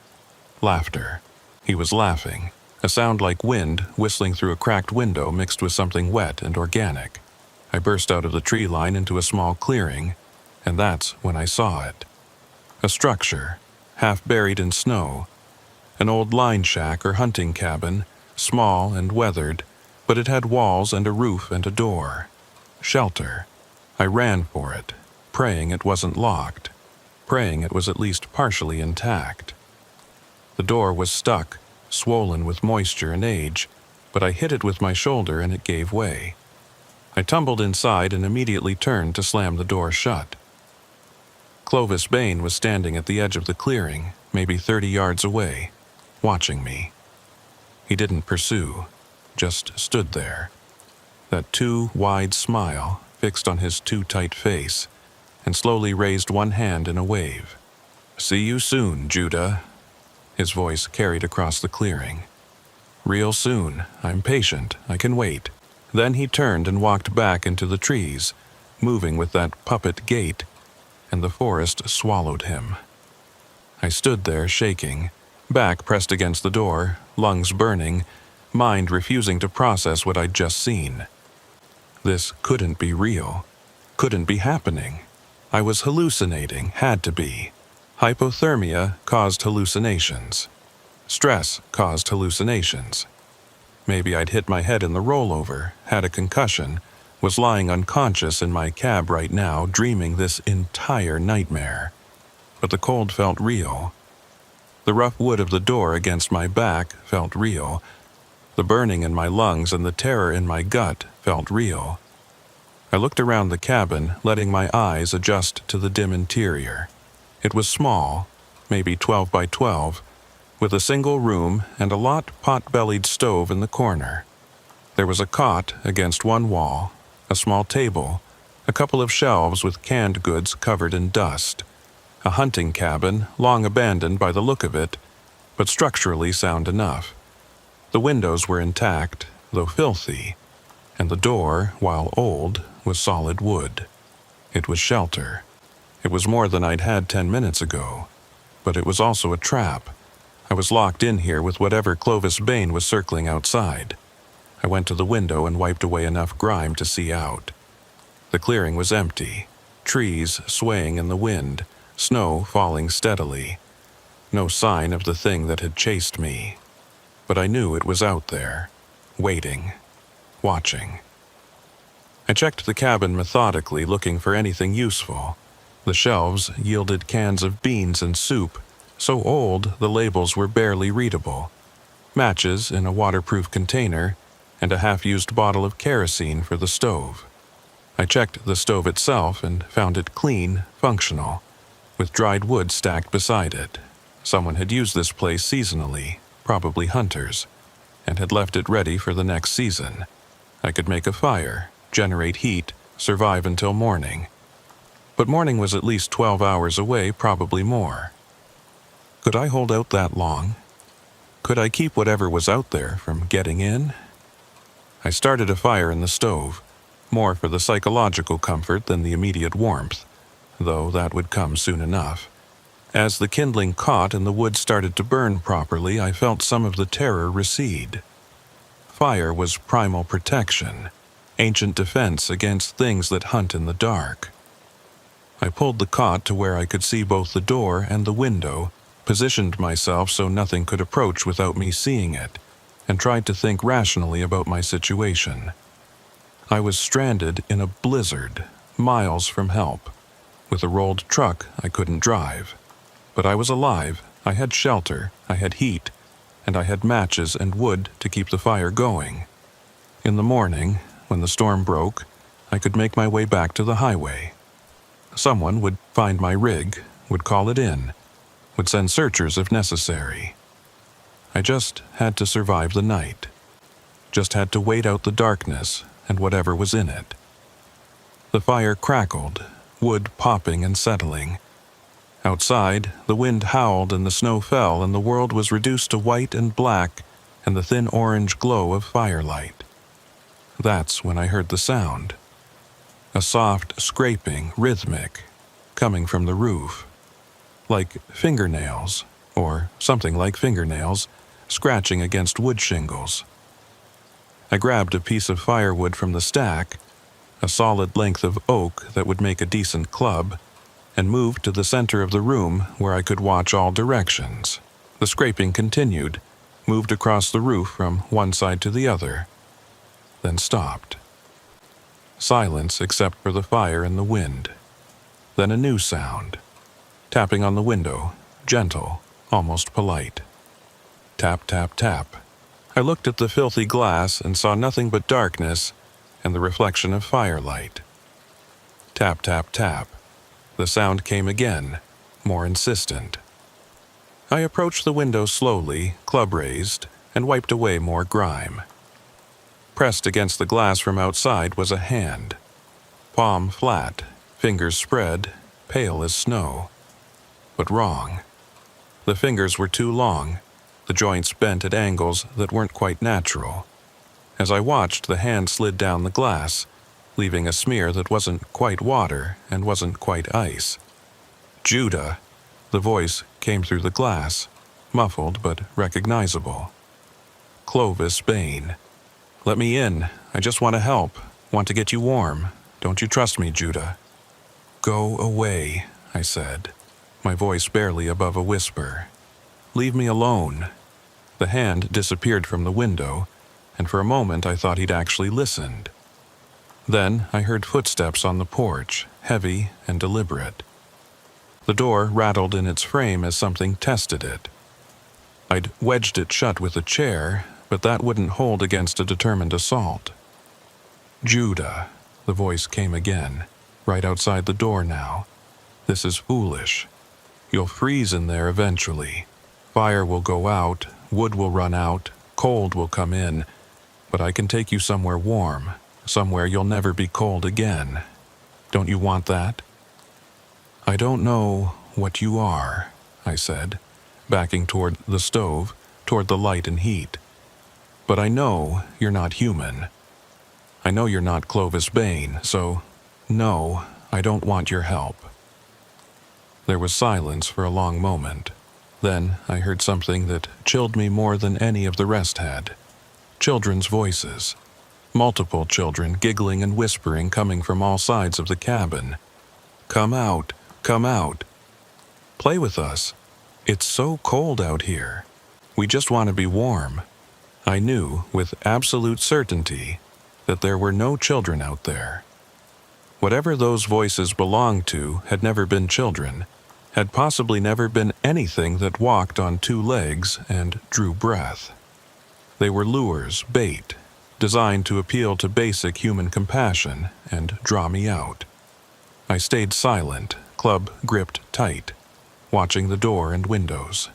Laughter. He was laughing, a sound like wind whistling through a cracked window mixed with something wet and organic. I burst out of the tree line into a small clearing, and that's when I saw it. A structure, half buried in snow. An old line shack or hunting cabin, small and weathered, but it had walls and a roof and a door. Shelter. I ran for it, praying it wasn't locked, praying it was at least partially intact. The door was stuck, swollen with moisture and age, but I hit it with my shoulder and it gave way. I tumbled inside and immediately turned to slam the door shut. Clovis Bain was standing at the edge of the clearing, maybe 30 yards away, watching me. He didn't pursue, just stood there, that too wide smile fixed on his too tight face, and slowly raised one hand in a wave. "See you soon, Judah." His voice carried across the clearing. "Real soon. I'm patient. I can wait." Then he turned and walked back into the trees, moving with that puppet gait, and the forest swallowed him. I stood there shaking, back pressed against the door, lungs burning, mind refusing to process what I'd just seen. This couldn't be real, couldn't be happening. I was hallucinating, had to be. Hypothermia caused hallucinations. Stress caused hallucinations. Maybe I'd hit my head in the rollover, had a concussion, was lying unconscious in my cab right now, dreaming this entire nightmare. But the cold felt real. The rough wood of the door against my back felt real. The burning in my lungs and the terror in my gut felt real. I looked around the cabin, letting my eyes adjust to the dim interior. It was small, maybe 12 by 12, with a single room and a lot pot-bellied stove in the corner. There was a cot against one wall, a small table, a couple of shelves with canned goods covered in dust, a hunting cabin long abandoned by the look of it, but structurally sound enough. The windows were intact, though filthy, and the door, while old, was solid wood. It was shelter. It was more than I'd had 10 minutes ago, but it was also a trap. I was locked in here with whatever Clovis Bain was circling outside. I went to the window and wiped away enough grime to see out. The clearing was empty, trees swaying in the wind, snow falling steadily. No sign of the thing that had chased me. But I knew it was out there, waiting, watching. I checked the cabin methodically, looking for anything useful. The shelves yielded cans of beans and soup, so old the labels were barely readable. Matches in a waterproof container, and a half-used bottle of kerosene for the stove. I checked the stove itself and found it clean, functional, with dried wood stacked beside it. Someone had used this place seasonally, probably hunters, and had left it ready for the next season. I could make a fire, generate heat, survive until morning. But morning was at least 12 hours away, probably more. Could I hold out that long? Could I keep whatever was out there from getting in? I started a fire in the stove, more for the psychological comfort than the immediate warmth, though that would come soon enough. As the kindling caught and the wood started to burn properly, I felt some of the terror recede. fire was primal protection, ancient defense against things that hunt in the dark. I pulled the cot to where I could see both the door and the window, positioned myself so nothing could approach without me seeing it, and tried to think rationally about my situation. I was stranded in a blizzard, miles from help. With a rolled truck, I couldn't drive. But I was alive, I had shelter, I had heat, and I had matches and wood to keep the fire going. In the morning, when the storm broke, I could make my way back to the highway. Someone would find my rig, would call it in, would send searchers if necessary. I just had to survive the night. Just had to wait out the darkness and whatever was in it. The fire crackled, wood popping and settling. Outside, the wind howled and the snow fell and the world was reduced to white and black and the thin orange glow of firelight. That's when I heard the sound. A soft scraping, rhythmic, coming from the roof. Like fingernails, or something like fingernails, scratching against wood shingles. I grabbed a piece of firewood from the stack, a solid length of oak that would make a decent club, and moved to the center of the room where I could watch all directions. The scraping continued, moved across the roof from one side to the other, then stopped. Silence except for the fire and the wind. Then a new sound. Tapping on the window, gentle, almost polite. Tap, tap, tap. I looked at the filthy glass and saw nothing but darkness and the reflection of firelight. Tap, tap, tap. The sound came again, more insistent. I approached the window slowly, club raised, and wiped away more grime. Pressed against the glass from outside was a hand. Palm flat, fingers spread, pale as snow. But wrong. The fingers were too long, the joints bent at angles that weren't quite natural. As I watched, the hand slid down the glass, leaving a smear that wasn't quite water and wasn't quite ice. Judah! The voice came through the glass, muffled but recognizable. Clovis Bain. Let me in. I just want to help. Want to get you warm. Don't you trust me, Judah? Go away, I said, my voice barely above a whisper. Leave me alone. The hand disappeared from the window, and for a moment I thought he'd actually listened. Then I heard footsteps on the porch, heavy and deliberate. The door rattled in its frame as something tested it. I'd wedged it shut with a chair, but that wouldn't hold against a determined assault. Judah, the voice came again, right outside the door now. This is foolish. You'll freeze in there eventually. Fire will go out, wood will run out, cold will come in, but I can take you somewhere warm, somewhere you'll never be cold again. Don't you want that? I don't know what you are, I said, backing toward the stove, toward the light and heat. But I know you're not human. I know you're not Clovis Bain, so no, I don't want your help. There was silence for a long moment. Then I heard something that chilled me more than any of the rest had. Children's voices. Multiple children giggling and whispering coming from all sides of the cabin. Come out, come out. Play with us. It's so cold out here. We just want to be warm. I knew with absolute certainty that there were no children out there. Whatever those voices belonged to had never been children, had possibly never been anything that walked on two legs and drew breath. They were lures, bait, designed to appeal to basic human compassion and draw me out. I stayed silent, club gripped tight, watching the door and windows.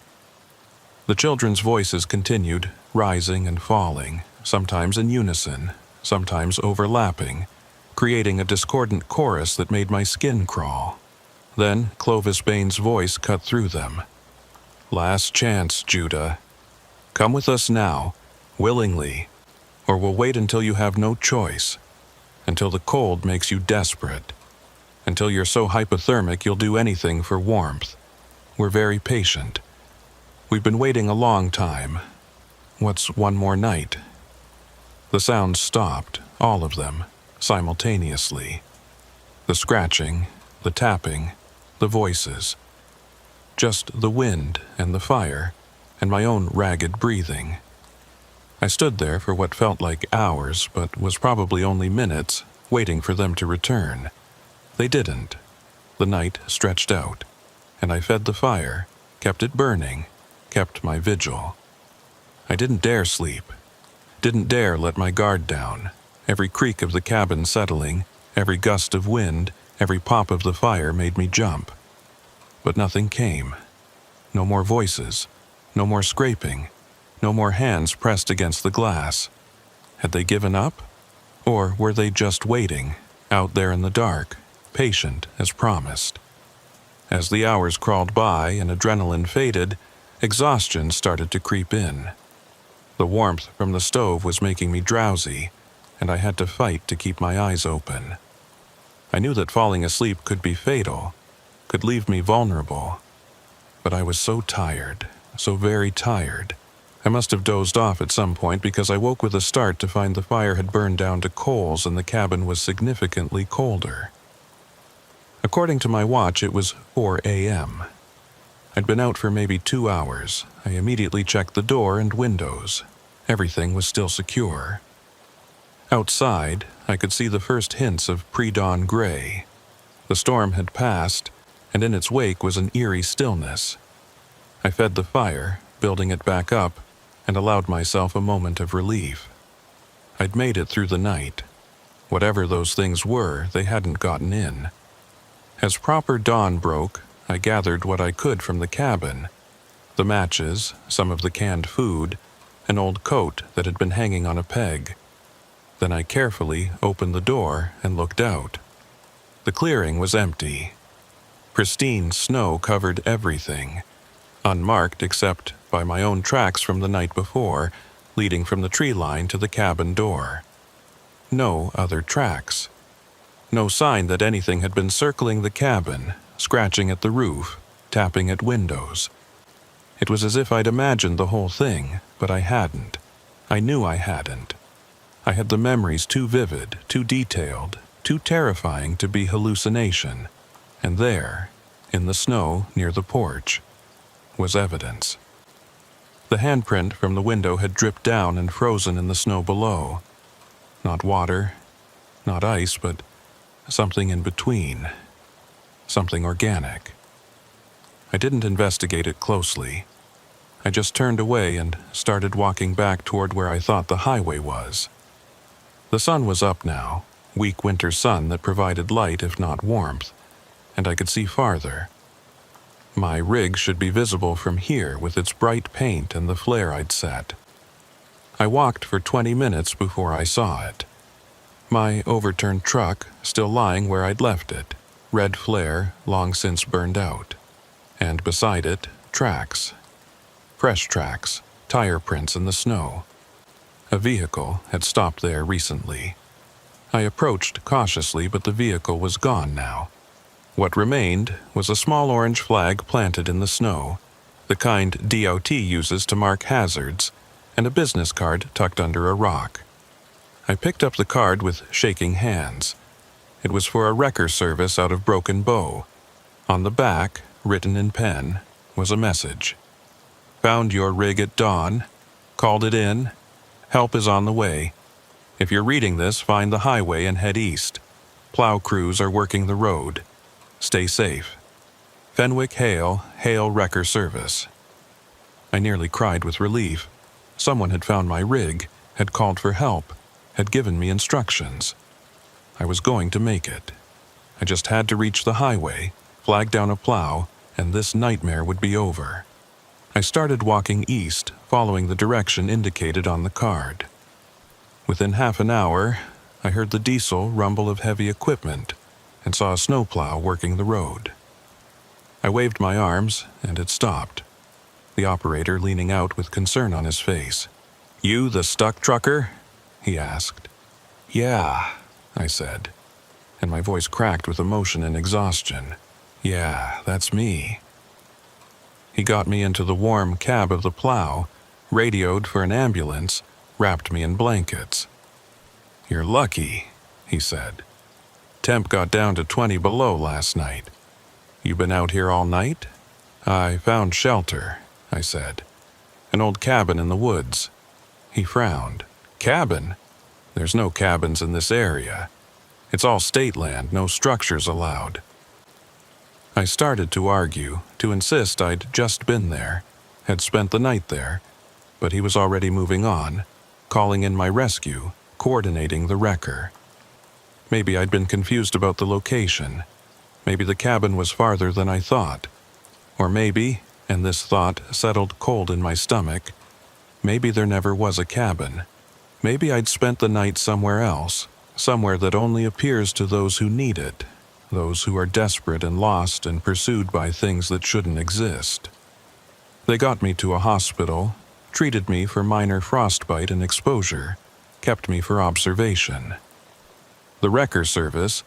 The children's voices continued, rising and falling, sometimes in unison, sometimes overlapping, creating a discordant chorus that made my skin crawl. Then Clovis Bain's voice cut through them. Last chance, Judah. Come with us now, willingly, or we'll wait until you have no choice, until the cold makes you desperate, until you're so hypothermic you'll do anything for warmth. We're very patient. We've been waiting a long time. What's one more night? The sounds stopped, all of them, simultaneously. The scratching, the tapping, the voices. Just the wind and the fire, and my own ragged breathing. I stood there for what felt like hours, but was probably only minutes, waiting for them to return. They didn't. The night stretched out, and I fed the fire, kept it burning, kept my vigil. I didn't dare sleep. Didn't dare let my guard down. Every creak of the cabin settling, every gust of wind, every pop of the fire made me jump. But nothing came. No more voices, no more scraping, no more hands pressed against the glass. Had they given up? Or were they just waiting, out there in the dark, patient as promised? As the hours crawled by and adrenaline faded, exhaustion started to creep in. The warmth from the stove was making me drowsy, and I had to fight to keep my eyes open. I knew that falling asleep could be fatal, could leave me vulnerable. But I was so tired, so very tired. I must have dozed off at some point because I woke with a start to find the fire had burned down to coals and the cabin was significantly colder. According to my watch, it was 4 a.m. I'd been out for maybe 2 hours. I immediately checked the door and windows. Everything was still secure. Outside, I could see the first hints of pre-dawn gray. The storm had passed, and in its wake was an eerie stillness. I fed the fire, building it back up, and allowed myself a moment of relief. I'd made it through the night. Whatever those things were, they hadn't gotten in. As proper dawn broke, I gathered what I could from the cabin. The matches, some of the canned food, an old coat that had been hanging on a peg. Then I carefully opened the door and looked out. The clearing was empty. Pristine snow covered everything, unmarked except by my own tracks from the night before, leading from the tree line to the cabin door. No other tracks. No sign that anything had been circling the cabin, scratching at the roof, tapping at windows. It was as if I'd imagined the whole thing, but I hadn't. I knew I hadn't. I had the memories too vivid, too detailed, too terrifying to be hallucination. And there, in the snow near the porch, was evidence. The handprint from the window had dripped down and frozen in the snow below. Not water, not ice, but something in between. Something organic. I didn't investigate it closely. I just turned away and started walking back toward where I thought the highway was. The sun was up now, weak winter sun that provided light if not warmth, and I could see farther. My rig should be visible from here with its bright paint and the flare I'd set. I walked for 20 minutes before I saw it. My overturned truck still lying where I'd left it, red flare long since burned out. And beside it, tracks. Fresh tracks, tire prints in the snow. A vehicle had stopped there recently. I approached cautiously, but the vehicle was gone now. What remained was a small orange flag planted in the snow, the kind DOT uses to mark hazards, and a business card tucked under a rock. I picked up the card with shaking hands. It was for a wrecker service out of Broken Bow. On the back, written in pen, was a message. Found your rig at dawn. Called it in. Help is on the way. If you're reading this, find the highway and head east. Plow crews are working the road. Stay safe. Fenwick Hale Wrecker Service. I nearly cried with relief. Someone had found my rig, had called for help, had given me instructions. I was going to make it. I just had to reach the highway, flag down a plow, and this nightmare would be over. I started walking east, following the direction indicated on the card. Within half an hour, I heard the diesel rumble of heavy equipment and saw a snowplow working the road. I waved my arms, and it stopped, the operator leaning out with concern on his face. "You the stuck trucker?" he asked. "Yeah," I said, and my voice cracked with emotion and exhaustion. "Yeah, that's me." He got me into the warm cab of the plow, radioed for an ambulance, wrapped me in blankets. "You're lucky," he said. "Temp got down to 20 below last night. You been out here all night?" "I found shelter," I said. "An old cabin in the woods." He frowned. "Cabin? There's no cabins in this area. It's all state land, no structures allowed." I started to argue, to insist I'd just been there, had spent the night there, but he was already moving on, calling in my rescue, coordinating the wrecker. Maybe I'd been confused about the location. Maybe the cabin was farther than I thought. Or maybe, and this thought settled cold in my stomach, maybe there never was a cabin. Maybe I'd spent the night somewhere else, somewhere that only appears to those who need it, those who are desperate and lost and pursued by things that shouldn't exist. They got me to a hospital, treated me for minor frostbite and exposure, kept me for observation. The wrecker service,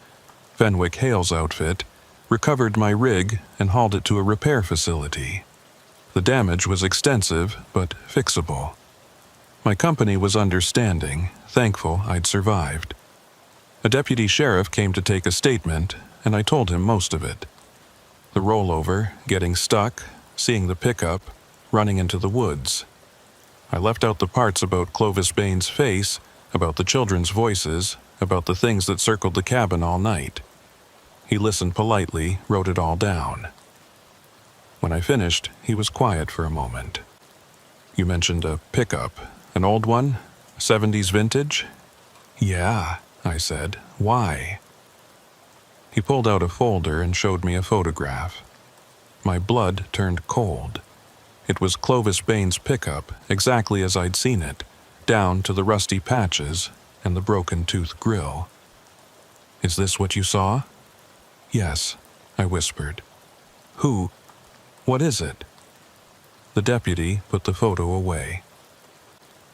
Fenwick Hale's outfit, recovered my rig and hauled it to a repair facility. The damage was extensive, but fixable. My company was understanding, thankful I'd survived. A deputy sheriff came to take a statement, and I told him most of it. The rollover, getting stuck, seeing the pickup, running into the woods. I left out the parts about Clovis Bain's face, about the children's voices, about the things that circled the cabin all night. He listened politely, wrote it all down. When I finished, he was quiet for a moment. "You mentioned a pickup, an old one? 70s vintage?" "Yeah," I said. "Why?" He pulled out a folder and showed me a photograph. My blood turned cold. It was Clovis Bain's pickup, exactly as I'd seen it, down to the rusty patches and the broken-tooth grill. "Is this what you saw?" "Yes," I whispered. What is it?" The deputy put the photo away.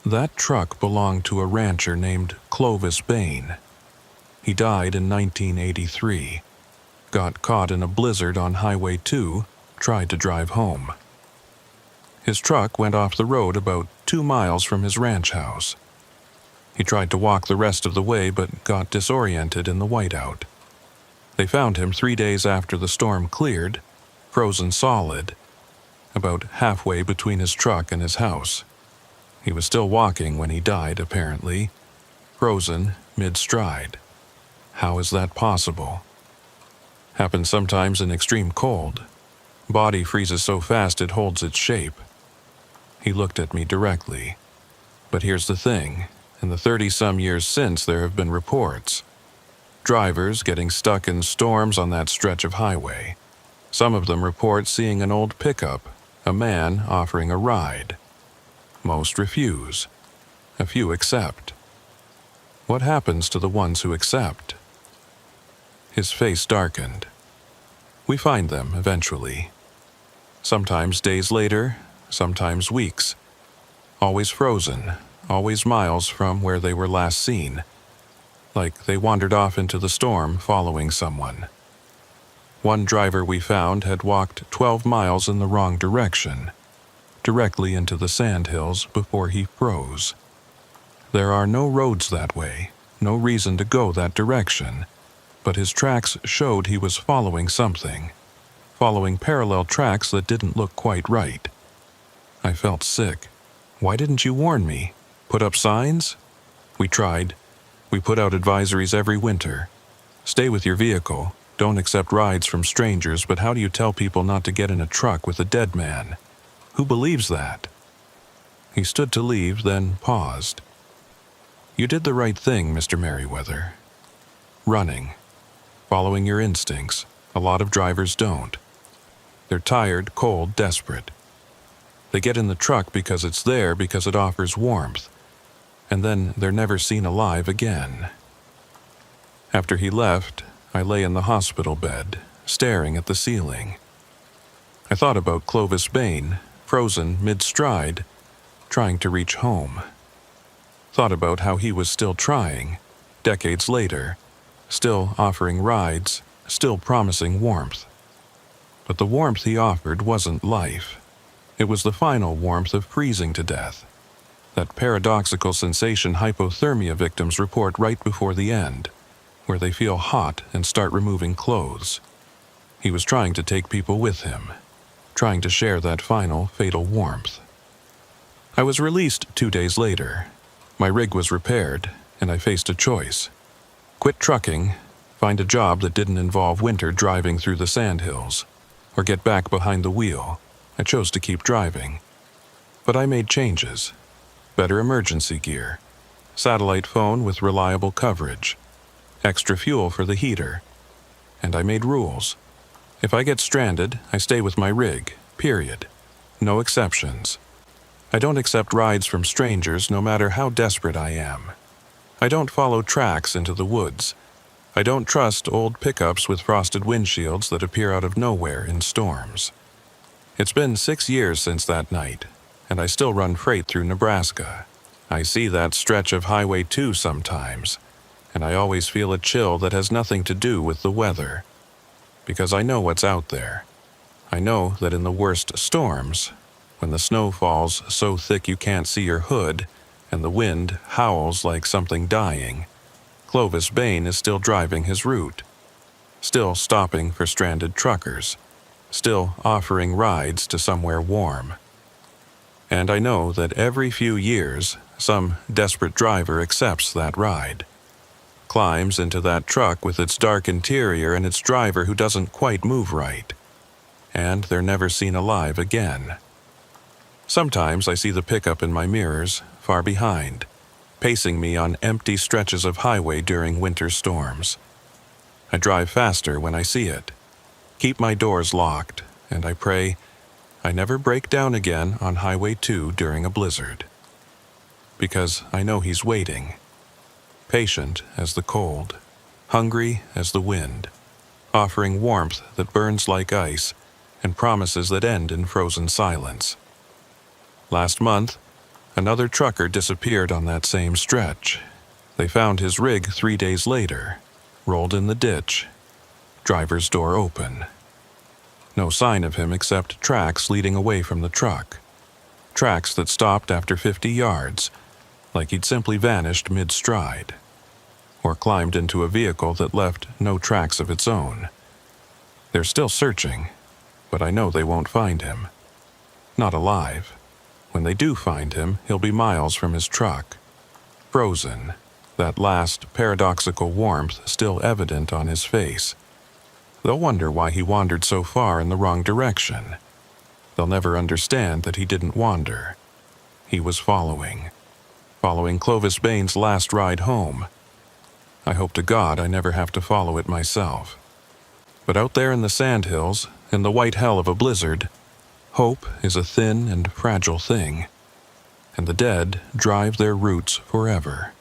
"That truck belonged to a rancher named Clovis Bain. He died in 1983. Got caught in a blizzard on Highway 2, tried to drive home. His truck went off the road about 2 miles from his ranch house. He tried to walk the rest of the way but got disoriented in the whiteout. They found him 3 days after the storm cleared, frozen solid, about halfway between his truck and his house. He was still walking when he died, apparently, frozen mid-stride. How is that possible? Happens sometimes in extreme cold. Body freezes so fast it holds its shape." He looked at me directly. "But here's the thing. In the 30-some years since, there have been reports. Drivers getting stuck in storms on that stretch of highway. Some of them report seeing an old pickup, a man offering a ride. Most refuse. A few accept. What happens to the ones who accept?" His face darkened. "We find them, eventually. Sometimes days later, sometimes weeks. Always frozen, always miles from where they were last seen. Like they wandered off into the storm following someone. One driver we found had walked 12 miles in the wrong direction, directly into the sandhills before he froze. There are no roads that way, no reason to go that direction, but his tracks showed he was following something, following parallel tracks that didn't look quite right. I felt sick. Why didn't you warn me? Put up signs? We tried. We put out advisories every winter. Stay with your vehicle. Don't accept rides from strangers, but how do you tell people not to get in a truck with a dead man? Who believes that?" He stood to leave, then paused. "You did the right thing, Mr. Merriweather. Running. Following your instincts. A lot of drivers don't. They're tired, cold, desperate. They get in the truck because it's there, because it offers warmth. And then they're never seen alive again." After he left, I lay in the hospital bed, staring at the ceiling. I thought about Clovis Bain, frozen mid-stride, trying to reach home. Thought about how he was still trying, decades later, still offering rides, still promising warmth. But the warmth he offered wasn't life. It was the final warmth of freezing to death. That paradoxical sensation hypothermia victims report right before the end, where they feel hot and start removing clothes. He was trying to take people with him, trying to share that final, fatal warmth. I was released 2 days later. My rig was repaired, and I faced a choice. Quit trucking, find a job that didn't involve winter driving through the sandhills, or get back behind the wheel. I chose to keep driving. But I made changes. Better emergency gear, satellite phone with reliable coverage, extra fuel for the heater. And I made rules. If I get stranded, I stay with my rig, period. No exceptions. I don't accept rides from strangers no matter how desperate I am. I don't follow tracks into the woods. I don't trust old pickups with frosted windshields that appear out of nowhere in storms. It's been 6 years since that night, and I still run freight through Nebraska. I see that stretch of Highway 2 sometimes, and I always feel a chill that has nothing to do with the weather. Because I know what's out there. I know that in the worst storms, when the snow falls so thick you can't see your hood, and the wind howls like something dying, Clovis Bain is still driving his route, still stopping for stranded truckers, still offering rides to somewhere warm. And I know that every few years, some desperate driver accepts that ride, climbs into that truck with its dark interior and its driver who doesn't quite move right, and they're never seen alive again. Sometimes I see the pickup in my mirrors, far behind, pacing me on empty stretches of highway during winter storms. I drive faster when I see it, keep my doors locked, and I pray I never break down again on Highway 2 during a blizzard. Because I know he's waiting, patient as the cold, hungry as the wind, offering warmth that burns like ice and promises that end in frozen silence. Last month, another trucker disappeared on that same stretch. They found his rig 3 days later, rolled in the ditch, driver's door open. No sign of him except tracks leading away from the truck. Tracks that stopped after 50 yards, like he'd simply vanished mid-stride, or climbed into a vehicle that left no tracks of its own. They're still searching, but I know they won't find him. Not alive. When they do find him, he'll be miles from his truck, frozen, that last paradoxical warmth still evident on his face. They'll wonder why he wandered so far in the wrong direction. They'll never understand that he didn't wander. He was following Clovis Bain's last ride home. I hope to God I never have to follow it myself. But out there in the sandhills, in the white hell of a blizzard, hope is a thin and fragile thing, and the dead drive their routes forever.